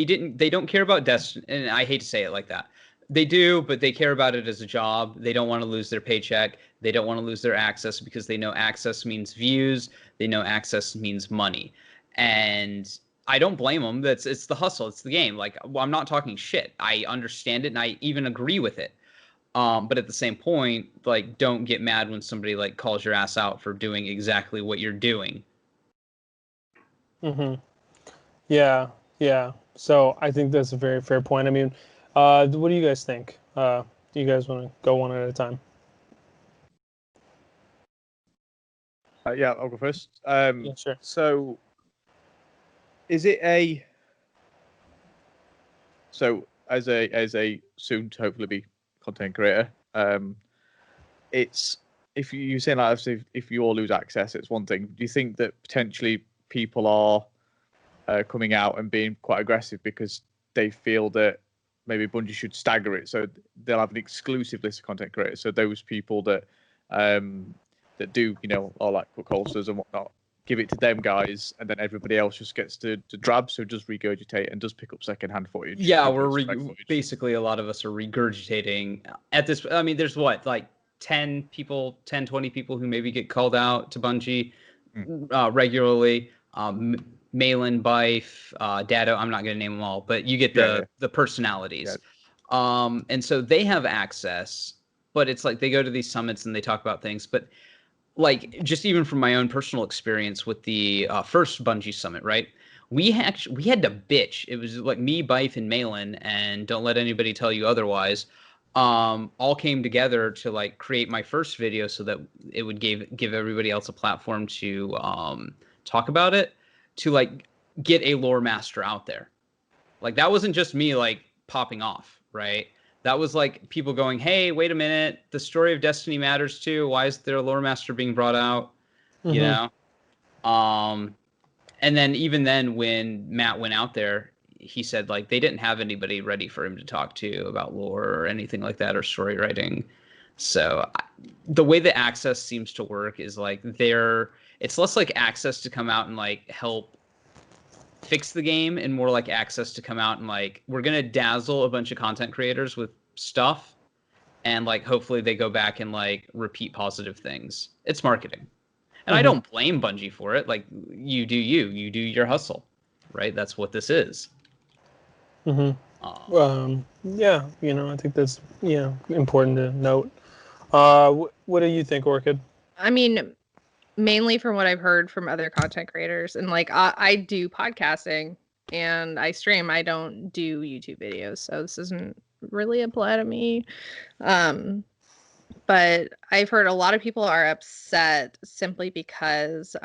don't care about Destiny, and I hate to say it like that. They do, but they care about it as a job. They don't want to lose their paycheck. They don't want to lose their access because they know access means views. They know access means money. And I don't blame them. It's the hustle. It's the game. Like, well, I'm not talking shit. I understand it, and I even agree with it. But at the same point, like, don't get mad when somebody like calls your ass out for doing exactly what you're doing. Mm-hmm. Yeah. So I think that's a very fair point. I mean, what do you guys think? Do you guys want to go one at a time? Yeah, I'll go first. Yeah, sure. So, is it as a soon to hopefully be content creator, it's if you say like if you all lose access, it's one thing. Do you think that potentially people are coming out and being quite aggressive because they feel that maybe Bungie should stagger it, so they'll have an exclusive list of content creators. So those people that that do, all like cook holsters and whatnot, give it to them guys, and then everybody else just gets to drab, so just regurgitate and just pick up secondhand footage. Yeah, basically a lot of us are regurgitating at this. I mean, there's what, like 10, 20 people who maybe get called out to Bungie regularly. Malin, Bife, Dado, I'm not going to name them all, but you get the personalities. Yeah. And so they have access, but it's like they go to these summits and they talk about things. But like, just even from my own personal experience with the first Bungie summit, right? We had to bitch. It was like me, Bife, and Malin, and don't let anybody tell you otherwise, all came together to like create my first video so that it would give everybody else a platform to talk about it, to like get a lore master out there. Like, that wasn't just me like popping off, right? That was like people going, hey, wait a minute, the story of Destiny matters too. Why is there a lore master being brought out? Mm-hmm. And then even then when Matt went out there, he said like they didn't have anybody ready for him to talk to about lore or anything like that, or story writing. So the way the access seems to work is like it's less like access to come out and like help fix the game, and more like access to come out and like, we're going to dazzle a bunch of content creators with stuff, and like hopefully they go back and like repeat positive things. It's marketing. And I don't blame Bungie for it. Like, you do your hustle, right? That's what this is. Yeah, I think that's important to note. What do you think, Orchid? I mean, mainly from what I've heard from other content creators, and like I do podcasting and I stream. I don't do YouTube videos, so this doesn't really apply to me. But I've heard a lot of people are upset simply because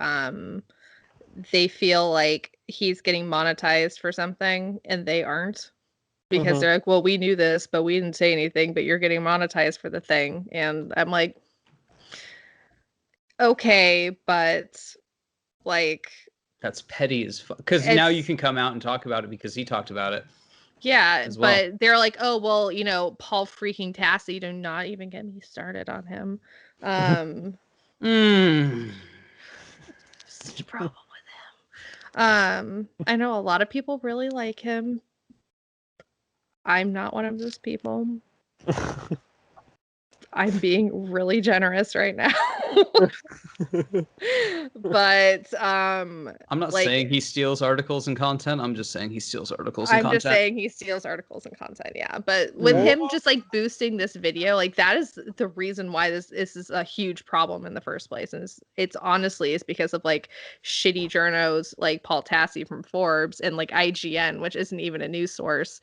they feel like he's getting monetized for something and they aren't. Because they're like, well, we knew this, but we didn't say anything, but you're getting monetized for the thing. And I'm like, okay, but like, that's petty as fuck. Because now you can come out and talk about it because he talked about it. Yeah, but they're like, oh, well, Paul freaking Tassi, do not even get me started on him. Such a problem with him. I know a lot of people really like him. I'm not one of those people. I'm being really generous right now. But I'm not like, saying he steals articles and content. I'm just saying he steals articles and I'm content. just saying he steals articles and content, yeah. But with him just like boosting this video, like that is the reason why this is a huge problem in the first place. And it's honestly is because of like shitty journos like Paul Tassi from Forbes and like IGN, which isn't even a news source,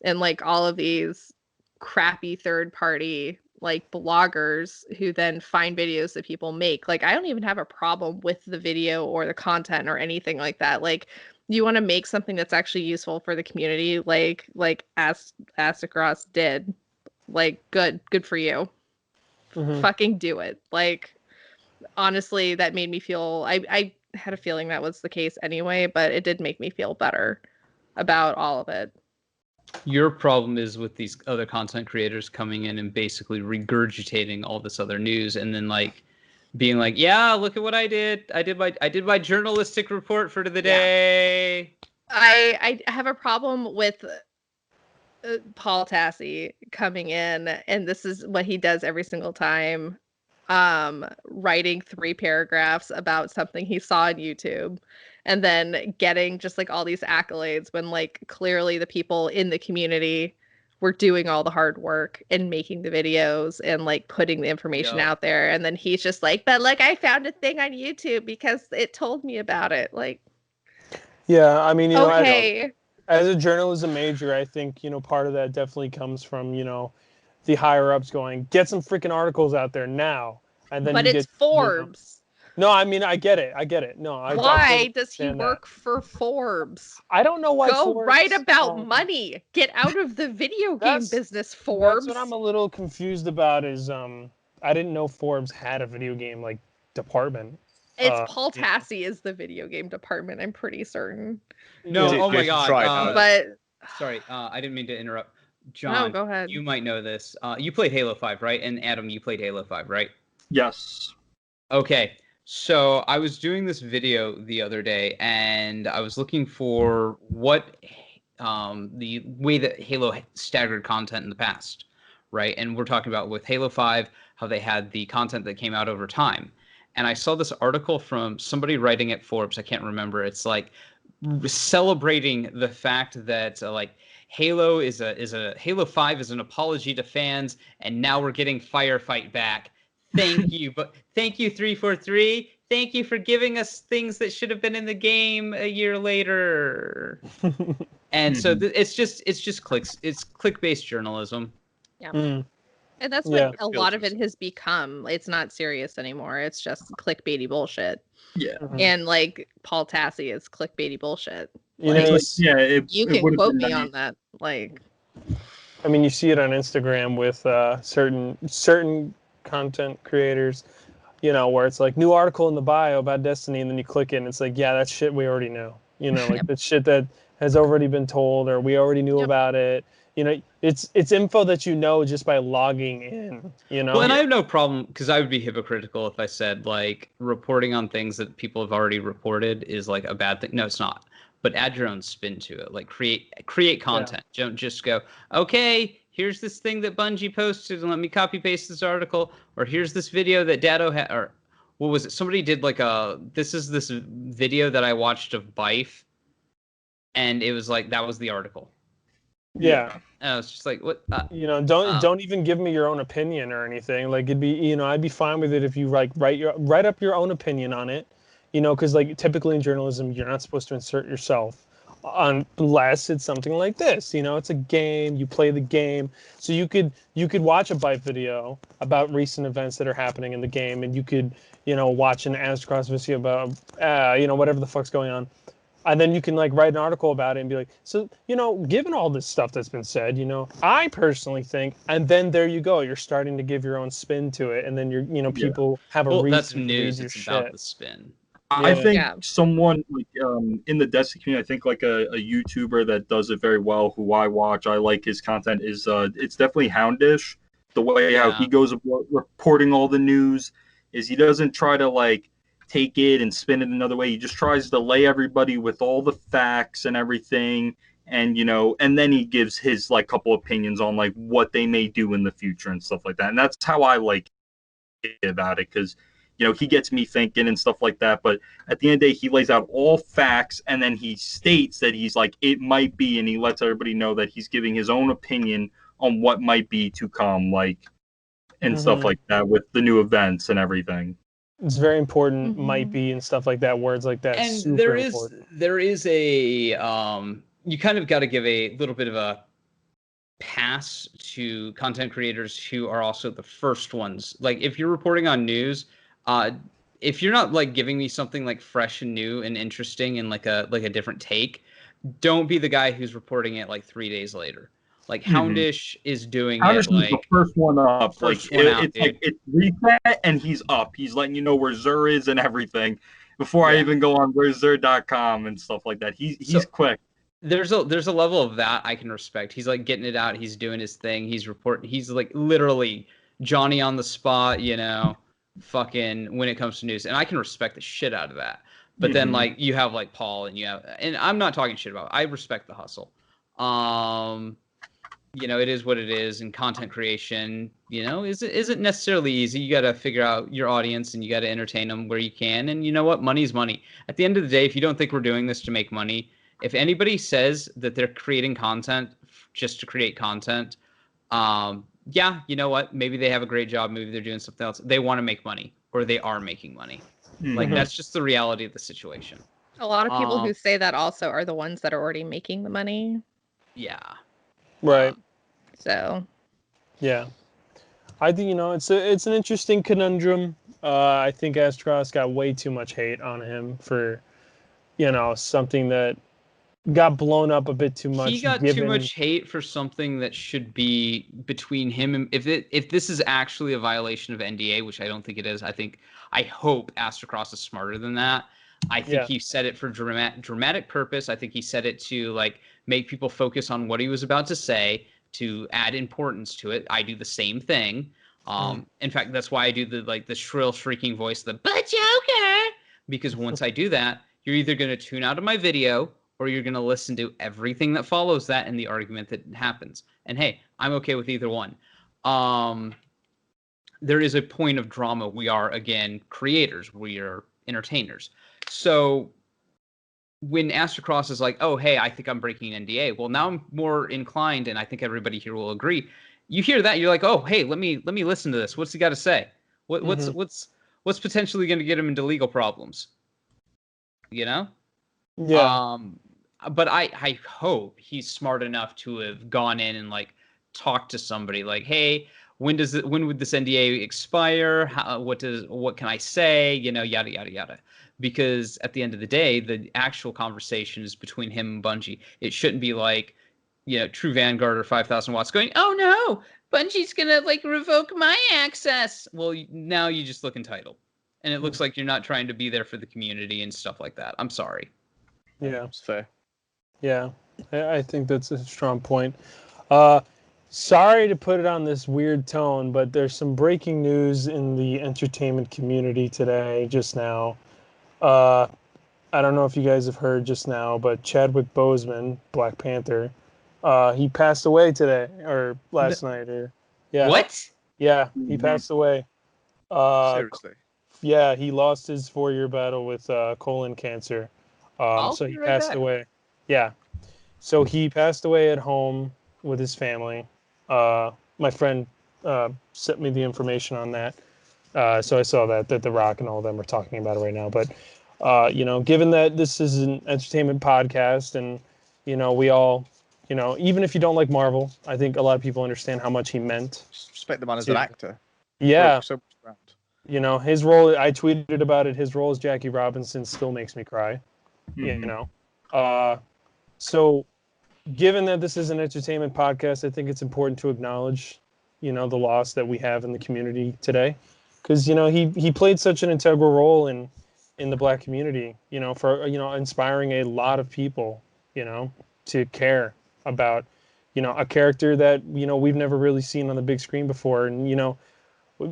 and like all of these crappy third party like bloggers who then find videos that people make. Like I don't even have a problem with the video or the content or anything like that. Like you want to make something that's actually useful for the community, like Asacross did. Like good for you. Fucking do it. Like honestly, that made me feel I had a feeling that was the case anyway, but it did make me feel better about all of it. Your problem is with these other content creators coming in and basically regurgitating all this other news and then like being like, yeah, look at what I did. I did my journalistic report for the day. I have a problem with Paul Tassi coming in, and this is what he does every single time, writing 3 paragraphs about something he saw on YouTube and then getting just like all these accolades when like clearly the people in the community were doing all the hard work and making the videos and like putting the information out there, and then he's just like, but like I found a thing on YouTube because it told me about it. Like, yeah, I mean, you know, okay. as a journalism major, I think, you know, part of that definitely comes from, you know, the higher ups going, get some freaking articles out there now. And then but it's Forbes. No, I mean, I get it. No, why does he work for Forbes? I don't know why. Go Forbes, write about money. Get out of the video game business, Forbes. That's what I'm a little confused about. Is I didn't know Forbes had a video game like department. It's Paul Tassi is the video game department. I'm pretty certain. No, oh my god. But sorry, I didn't mean to interrupt. John, no, go ahead. You might know this. You played Halo 5, right? And Adam, you played Halo 5, right? Yes. Okay. So I was doing this video the other day, and I was looking for what the way that Halo staggered content in the past, right? And we're talking about with Halo 5, how they had the content that came out over time. And I saw this article from somebody writing at Forbes. I can't remember. It's like celebrating the fact that like Halo Halo 5 is an apology to fans, and now we're getting Firefight back. Thank you, but thank you 343. Thank you for giving us things that should have been in the game a year later. And so it's just clicks. It's click-based journalism. Yeah. And that's what a lot of it has become. It's not serious anymore. It's just clickbaity bullshit. Yeah. And like Paul Tassi is clickbaity bullshit. You like, know, you can quote me on that. Like, I mean, you see it on Instagram with certain content creators, you know, where it's like new article in the bio about Destiny, and then you click it and it's like, yeah, that's shit we already know. You know, like that's shit that has already been told or we already knew about it. You know, it's info that you know just by logging in, you know? Well, and I have no problem, because I would be hypocritical if I said, like, reporting on things that people have already reported is, like, a bad thing. No, it's not. But add your own spin to it. Like, create content. Don't just go, okay, here's this thing that Bungie posted, and let me copy-paste this article. Or here's this video that Dado had, or what was it? Somebody did, like, this video that I watched of Bife, and it was, like, that was the article. Yeah. And I was just like, what? You know, don't even give me your own opinion or anything. Like, it'd be, you know, I'd be fine with it if you like write up your own opinion on it. You know, because like typically in journalism, you're not supposed to insert yourself unless it's something like this. You know, it's a game. You play the game, so you could watch a bite video about recent events that are happening in the game, and you could, you know, watch an Ascross video about you know, whatever the fuck's going on. And then you can like write an article about it and be like, so, you know, given all this stuff that's been said, you know, I personally think, and then there you go, you're starting to give your own spin to it, and then you're, you know, people have a reason. That's news. To read it's your about shit. the spin. I think someone like in the Destiny community, I think like a YouTuber that does it very well, who I watch, I like his content, is it's definitely Houndish. The way how he goes about reporting all the news is he doesn't try to like take it and spin it another way. He just tries to lay everybody with all the facts and everything, and and then he gives his like couple opinions on like what they may do in the future and stuff like that. And that's how I like it about it, because he gets me thinking and stuff like that. But at the end of the day, he lays out all facts, and then he states that he's like, it might be, and he lets everybody know that he's giving his own opinion on what might be to come, like, and stuff like that with the new events and everything. It's very important, might be, and stuff like that. Words like that. And super important. there is a you kind of got to give a little bit of a pass to content creators who are also the first ones. Like if you're reporting on news, if you're not like giving me something like fresh and new and interesting and like a different take, don't be the guy who's reporting it like 3 days later. Like Houndish is doing Houndish it like the first one up. First like one out, it's like it's reset and he's up. He's letting you know where Zur is and everything before I even go on where's Zur.com and stuff like that. He's quick. There's a level of that I can respect. He's like getting it out. He's doing his thing. He's reporting. He's like literally Johnny on the spot, fucking when it comes to news. And I can respect the shit out of that. But then like you have like Paul and I'm not talking shit about it. I respect the hustle. It is what it is, and content creation, isn't necessarily easy. You got to figure out your audience and you got to entertain them where you can. And you know what? Money's money. At the end of the day, if you don't think we're doing this to make money, if anybody says that they're creating content just to create content, yeah, you know what? Maybe they have a great job. Maybe they're doing something else. They want to make money, or they are making money. Like that's just the reality of the situation. A lot of people who say that also are the ones that are already making the money. Yeah. Right. So. Yeah. I think it's an interesting conundrum. I think Astros got way too much hate on him for something that got blown up a bit too much. He got too much hate for something that should be between him and if this is actually a violation of NDA, which I don't think it is. I hope Astrocross is smarter than that. I think he said it for dramatic purpose. I think he said it to like make people focus on what he was about to say, to add importance to it. I do the same thing. In fact, that's why I do the shrill shrieking voice, the "but Joker," because once I do that, you're either going to tune out of my video or you're going to listen to everything that follows that and the argument that happens. And hey, I'm okay with either one. There is a point of drama. We are, again, creators. We are entertainers. So when Astrocross is like, oh, hey, I think I'm breaking NDA. Well, now I'm more inclined, and I think everybody here will agree. You hear that, you're like, oh, hey, let me listen to this. What's he got to say? What's potentially going to get him into legal problems? Yeah. But I hope he's smart enough to have gone in and like talked to somebody like, hey, when would this NDA expire? What can I say? Yada yada yada. Because at the end of the day, the actual conversation is between him and Bungie. It shouldn't be like, True Vanguard or 5,000 watts going, oh no, Bungie's gonna like revoke my access. Well, now you just look entitled, and it looks like you're not trying to be there for the community and stuff like that. I'm sorry. Yeah, it's fair. Yeah, I think that's a strong point. Sorry to put it on this weird tone, but there's some breaking news in the entertainment community today, just now. I don't know if you guys have heard just now, but Chadwick Boseman, Black Panther, he passed away today or last night. What? Yeah, he passed away. Seriously? Yeah, he lost his 4-year battle with colon cancer. So he passed away. Yeah. So he passed away at home with his family. My friend sent me the information on that. So I saw that The Rock and all of them are talking about it right now. But, given that this is an entertainment podcast and, we all, even if you don't like Marvel, I think a lot of people understand how much he meant. Respect the man as an actor. Yeah. So much around. His role, I tweeted about it, his role as Jackie Robinson still makes me cry. So given that this is an entertainment podcast, I think it's important to acknowledge, the loss that we have in the community today. Because, he played such an integral role in the Black community, for, inspiring a lot of people, to care about, a character that, we've never really seen on the big screen before. And,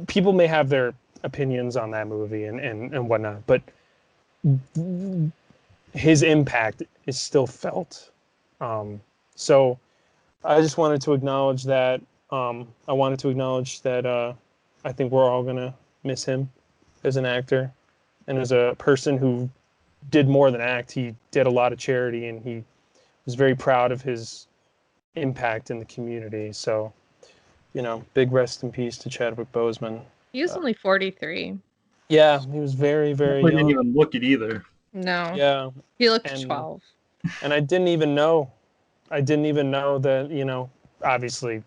people may have their opinions on that movie and whatnot, but his impact is still felt. So I just wanted to acknowledge that. I wanted to acknowledge that I think we're all gonna miss him as an actor and as a person who did more than act. He did a lot of charity, and he was very proud of his impact in the community. So, big rest in peace to Chadwick Boseman. He was only 43. Yeah, he was very, very Definitely didn't young. even look it either. No. Yeah, He looked and 12. and I didn't even know. I didn't even know that. Obviously,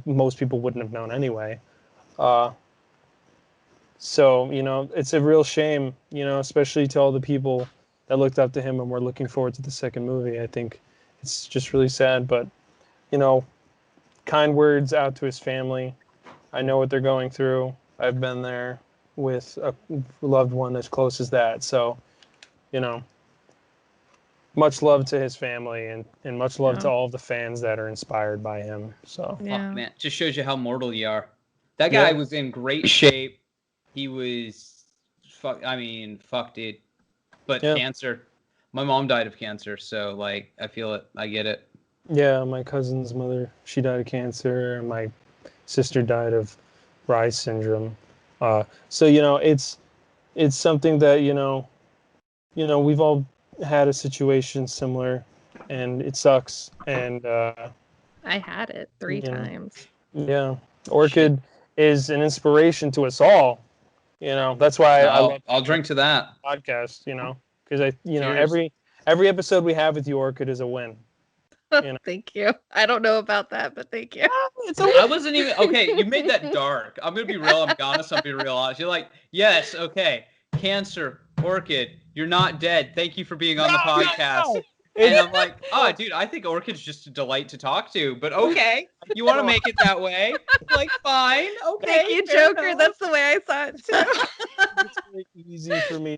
most people wouldn't have known anyway. So, it's a real shame, especially to all the people that looked up to him and were looking forward to the second movie. I think it's just really sad, but, kind words out to his family. I know what they're going through. I've been there with a loved one as close as that. So, much love to his family and much love to all of the fans that are inspired by him. So, Yeah. Fuck, man. Just shows you how mortal you are. That guy was in great shape. He was, fuck, dude. But cancer. My mom died of cancer, so, like, I feel it. I get it. Yeah, my cousin's mother, she died of cancer. My sister died of Rye syndrome. So, it's something that, we've all had a situation similar, and it sucks. And I had it 3 times. Yeah, Orchid is an inspiration to us all. That's why I love. I'll drink to that podcast. Because every episode we have with you, Orchid, is a win. Thank you. I don't know about that, but thank you. I wasn't even okay. You made that dark. I'm gonna be real. I'm honest. I'll be real honest. You're like, yes, okay, cancer, Orchid. You're not dead. Thank you for being on the podcast. No. And I'm like, oh, dude, I think Orchid's just a delight to talk to. But okay, you want to make it that way? Like, fine, okay. Thank you, Joker. Enough. That's the way I saw it too. It's really easy for me.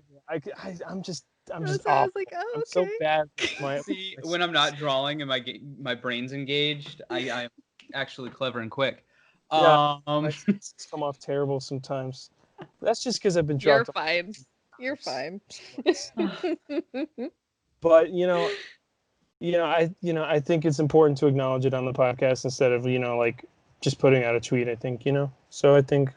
I'm just I was like, oh, okay. I'm so bad. See, when I'm not drawing and my brain's engaged, I'm actually clever and quick. Yeah, I come off terrible sometimes. That's just because I've been dropped. You're fine. But I think it's important to acknowledge it on the podcast instead of like just putting out a tweet. I think so. I think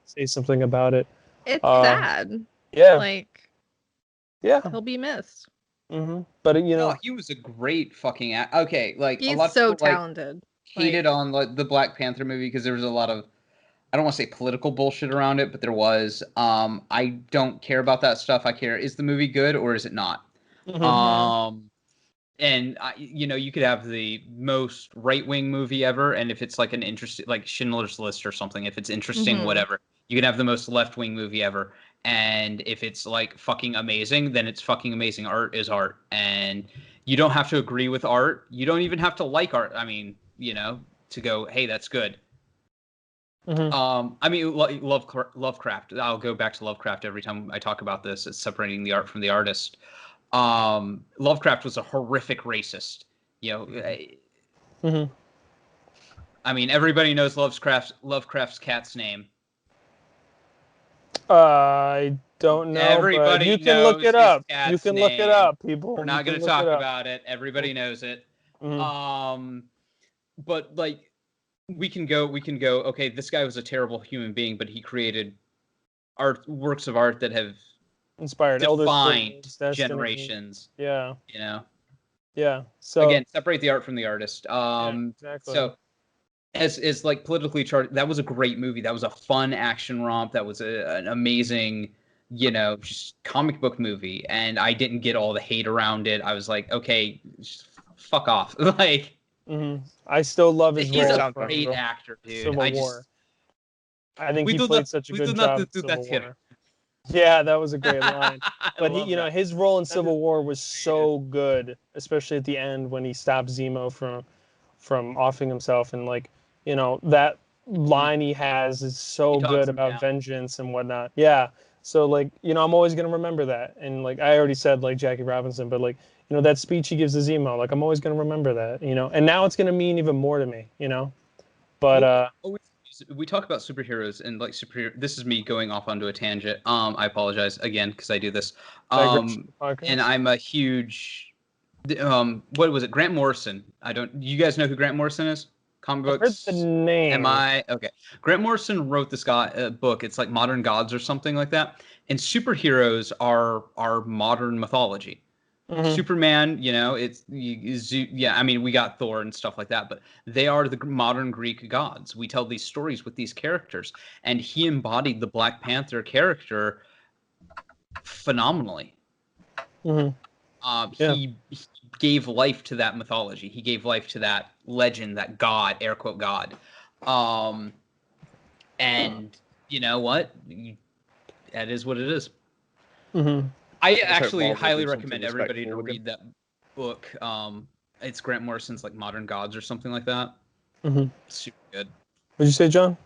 say something about it. It's sad. Yeah. Like. Yeah. He'll be missed. Mm-hmm. But he was a great fucking okay. Like he's a lot so of people, talented. Hated on the Black Panther movie because there was a lot of. I don't want to say political bullshit around it, but there was. I don't care about that stuff. I care, is the movie good or is it not? Mm-hmm. And you could have the most right-wing movie ever, and if it's like an interesting, like Schindler's List or something, if it's interesting, whatever, you can have the most left-wing movie ever, and if it's like fucking amazing, then it's fucking amazing. Art is art, and you don't have to agree with art. You don't even have to like art. I mean, to go, hey, that's good. I mean, Lovecraft. I'll go back to Lovecraft every time I talk about this. It's separating the art from the artist. Lovecraft was a horrific racist. I mean, everybody knows Lovecraft's cat's name. I don't know. Everybody you can look it up. You can look it up, people. We're not going to talk about it. Everybody knows it. But like, we can go. Okay, this guy was a terrible human being, but he created works of art that have inspired defined generations. Yeah. Yeah. So again, separate the art from the artist. Exactly. So as like politically charged, that was a great movie. That was a fun action romp. That was an amazing, just comic book movie. And I didn't get all the hate around it. I was like, okay, just fuck off. Like, I still love his role. He's a great actor, dude. Civil War. I think he played such a good job in Civil War. Yeah, that was a great line. But his role in Civil War was so good, especially at the end when he stopped Zemo from offing himself, and like, that line he has is so good about vengeance and whatnot. Yeah. So like, I'm always gonna remember that. And like I already said, like Jackie Robinson, but like, that speech he gives to Zemo, like I'm always gonna remember that, and now it's gonna mean even more to me, But we talk about superheroes and like this is me going off onto a tangent. I apologize again because I do this. And I'm a huge What was it? Grant Morrison. You guys know who Grant Morrison is? Comic I've heard books. the name. Okay? Grant Morrison wrote this book. It's like Modern Gods or something like that. And superheroes are modern mythology. Superman, I mean, we got Thor and stuff like that, but they are the modern Greek gods. We tell these stories with these characters, and he embodied the Black Panther character phenomenally. He gave life to that mythology. He gave life to that legend, that god, air quote god. And you know what? That is what it is. I actually highly recommend everybody to read that book. It's Grant Morrison's like Modern Gods or something like that. Super good. What'd you say, John?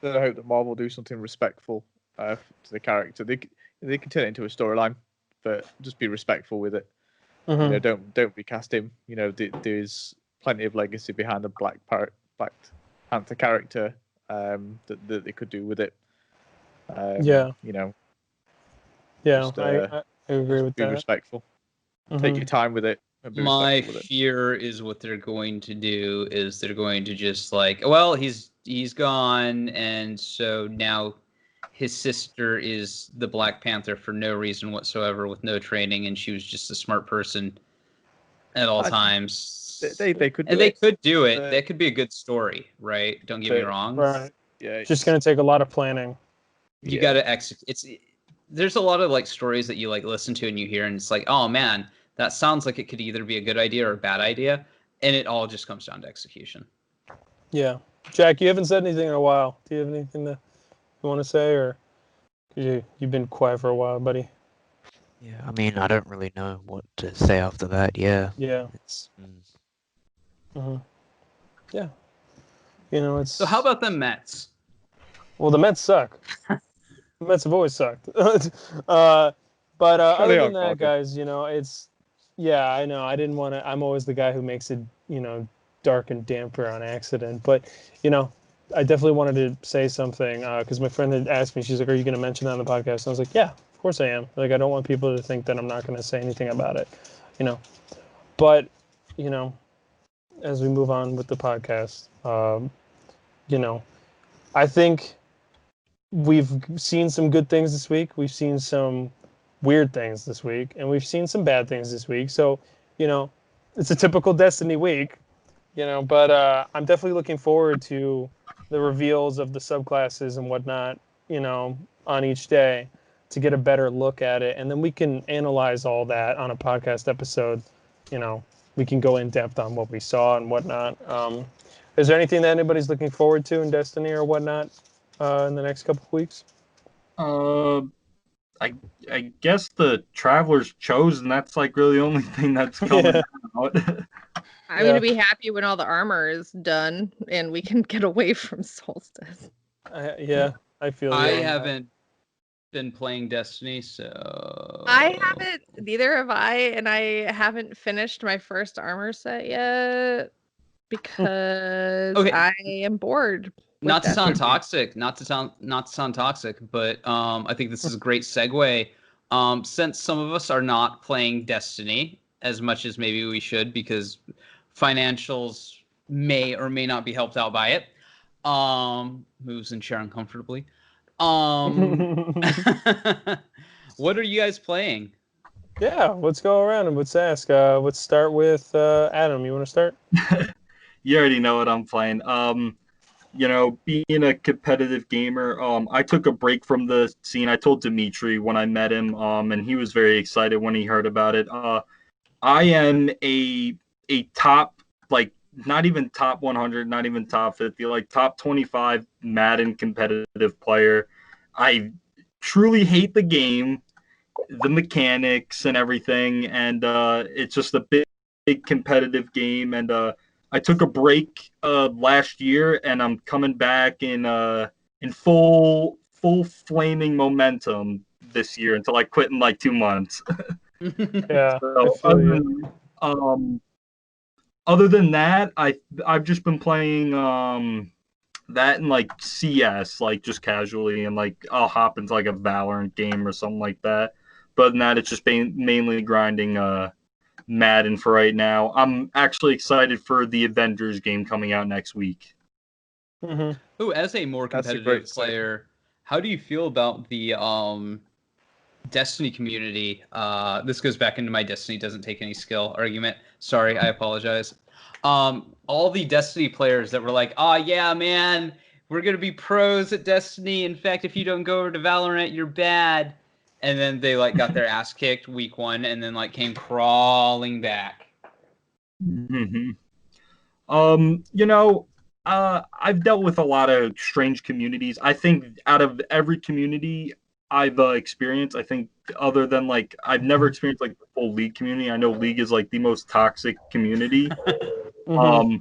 I hope that Marvel do something respectful to the character. They can turn it into a storyline, but just be respectful with it. You know, don't recast him. You know, there's plenty of legacy behind the Black Panther character that they could do with it. You know. Yeah, just, I agree with be that. Be respectful. Take your time with it. My fear is what they're going to do is they're going to just like, well, he's gone, and so now his sister is the Black Panther for no reason whatsoever, with no training, and she was just a smart person at all times. They could do and they it. could do it. That could be a good story, right? Don't get me wrong. Right. Yeah, It's just gonna take a lot of planning. You got to execute. There's a lot of like stories that you like listen to and you hear, and it's like, oh man, that sounds like it could either be a good idea or a bad idea, and it all just comes down to execution. Yeah, Jack, you haven't said anything in a while. Do you have anything that you want to say, or you've been quiet for a while, buddy? Yeah, I mean, I don't really know what to say after that. Yeah. Yeah. Yeah. You know, it's. So how about the Mets? Well, the Mets suck. The Mets have always sucked. But other than that, guys, you know, it's. Yeah, I know. I didn't want to. I'm always the guy who makes it, you know, dark and damper on accident. But, you know, I definitely wanted to say something because my friend had asked me. She's like, "Are you going to mention that on the podcast?" And I was like, "Yeah, of course I am." Like, I don't want people to think that I'm not going to say anything about it, you know. But, you know, as we move on with the podcast, you know, I think we've seen some good things this week. We've seen some weird things this week, and we've seen some bad things this week. So, you know, it's a typical Destiny week, you know, but I'm definitely looking forward to the reveals of the subclasses and whatnot, you know, on each day to get a better look at it. And then we can analyze all that on a podcast episode. You know, we can go in depth on what we saw and whatnot. Is there anything that anybody's looking forward to in Destiny or whatnot in the next couple of weeks? I guess the Traveler's Chosen. That's like really the only thing that's coming out. I'm gonna be happy when all the armor is done and we can get away from Solstice. Yeah, I feel. I haven't been playing Destiny, so I haven't. Neither have I, and I haven't finished my first armor set yet because I am bored. Not to sound toxic, but I think this is a great segue. Since some of us are not playing Destiny as much as maybe we should because financials may or may not be helped out by it. Moves and chair uncomfortably. What are you guys playing? Yeah, let's go around and let's ask. Let's start with Adam. You want to start? You already know what I'm playing. You know, being a competitive gamer, I took a break from the scene. I told Dimitri when I met him, and he was very excited when he heard about it. I am a top, like, not even top 100, not even top 50, like top 25 Madden competitive player. I truly hate the game, the mechanics and everything, and it's just a big competitive game, and I took a break last year, and I'm coming back in full flaming momentum this year until I quit in like 2 months. Yeah. So, other than that, I've just been playing that and like CS, like just casually, and like I'll hop into like a Valorant game or something like that. But other than that, it's just been mainly grinding Madden for right now. I'm actually excited for the Avengers game coming out next week. Mm-hmm. Ooh, as a more That's a competitive great statement. player, how do you feel about the Destiny community? This goes back into my Destiny doesn't take any skill argument. Sorry, I apologize. All the Destiny players that were like, "Oh yeah, man, we're gonna be pros at Destiny. In fact, if you don't go over to Valorant, you're bad." And then they like got their ass kicked week 1, and then like came crawling back. Mm-hmm. I've dealt with a lot of strange communities. I think out of every community I've experienced, I think other than like I've never experienced like the full League community. I know League is like the most toxic community. Mm-hmm.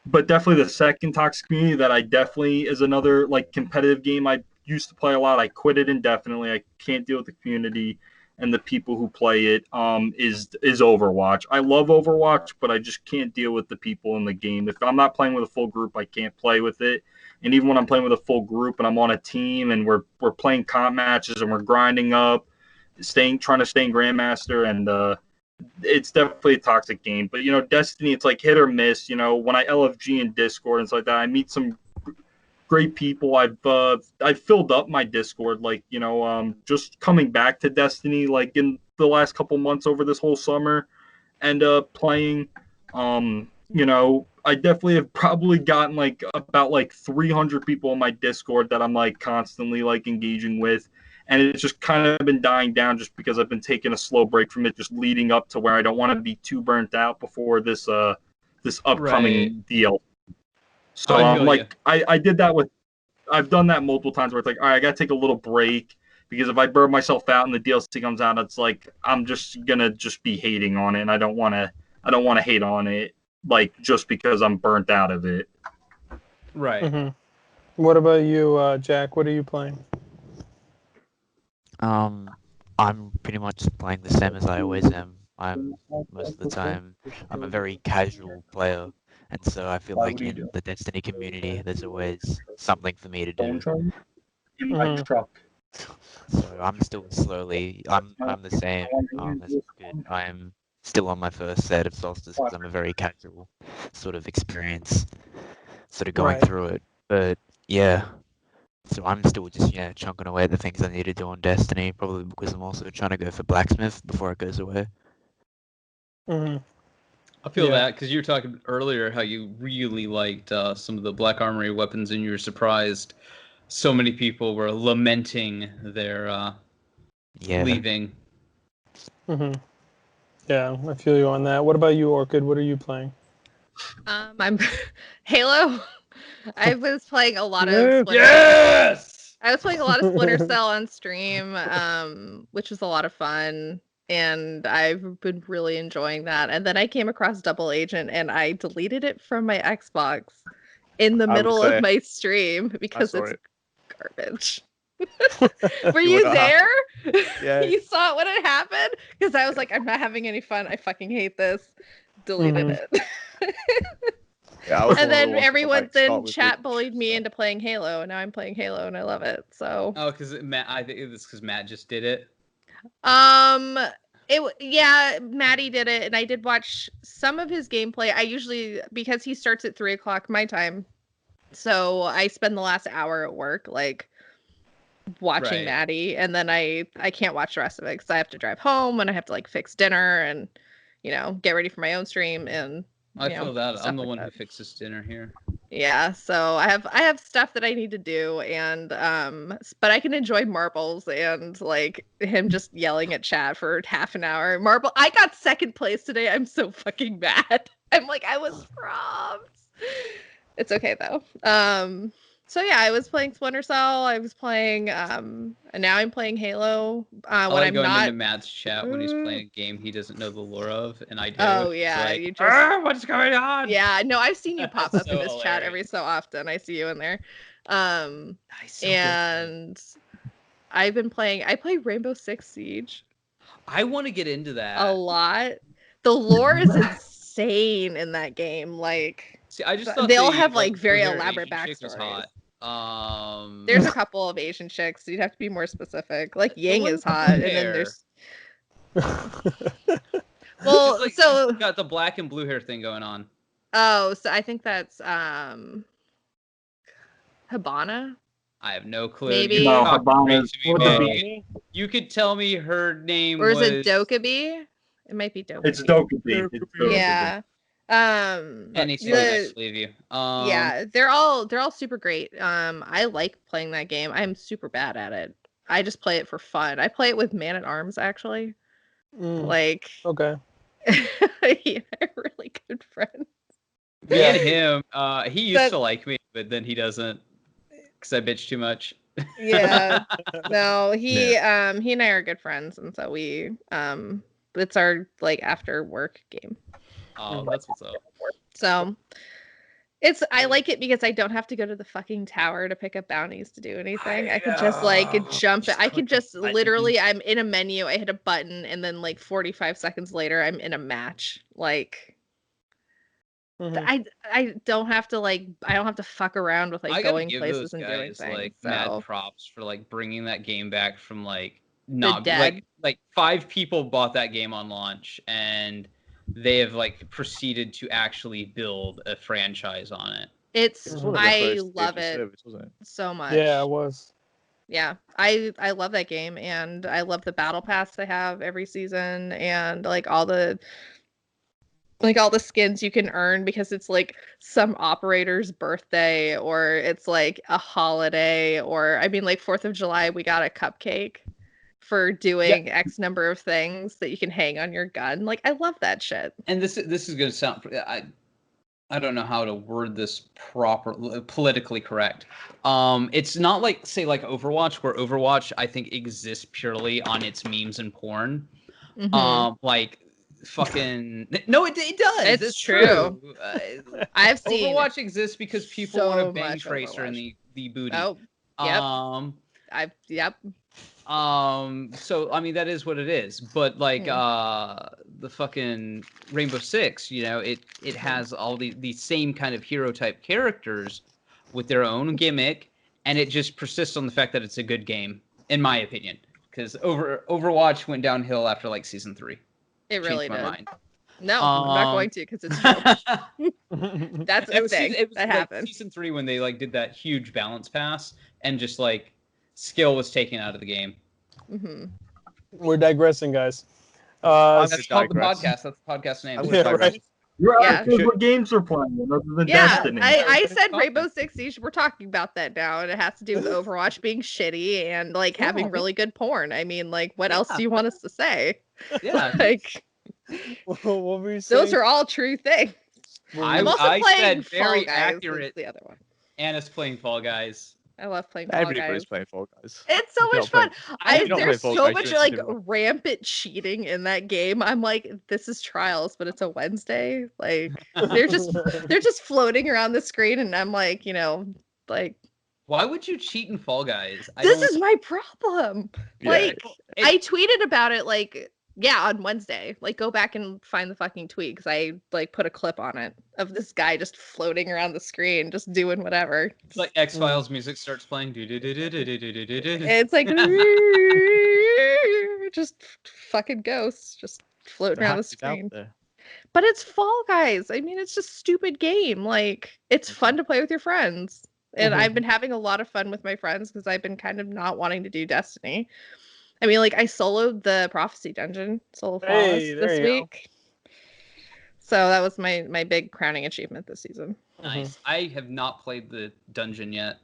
But definitely the second toxic community that I definitely is another like competitive game I used to play a lot. I quit it indefinitely. I can't deal with the community and the people who play it. Is Overwatch. I love Overwatch, but I just can't deal with the people in the game. If I'm not playing with a full group, I can't play with it. And even when I'm playing with a full group and I'm on a team and we're playing comp matches and we're grinding up, trying to stay in Grandmaster, and it's definitely a toxic game. But Destiny, it's like hit or miss. When I LFG in Discord and stuff like that, I meet some great people. I've filled up my Discord, like just coming back to Destiny, like in the last couple months over this whole summer, and playing. I definitely have probably gotten like about like 300 people on my Discord that I'm like constantly like engaging with. And it's just kind of been dying down just because I've been taking a slow break from it, just leading up to where I don't want to be too burnt out before this upcoming deal. So I did that with, I've done that multiple times where it's like, all right, I got to take a little break because if I burn myself out and the DLC comes out, it's like I'm just gonna just be hating on it, and I don't want to hate on it like just because I'm burnt out of it. Right. Mm-hmm. What about you, Jack? What are you playing? I'm pretty much playing the same as I always am. Most of the time, I'm a very casual player, and so I feel like in the Destiny community, there's always something for me to do. In my truck. So I'm still slowly. I'm the same. As good. I'm still on my first set of Solstice because I'm a very casual sort of experience, sort of going through it. But yeah. So I'm still just chunking away at the things I need to do on Destiny, probably because I'm also trying to go for Blacksmith before it goes away. Mm-hmm. I feel that because you were talking earlier how you really liked some of the Black Armory weapons, and you were surprised so many people were lamenting their leaving. Mm-hmm. Yeah, I feel you on that. What about you, Orchid? What are you playing? I'm Halo. I was playing a lot of Splinter I was playing a lot of Splinter Cell on stream, which was a lot of fun, and I've been really enjoying that. And then I came across Double Agent, and I deleted it from my Xbox in the middle of my stream because it's garbage. Were you there? Yeah. You saw it when it happened? Because I was like, I'm not having any fun. I fucking hate this. Deleted it. Yeah, and then everyone then chat bullied me into playing Halo, and now I'm playing Halo and I love it. So because Matt, I think it's because Matt just did it. Maddie did it, and I did watch some of his gameplay. I usually, because he starts at 3:00 my time, so I spend the last hour at work like watching Maddie, and then I can't watch the rest of it because I have to drive home and I have to like fix dinner and get ready for my own stream and. I feel that I'm the one who fixes dinner here. Yeah, so I have stuff that I need to do, and but I can enjoy marbles and like him just yelling at chat for half an hour. I got second place today. I'm so fucking mad. I'm like, I was robbed. It's okay though. So yeah, I was playing Splinter Cell. I was playing and now I'm playing Halo. I like going into Matt's chat when he's playing a game he doesn't know the lore of, and I do. Oh yeah, like, you just what's going on? Yeah, no, I've seen you pop up so in this hilarious. chat every so often. I see you in there. So and good. I play Rainbow Six Siege. I want to get into that a lot. The lore is insane in that game. Like, see, I just thought they'll have like very elaborate backstories. There's a couple of Asian chicks. So you'd have to be more specific. Like Ying is hot, and then there's. Well, Like, so she's got the black and blue hair thing going on. oh, so I think that's Habana. I have no clue. Maybe. You No, talk Habana's straight to me, or the man. Bonnie? You could tell me her name Or is was it Dokkaebi? It might be Dokkaebi. It's Dokkaebi. It's Dokkaebi. Yeah. anything I the- believe you. Yeah, they're all super great. I like playing that game. I'm super bad at it. I just play it for fun. I play it with Man at Arms actually. Like Okay. yeah, really good friend. Me Yeah. and him, he used That- to like me, but then he doesn't because I bitch too much. Yeah. No, he and I are good friends, and so we it's our like after work game. Oh, that's what's up. So I like it because I don't have to go to the fucking tower to pick up bounties to do anything. I could just like jump. Just I could click just a button. literally, I'm in a menu. I hit a button, and then like 45 seconds later, I'm in a match. Like Mhm. I don't have to like I don't have to fuck around with I like gotta going give places those and doing guys things. like So mad props for like bringing that game back from like not dead. like 5 people bought that game on launch and they have like proceeded to actually build a franchise on it. it's It was one of their I first love games of it service, wasn't it? so much. Yeah, it was. Yeah, I love that game, and I love the battle pass they have every season, and like all the skins you can earn because it's like some operator's birthday, or it's like a holiday, or I mean like 4th of July we got a cupcake for doing X number of things that you can hang on your gun. Like I love that shit. And this is going to sound I don't know how to word this politically correct. It's not like say like Overwatch, where Overwatch I think exists purely on its memes and porn. Mhm. Like fucking no, it does. It's true. I've seen Overwatch exists because people so want to bang much Tracer in Overwatch. the booty. Oh, yep. Yep. So I mean that is what it is. But like the fucking Rainbow Six, you know, it has all the same kind of hero type characters with their own gimmick, and it just persists on the fact that it's a good game, in my opinion. Because Overwatch went downhill after like season 3. It really Changed my did. mind. No, I'm not going to because it's true. That's It a was thing season, it was that like happened. season 3 when they like did that huge balance pass and just like skill was taken out of the game. Hmm. We're digressing, guys. I'm That's gonna called the digress. podcast. That's the podcast name. I'm gonna Yeah, digress. right. You're Yeah. asking what games are playing other than Yeah, Destiny. I said Talking. Rainbow Six Siege. We're talking about that now, and it has to do with Overwatch being shitty and like having really good porn. I mean, like, what else do you want us to say? Yeah. Like, What were you saying? those are all true things. I'm also I playing said very Fall Guys. accurate. That's the other one. Anna's playing Fall Guys. I love playing Fall Everybody's Guys. playing Fall Guys. It's so If you're much not fun. playing- if you're not There's playing so Fall Guys, much you're in like something wrong. rampant cheating in that game. I'm like, this is Trials, but it's a Wednesday. Like they're just floating around the screen, and I'm like, like Why would you cheat in Fall Guys? this is my problem. Yeah. Like I tweeted about it like on Wednesday. Like go back and find the fucking tweet because I like put a clip on it of this guy just floating around the screen, just doing whatever. It's like X-Files music starts playing. Do-do-do-do-do-do-do-do-do. It's like just fucking ghosts just floating around the It's out screen. there. But it's Fall Guys. I mean, it's just a stupid game. Like it's fun to play with your friends. And Mhm. I've been having a lot of fun with my friends because I've been kind of not wanting to do Destiny. I mean, like I soloed the Prophecy Dungeon, solo flawless Hey, there this you go. week. So that was my big crowning achievement this season. Nice. I have not played the dungeon yet.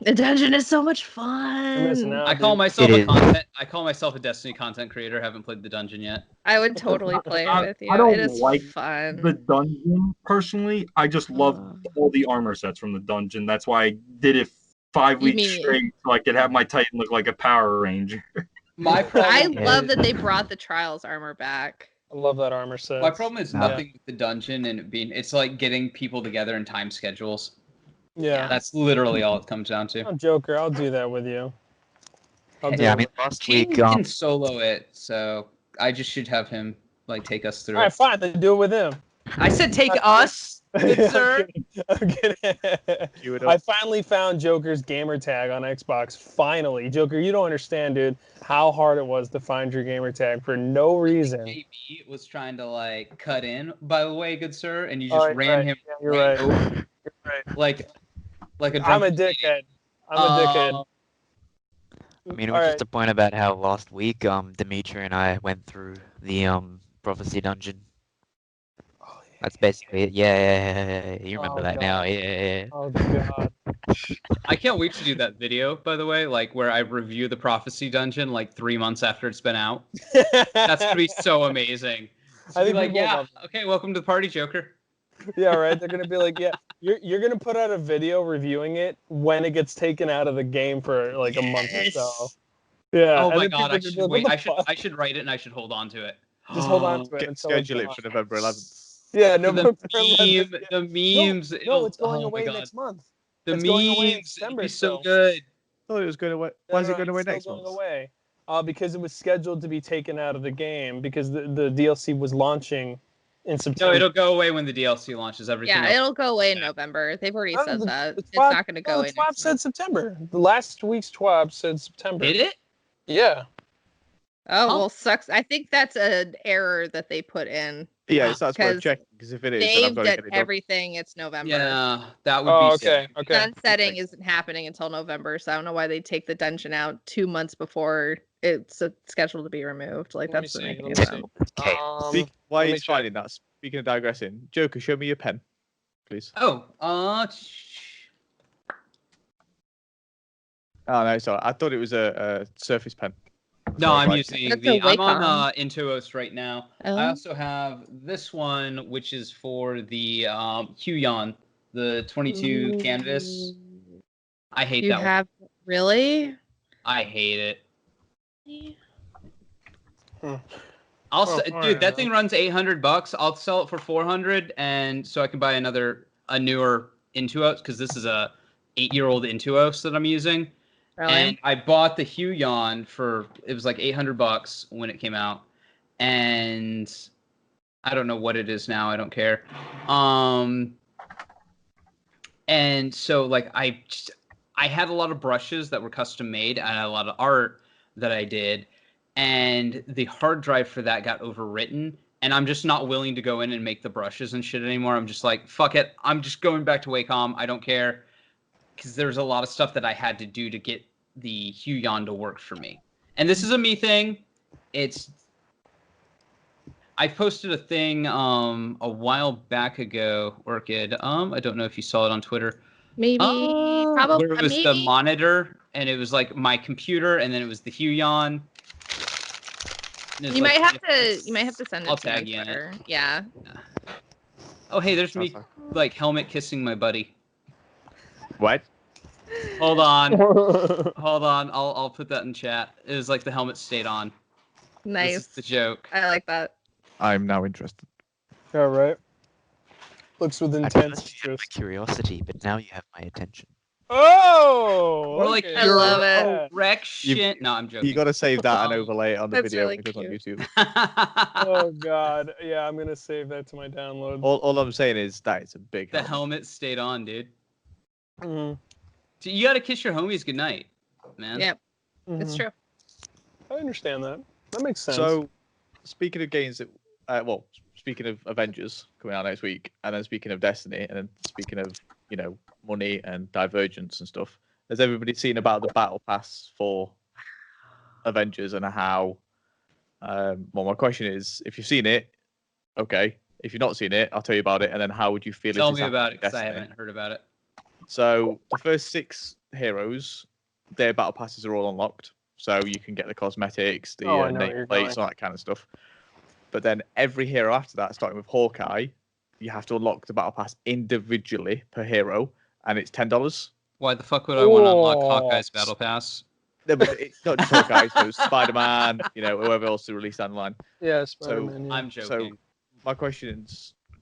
The dungeon is so much You're missing fun. out, I call dude. myself It is. I call myself a Destiny content creator. Haven't played the dungeon yet. I would totally play it with you. I don't It is like fun. The dungeon, personally, I just love all the armor sets from the dungeon. That's why I did it 5 You weeks mean- straight so I could have my Titan look like a Power Ranger. My I problem. Yeah. love that they brought the Trials armor back. I love that armor set. My problem is Yeah. nothing with the dungeon and it being. It's like getting people together in time schedules. Yeah. That's literally all it comes down to. I'm Joker. I'll do that with you. I'll do Yeah, I it. mean, last Keaton week, can solo it, so I just should have him like take us through All right, it. fine. Then do it with him. I said take us, good sir. I'm kidding. Cue it I up. finally found Joker's gamer tag on Xbox. Finally, Joker, you don't understand, dude, how hard it was to find your gamer tag for no reason. JB was trying to like cut in. By the way, good sir, and you Oh, just you're ran right. him Yeah, you're right right. over You're right. like a I'm drunk. a dickhead. I'm a dickhead. I mean, it All was right. just a point about how last week, Dimitri and I went through the prophecy dungeon. Oh, yeah. That's basically it. Yeah, you remember Oh, that now. God. Yeah. Oh god. I can't wait to do that video. By the way, like where I review the prophecy dungeon like 3 months after it's been out. That's gonna be so amazing. I think like, people yeah, love okay, welcome to the party, Joker. Yeah, right. They're gonna be like, yeah, you're gonna put out a video reviewing it when it gets taken out of the game for like a month or so. Yeah. Oh and my then god, people I are gonna be should like, wait. what the fuck? I should write it and I should hold on to it. Just hold on to it until it's Schedule it gone. for November 11th. Yeah, The November 11th. meme, the memes. No, it's going oh my away god. next month. The It's going away in memes, it'll December be so still. good. Oh, it was going away. No, Why is no, it going it's away still next going month? away. Because it was scheduled to be taken out of the game because the DLC was launching in No, September. it'll go away when the DLC launches. Everything. Yeah, else. it'll go away in November. They've already said that. It's TWAB, not going to go away The TWAB next said month. September. The last week's TWAB said September. Did it? Yeah. Oh, Huh? well, sucks. I think that's an error that they put in. Yeah, that's worth 'Cause checking because if it is, then I've They've got to done get it done. everything. It's November. Yeah, that would Oh, be okay. sick. Okay. Sunsetting isn't happening until November, so I don't know why they take the dungeon out 2 months before it's scheduled to be removed. Like, Let me that doesn't see, make any let me sense. see. Okay. While let me he's finding that, speaking of digressing, Joker, show me your pen, please. Oh, Oh no, sorry. I thought it was a Surface pen. no, Sorry, I'm right. using That's the. a I'm on Wacom. Intuos right now. I Oh. also have this one, which is for the Huion, the 22 canvas. I hate You that one. have really? I hate it. Hmm. I'll Oh, dude, alright, that thing runs $800. I'll sell it for 400, and so I can buy a newer Intuos because this is a 8-year-old Intuos that I'm using. Really? And I bought the Huion for it was like $800 when it came out, and I don't know what it is now. I don't care. And so like I had a lot of brushes that were custom made. I had a lot of art that I did, and the hard drive for that got overwritten. And I'm just not willing to go in and make the brushes and shit anymore. I'm just like, fuck it. I'm just going back to Wacom. I don't care. Because there's a lot of stuff that I had to do to get the Huion to work for me. And this is a me thing. I posted a thing a while back ago, Orchid. I don't know if you saw it on Twitter. Maybe. Probably. Where it was the monitor, and it was like my computer, and then it was the Huion. You might have to send it I'll to me on tag you in it. Twitter. Yeah. Oh, hey, there's me, Sounds like helmet kissing my buddy. What? Hold on. Hold on, I'll put that in chat. It was like the helmet stayed on. This Nice. is the joke. I like that. I'm now interested. All right. Looks with At intense first you had interest. my curiosity, but now you have my attention. Oh! We're like okay. I love it. Yeah. Correction. No, I'm joking. You got to save that and overlay it on the That's video really when it goes on cute. YouTube. Oh god. Yeah, I'm gonna save that to my download. All I'm saying is that it's a big The helmet. helmet stayed on, dude. Mhm. So you gotta kiss your homies goodnight, man. Yep. It's Mhm. true. I understand that. That makes sense. So, speaking of games that, speaking of Avengers coming out next week, and then speaking of Destiny, and then speaking of money and divergence and stuff, has everybody seen about the battle pass for Avengers and how? Well, my question is, if you've seen it, okay. If you've not seen it, I'll tell you about it, and then how would you feel? Tell if this me happened about in it, because I Destiny? haven't heard about it. So the first 6 heroes, their battle passes are all unlocked. So you can get the cosmetics, the I know where you're nameplates, going. all that kind of stuff. But then every hero after that, starting with Hawkeye, you have to unlock the battle pass individually per hero, and it's $10. Why the fuck would I want to unlock Whoa. Hawkeye's battle pass? No, but it's not just Hawkeye, so Spider-Man, whoever else to release down the line. Yeah, Spider-Man. I'm joking. So my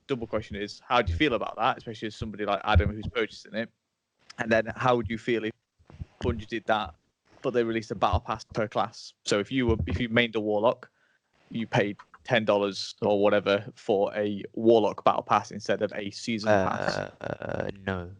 double question is, how do you feel about that, especially as somebody like Adam who's purchasing it? And then how would you feel if Bungie did that, but they released a battle pass per class? So if you mained a warlock, you paid $10 or whatever for a Warlock Battle Pass instead of a Season Pass? No.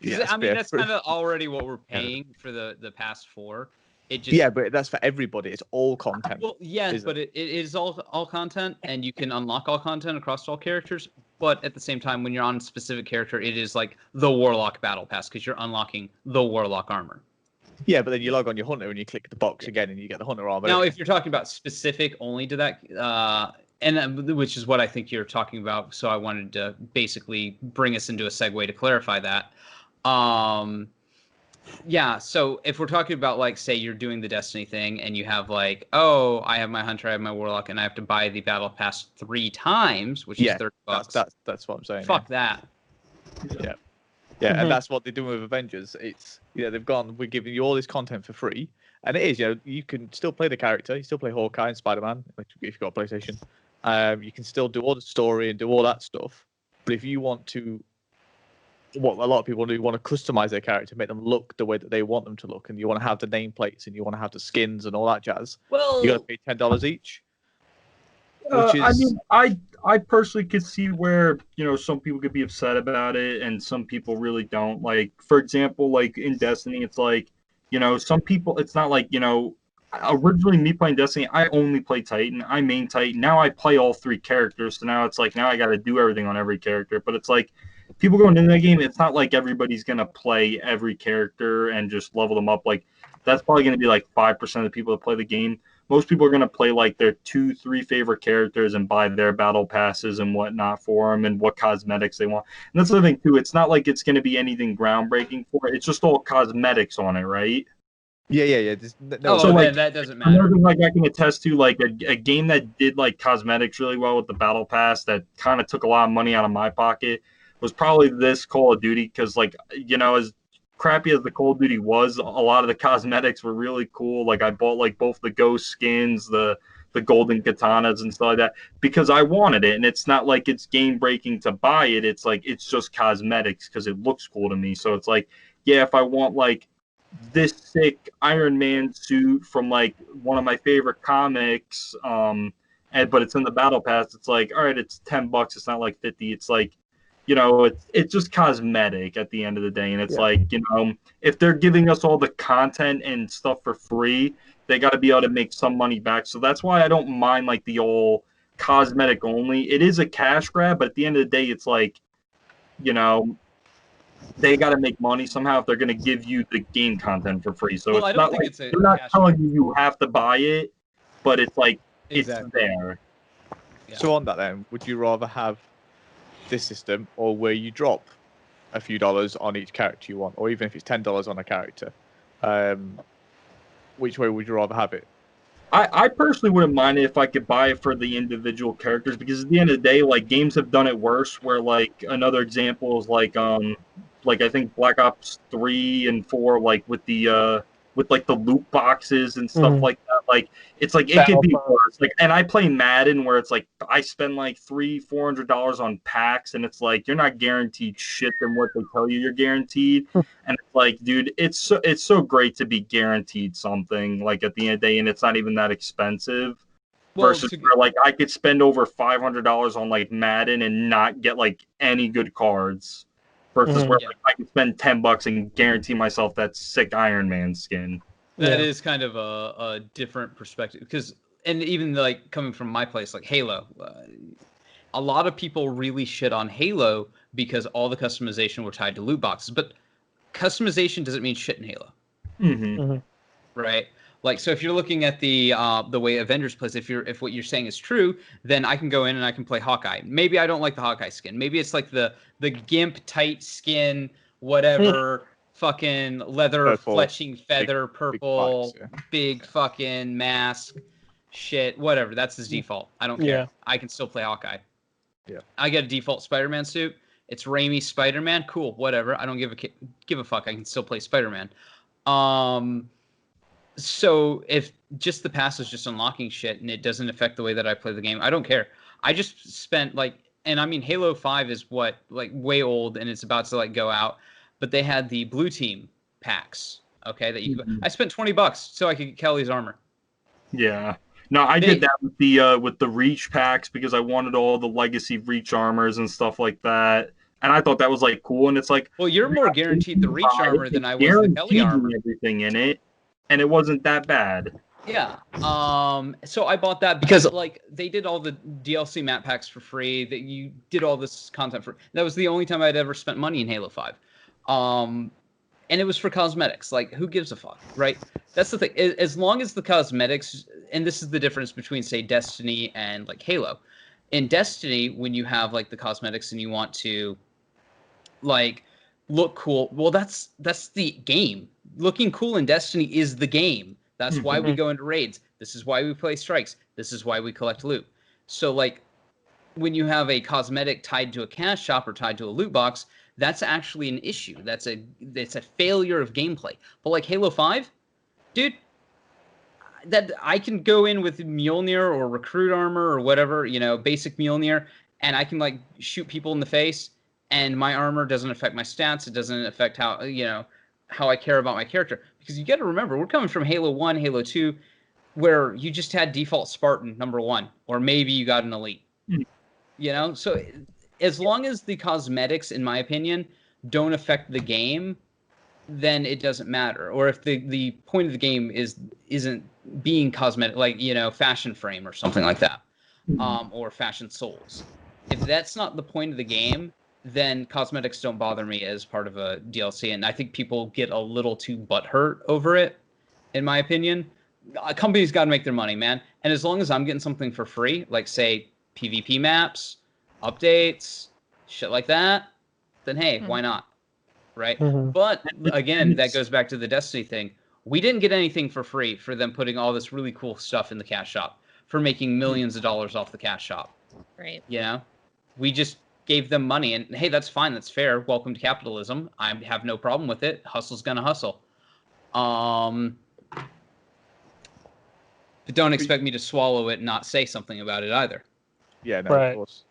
Yeah, I mean, fair. that's kind of already what we're paying for the past 4. It just Yeah, but that's for everybody. It's all content. Well, yes, isn't but it is all content, and you can unlock all content across all characters. But at the same time, when you're on a specific character, it is like the Warlock Battle Pass because you're unlocking the Warlock armor. Yeah, but then you log on your Hunter and you click the box again and you get the Hunter armor. Now, if you're talking about specific only to that, which is what I think you're talking about, so I wanted to basically bring us into a segue to clarify that. Yeah, so if we're talking about, like, say you're doing the Destiny thing and you have, like, oh, I have my Hunter, I have my Warlock, and I have to buy the Battle Pass 3 times, which is $30. That's what I'm saying. Fuck that. Yeah. Yeah, and that's what they're doing with Avengers. It's they've gone, we're giving you all this content for free, and it is, you can still play the character, you still play Hawkeye and Spider-Man if you've got a PlayStation. You can still do all the story and do all that stuff, but if you want to, what a lot of people do, want to customize their character, make them look the way that they want them to look, and you want to have the nameplates and you want to have the skins and all that jazz. Well, you got to pay $10 each. I mean, I personally could see where some people could be upset about it, and some people really don't. Like, for example, like in Destiny, it's like some people. It's not like originally me playing Destiny, I only play Titan. I main Titan. Now I play all 3 characters, so now it's like now I got to do everything on every character. But it's like people going into that game, it's not like everybody's gonna play every character and just level them up. Like that's probably gonna be like 5% of the people that play the game. Most people are going to play like their 2-3 favorite characters and buy their battle passes and whatnot for them and what cosmetics they want. And that's the thing too. It's not like it's going to be anything groundbreaking for it. It's just all cosmetics on it, right? Yeah. So like, that doesn't matter. Another thing like I can attest to, like a game that did like cosmetics really well with the battle pass that kind of took a lot of money out of my pocket was probably this Call of Duty, because like as crappy as the Call of Duty was, a lot of the cosmetics were really cool. Like I bought like both the ghost skins, the golden katanas and stuff like that because I wanted it, and it's not like it's game breaking to buy it. It's like it's just cosmetics because it looks cool to me. So it's like, yeah, if I want like this sick Iron Man suit from like one of my favorite comics, but it's in the battle pass, it's like, all right, it's $10. It's not like 50. It's like, it's just cosmetic at the end of the day. And it's like, if they're giving us all the content and stuff for free, they got to be able to make some money back. So that's why I don't mind like the old cosmetic only. It is a cash grab, but at the end of the day, it's like, they got to make money somehow if they're going to give you the game content for free. So it's not like they're not telling you have to buy it, but it's like, it's there. Yeah. So on that then, would you rather have this system or where you drop a few dollars on each character you want, or even if it's $10 on a character? Which way would you rather have it? I personally wouldn't mind it if I could buy it for the individual characters, because at the end of the day, like games have done it worse. Where like another example is like I think Black Ops 3 and 4, like with the with like the loot boxes and stuff like that. Like it's like it could be worse. Like, and I play Madden where it's like I spend like $300-$400 on packs, and it's like you're not guaranteed shit than what they tell you you're guaranteed. And it's like, dude, it's so great to be guaranteed something like at the end of the day, and it's not even that expensive. Versus where like I could spend over $500 on like Madden and not get like any good cards. Versus where like, I can spend $10 and guarantee myself that sick Iron Man skin. That is kind of a different perspective, because, and even like coming from my place, like Halo, a lot of people really shit on Halo because all the customization were tied to loot boxes, but customization doesn't mean shit in Halo, right? Like, so if you're looking at the way Avengers plays, if what you're saying is true, then I can go in and I can play Hawkeye. Maybe I don't like the Hawkeye skin. Maybe it's like the gimp tight skin, whatever, fucking leather Purple, fletching feather, purple, big fucking mask, shit, whatever. That's his default. I don't care. I can still play Hawkeye. Yeah. I get a default Spider-Man suit. It's Raimi Spider-Man. Cool, whatever. I don't give a fuck. I can still play Spider-Man. So if just the pass is just unlocking shit and it doesn't affect the way that I play the game, I don't care. I just spent like, and I mean, Halo 5 is what, like way old, and it's about to like go out, but they had the blue team packs. Okay. That you, I spent $20 so I could get Kelly's armor. Yeah. No, I did that with the Reach packs because I wanted all the Legacy Reach armors and stuff like that, and I thought that was like cool. And it's like, Well, you're more guaranteed the Reach armor than I was the Kelly armor. Everything in it, and it wasn't that bad. Yeah. So I bought that because like they did all the DLC map packs for free. That you did all this content for. That was the only time I'd ever spent money in Halo 5. And it was for cosmetics. Like, who gives a fuck, right? That's the thing. As long as the cosmetics, and this is the difference between, say, Destiny and like Halo. In Destiny, when you have like the cosmetics and you want to like look cool, well, that's the game. Looking cool in Destiny is the game. That's why we go into raids. This is why we play strikes. This is why we collect loot. So like when you have a cosmetic tied to a cash shop or tied to a loot box, that's actually an issue. That's a failure of gameplay. But like Halo 5, dude, that I can go in with Mjolnir or recruit armor or whatever, basic Mjolnir, and I can like shoot people in the face, and my armor doesn't affect my stats. It doesn't affect how I care about my character. Because you got to remember, we're coming from Halo 1, Halo 2, where you just had default Spartan #1, or maybe you got an elite. So as long as the cosmetics, in my opinion, don't affect the game, then it doesn't matter. Or if the point of the game isn't being cosmetic, like fashion frame or something like that, or fashion souls. If that's not the point of the game, then cosmetics don't bother me as part of a DLC. And I think people get a little too butthurt over it, in my opinion. A company's got to make their money, man. And as long as I'm getting something for free, like, say, PvP maps, updates, shit like that, then, hey, why not? Right? But, again, that goes back to the Destiny thing. We didn't get anything for free for them putting all this really cool stuff in the cash shop, for making millions of dollars off the cash shop. Right. We just gave them money, and hey, that's fine, that's fair. Welcome to capitalism. I have no problem with it. Hustle's gonna hustle. But don't expect me to swallow it and not say something about it either. Yeah, no, of course.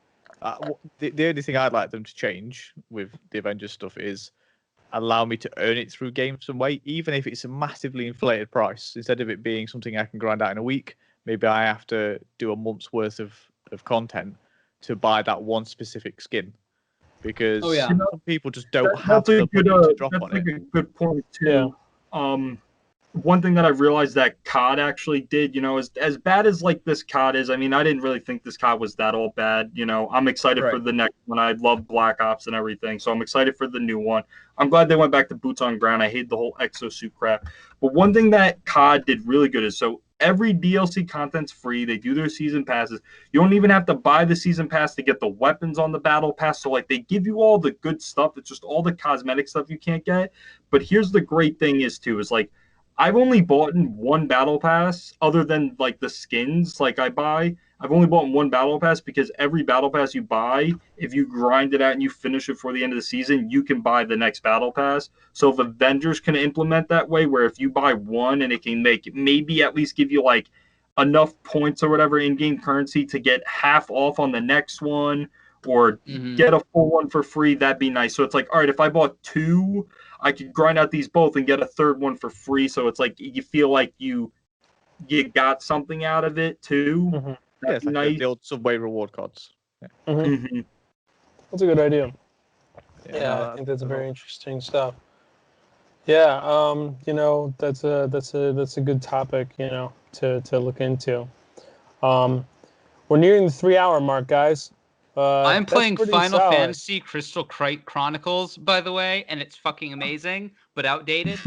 The only thing I'd like them to change with the Avengers stuff is allow me to earn it through games some way, even if it's a massively inflated price. Instead of it being something I can grind out in a week, maybe I have to do a month's worth of content to buy that one specific skin, because some people just don't have the money to drop on it. That's a good point too. One thing that I realized that COD actually did, as bad as like this COD is, I mean, I didn't really think this COD was that all bad. I'm excited for the next one. I love Black Ops and everything, so I'm excited for the new one. I'm glad they went back to boots on ground. I hate the whole exosuit crap. But one thing that COD did really good is, so every DLC content's free. They do their season passes. You don't even have to buy the season pass to get the weapons on the battle pass. So like they give you all the good stuff. It's just all the cosmetic stuff you can't get. But here's the great thing is like I've only bought in one battle pass other than like the skins like I buy. I've only bought in one battle pass because every battle pass you buy, if you grind it out and you finish it for the end of the season, you can buy the next battle pass. So if Avengers can implement that way, where if you buy one and it can maybe at least give you like enough points or whatever in-game currency to get half off on the next one or get a full one for free, that'd be nice. So it's like, all right, if I bought two, I could grind out these both and get a third one for free. So it's like you feel like you got something out of it too. Yeah, it's like the old Subway reward cards. Yeah. That's a good idea. Yeah, I think that's very interesting stuff. Yeah, that's a good topic, to look into. We're nearing the 3-hour mark, guys. I'm playing Final Fantasy Crystal Chronicles, by the way, and it's fucking amazing, but outdated.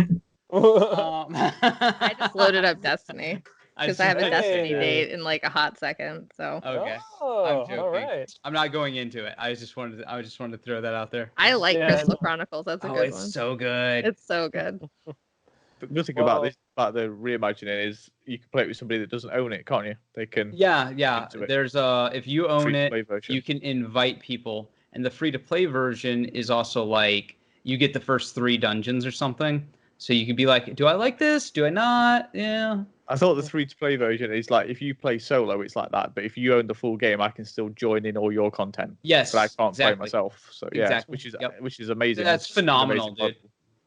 I just loaded up Destiny because I have a Destiny date in like a hot second. So okay, I'm joking. All right. I'm not going into it. I just wanted to throw that out there. I like Crystal Chronicles. That's a good one. It's so good. It's so good. The good thing about the reimagining is you can play it with somebody that doesn't own it, can't you? They can. Yeah. There's if you own it, you can invite people, and the free-to-play version is also like you get the first 3 dungeons or something. So you could be like, do I like this? Do I not? Yeah. I thought the free-to-play version is like if you play solo, it's like that. But if you own the full game, I can still join in all your content. Yes, but I can't play myself. So yeah, exactly. which is amazing. That's phenomenal, dude.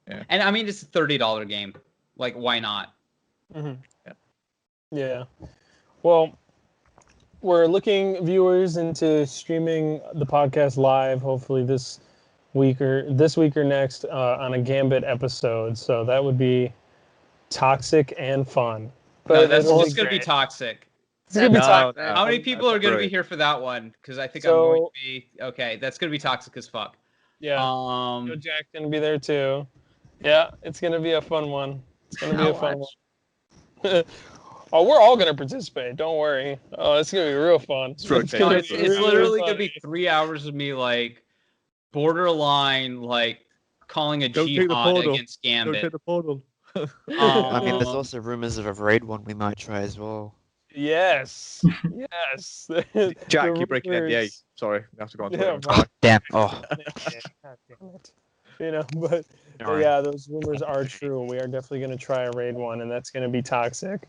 Yeah. And I mean, it's a $30 game. Like, why not? Yeah. Well, we're looking viewers into streaming the podcast live, hopefully this week or next on a Gambit episode. So that would be toxic and fun. No, that's it'll just gonna be great. toxic. It's gonna be That's toxic. toxic. How many people are gonna be great. here for that one? Because I think I'm going to be okay. That's gonna be toxic as fuck. Yeah. Joe Jack's gonna be there too. Yeah, it's gonna be a fun one. It's gonna be a fun one. Oh, we're all gonna participate. Don't worry. Oh, it's gonna be real fun. It's literally gonna be 3 hours of me like borderline like calling a jihad against Gambit. Don't take the portal. I mean, there's also rumors of a raid one we might try as well. Yes. Yes. Jack, you're breaking NDA. Sorry, we have to go on to Yeah, it. Damn. Oh. You know, but Alright. yeah, those rumors are true. We are definitely going to try a raid one, and that's going to be toxic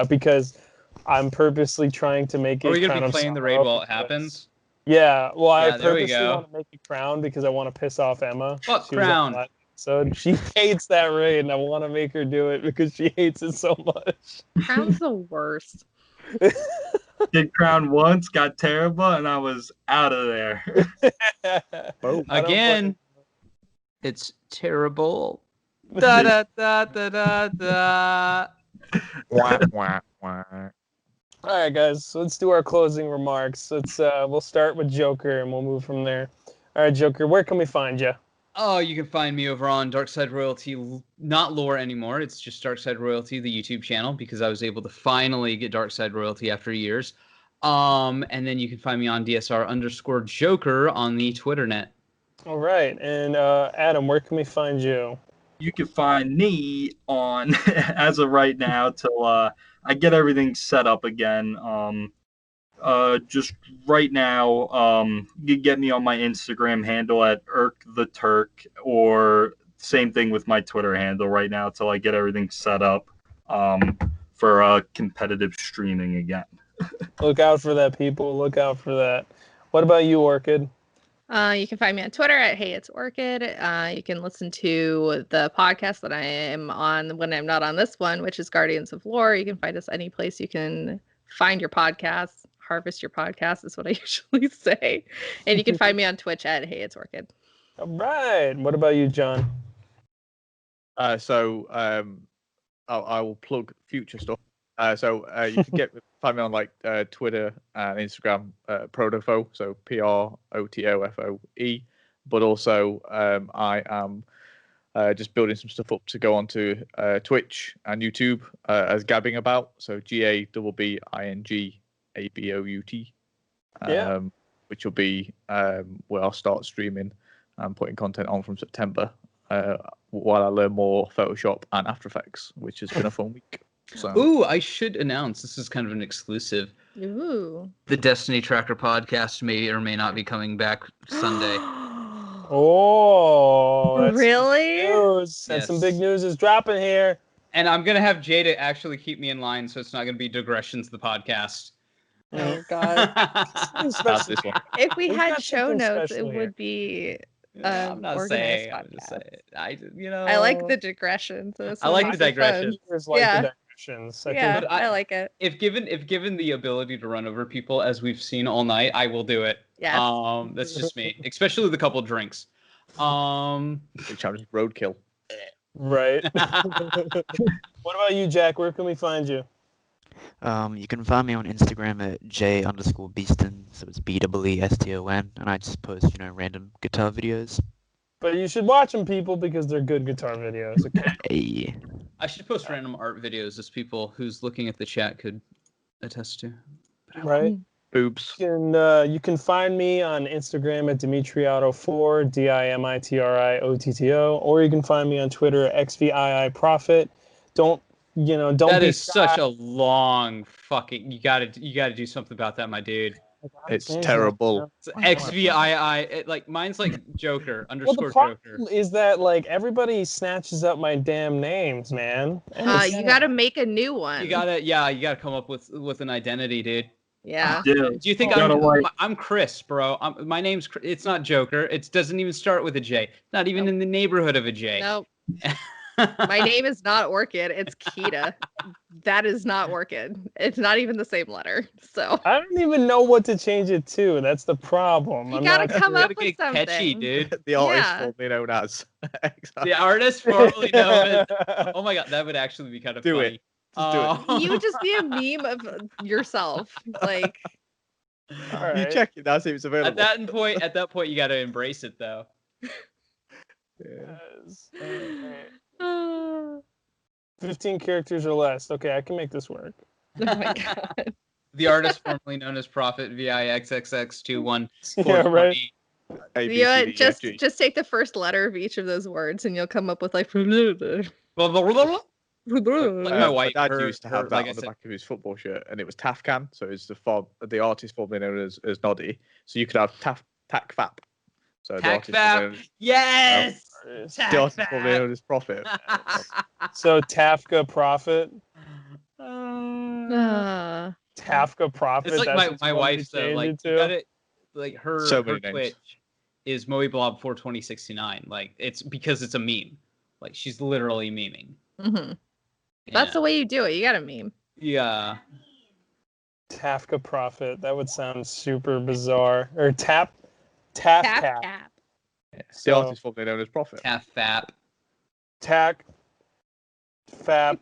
because I'm purposely trying to make it. Are we gonna kind be of playing the raid while it happens? Yeah, well, I Yeah, there we purposely go. want to make it Crown because I want to piss off Emma. Fuck She was on Crown. that episode. She hates that raid, and I want to make her do it because she hates it so much. Crown's the worst. Did Crown once, got terrible, and I was out of there. Boom. I don't Again, it's terrible. Da da da da da da. Wah, wah, wah. All right, guys. So let's do our closing remarks. We'll start with Joker, and we'll move from there. All right, Joker. Where can we find you? Oh, you can find me over on Darkside Royalty, not lore anymore. It's just Darkside Royalty, the YouTube channel, because I was able to finally get Darkside Royalty after years. And then you can find me on DSR_Joker on the Twitter net. All right, and Adam, where can we find you? You can find me on, as of right now, till I get everything set up again. Just right now, you can get me on my Instagram handle at ErkTheTurk, or same thing with my Twitter handle right now till I get everything set up for competitive streaming again. Look out for that, people. Look out for that. What about you, Orchid? You can find me on Twitter at Hey It's Orchid. You can listen to the podcast that I am on when I'm not on this one, which is Guardians of Lore. You can find us any place you can find your podcasts. Harvest your podcast is what I usually say. And you can find me on Twitch at Hey It's Orchid. All right. What about you, John? I will plug future stuff. You can find me on like Twitter and Instagram, Protofo, so PROTOFOE. But also, I am just building some stuff up to go onto Twitch and YouTube as Gabbing About. So GABBINGABOUT. Yeah. Which will be where I'll start streaming and putting content on from September while I learn more Photoshop and After Effects, which has been a fun week. So. Ooh, I should announce, this is kind of an exclusive. Ooh. The Destiny Tracker podcast may or may not be coming back Sunday. Oh, that's Really? news. That's some big news is dropping here. And I'm going to have Jada actually keep me in line, so it's not going to be digressions of the podcast. Oh, God. That's this one. If we We've had got show something notes, it special here. would be I'm not organized saying. I'm podcast. just saying. I like the digressions. I like the digressions. Viewers like Yeah. the digressions. I Yeah, think I like it. If given the ability to run over people as we've seen all night, I will do it. Yes. That's just me, especially with a couple drinks. Big challenge roadkill. right. What about you, Jack? Where can we find you? You can find me on Instagram at J_Beaston, so it's BEESTON, and I just post, random guitar videos. But you should watch them, people, because they're good guitar videos. Okay. Hey. I should post random art videos as people who's looking at the chat could attest to. Right. Boobs. You can find me on Instagram at DimitriOtto4, DIMITRIOTTO, or you can find me on Twitter at XVIIProfit. Don't That be is such a long fucking. You gotta do something about that, my dude. It's terrible. It's XVII. Like mine's like Joker Well, _Joker. the problem is that like everybody snatches up my damn names, man. You got to make a new one. You gotta come up with an identity, dude. Yeah. Yeah. Do you think I'm Chris, bro? My name's It's not Joker. It doesn't even start with a J. Not even in the neighborhood of a J. Nope. My name is not Orchid. It's Kita. That is not Orchid. It's not even the same letter. So I don't even know what to change it to. That's the problem. you I'm gotta not come sure. up Gotta with get something. catchy, dude. The artist Yeah. formerly known as. The artist formerly known as. Oh my god, that would actually be kind of Do it. funny. Just do it. You would just be a meme of yourself. Like All You right. check it now, see if it's available. at that point, you gotta embrace it though. Yeah. Yes. All right. 15 characters or less. Okay, I can make this work. oh my god. The artist formerly known as Prophet VIXXX21. Yeah, right. A, B, You know C, what? D, E, F, Just G. just take the first letter of each of those words and you'll come up with like Like my wife, dad her- used to have her, that like I on the said- back of his football shirt, and it was Tafcan, so it's the artist formerly known as Noddy. So you could have Takfap. So the artist formerly known Yes. as- the artist formerly known as Prophet. So Tafka Prophet. Uh, Tafka Prophet. It's like that's what my you want me to wife's though. change Like it you to? got it. Like her So many her names. Twitch is Moe Blob 42069. Like it's because it's a meme. Like she's literally memeing. mhm. That's the way you do it. You got to meme. Yeah. Tafka Prophet. That would sound super bizarre. Or Taf Cap. Cap. The So- artist formerly known as Prophet. Half fap. Tac Fap.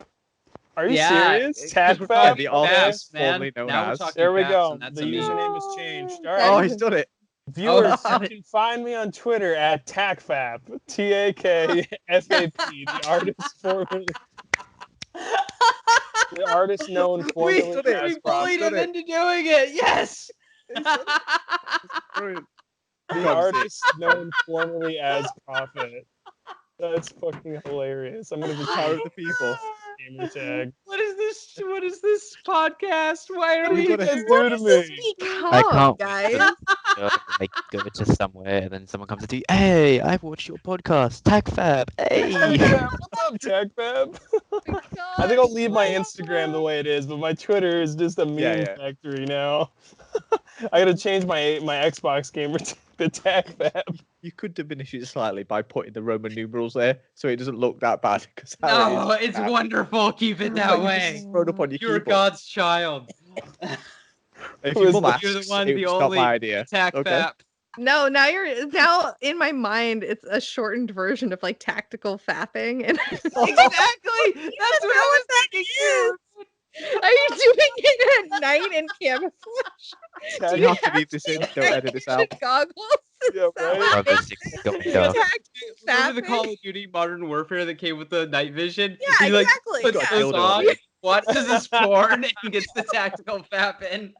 Are you Yeah, serious? 'cause Tac we're Fap? talking the faps, artist man. formerly known Now we're as- talking There we faps, go. and that's The a meme. username has changed. All Oh, right. he's done it. Viewers, Oh, you can find me on Twitter at TACFAP. TAKFAP. The artist formerly. The artist known formerly We as bullied Prophet. him into doing it. Yes. Brilliant. The Can't see it. artist known formerly as Prophet. That's fucking hilarious. I'm gonna be Power of the people. gamer tag. What is this? What is this podcast? Why are What we? did you guys What do to does this me? become, I can't guys? go to somewhere and then someone comes to you. Hey, I've watched your podcast. TagFab. Hey. TACFAP. What's up, TACFAP? I think I'll leave my Instagram the way it is, but my Twitter is just a meme Yeah. factory now. I gotta change my Xbox gamer to TACFAP. You could diminish it slightly by putting the Roman numerals there, so it doesn't look that bad. No, it's wonderful. Keep it that way. Thrown up on your You're keyboard. God's child. If Who your is mum that? asks, You're the one, it the was not only my idea. Tac Okay. fap. No, now in my mind it's a shortened version of like tactical fapping. And Exactly. That's what I was thinking. too. are you doing it at night in camouflage? Tag- Do You have to leave this in. have Don't edit this out. goggles? Yeah, Is that right? what Brother makes 6 going you dark. Remember the fapping? Call of Duty Modern Warfare that came with the night vision? Yeah, He like exactly. puts yeah. those dildo on, on it. watches his porn, and gets the tactical fap in.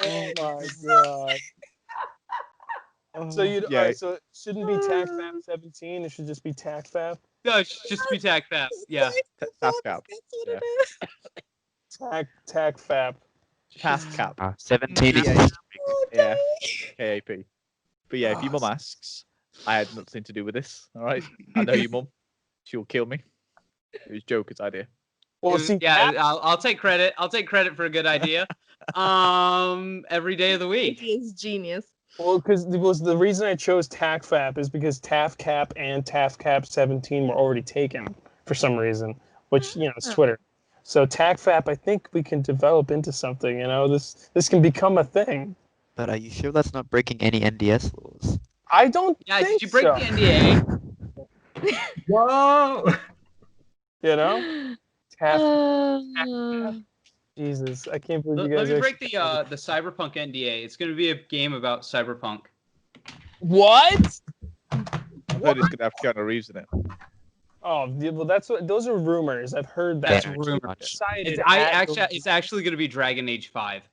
Oh my god. So you yeah, alright, so it shouldn't be TACFAP 17, it should just be TACFAP. No, it should just be tac fap. Yeah. task That's cap. what Yeah. it is. TACFAP. Task cap. 17 is Yeah. just Yeah. KAP. But yeah, if your mum asks, I had nothing to do with this. All right. I know your mum. She'll kill me. It was Joker's idea. Well, see, Yeah, I'll take credit. I'll take credit for a good idea. Every day of the week. He is genius. well, because the reason I chose TACFAP is because TAFCAP and TAFCAP 17 were already taken for some reason, which it's Twitter. So TACFAP, I think we can develop into something. This can become a thing. But are you sure that's not breaking any NDS laws? I don't. Yeah, think did you break so. the NDA? Whoa! You know, Uh, Jesus, I can't believe Let you guys me break actually- the Cyberpunk NDA. It's gonna be a game about Cyberpunk. What? I've heard it's going to have Keanu Reeves in it. Oh, yeah, well, those are rumors. I've heard that. That's Yeah, rumored. much. Excited It's at it's actually gonna be Dragon Age 5.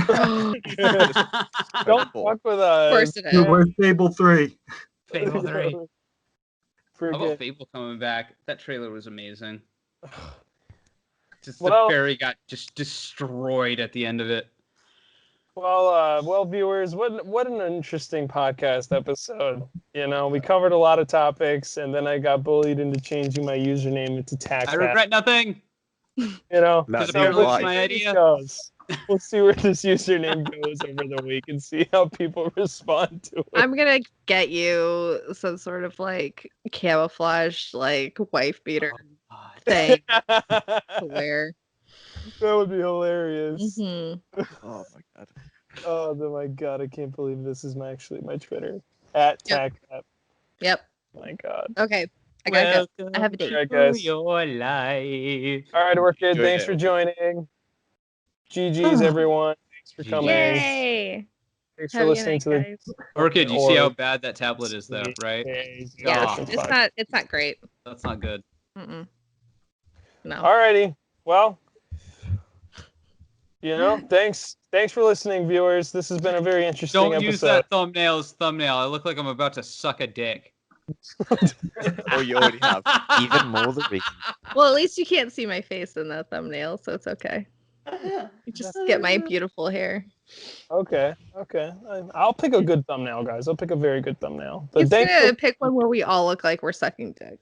Don't Fable. fuck with of us. course it Dude, is. where's Fable 3? Fable 3. How Forget. about Fable coming back? That trailer was amazing. Just Well- the fairy got just destroyed at the end of it. Well, viewers, what an interesting podcast episode. We covered a lot of topics, and then I got bullied into changing my username into TACFAP. I regret nothing. You know, Let Because the apparently it's light. my it idea. goes. We'll see where this username goes over the week and see how people respond to it. I'm gonna get you some sort of like camouflage, like wife beater God. thing That to wear. would be hilarious. Mhm. Oh my god. Oh my god, I can't believe this is actually my Twitter. At Yep. TACAP. Yep. My god. Okay. I gotta go. I have a date. Alright, guys. Your life. Alright, we're good. Enjoy Thanks it. for joining. GG's, everyone. Thanks for coming. Yay! Thanks for Have a good listening night, to the guys. Orchid, you see how Or- bad that tablet is, though, right? Yeah, God. it's not great. That's not good. Mm-mm. No. Alrighty. Well, thanks for listening, viewers. This has been a very interesting Don't episode. use that thumbnail as thumbnail. I look like I'm about to suck a dick. Or you already have. Even more the reason. Well, at least you can't see my face in the thumbnail, so it's okay. You just get my beautiful hair. Okay. I'll pick a good thumbnail, guys. I'll pick a very good thumbnail. But He's thanks gonna pick one where we all look like we're sucking dick.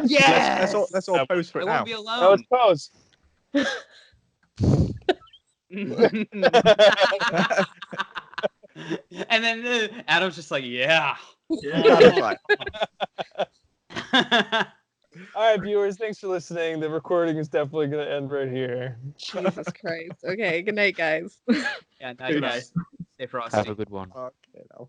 Yes! Let's all pose for I it want now. to be Now let's alone. pose. And then Adam's just like, yeah. Adam's like, All right, viewers, thanks for listening. The recording is definitely going to end right here. Jesus Christ. Okay, good night, guys. Yeah, night, guys. Stay frosty. Have a good one. okay, now.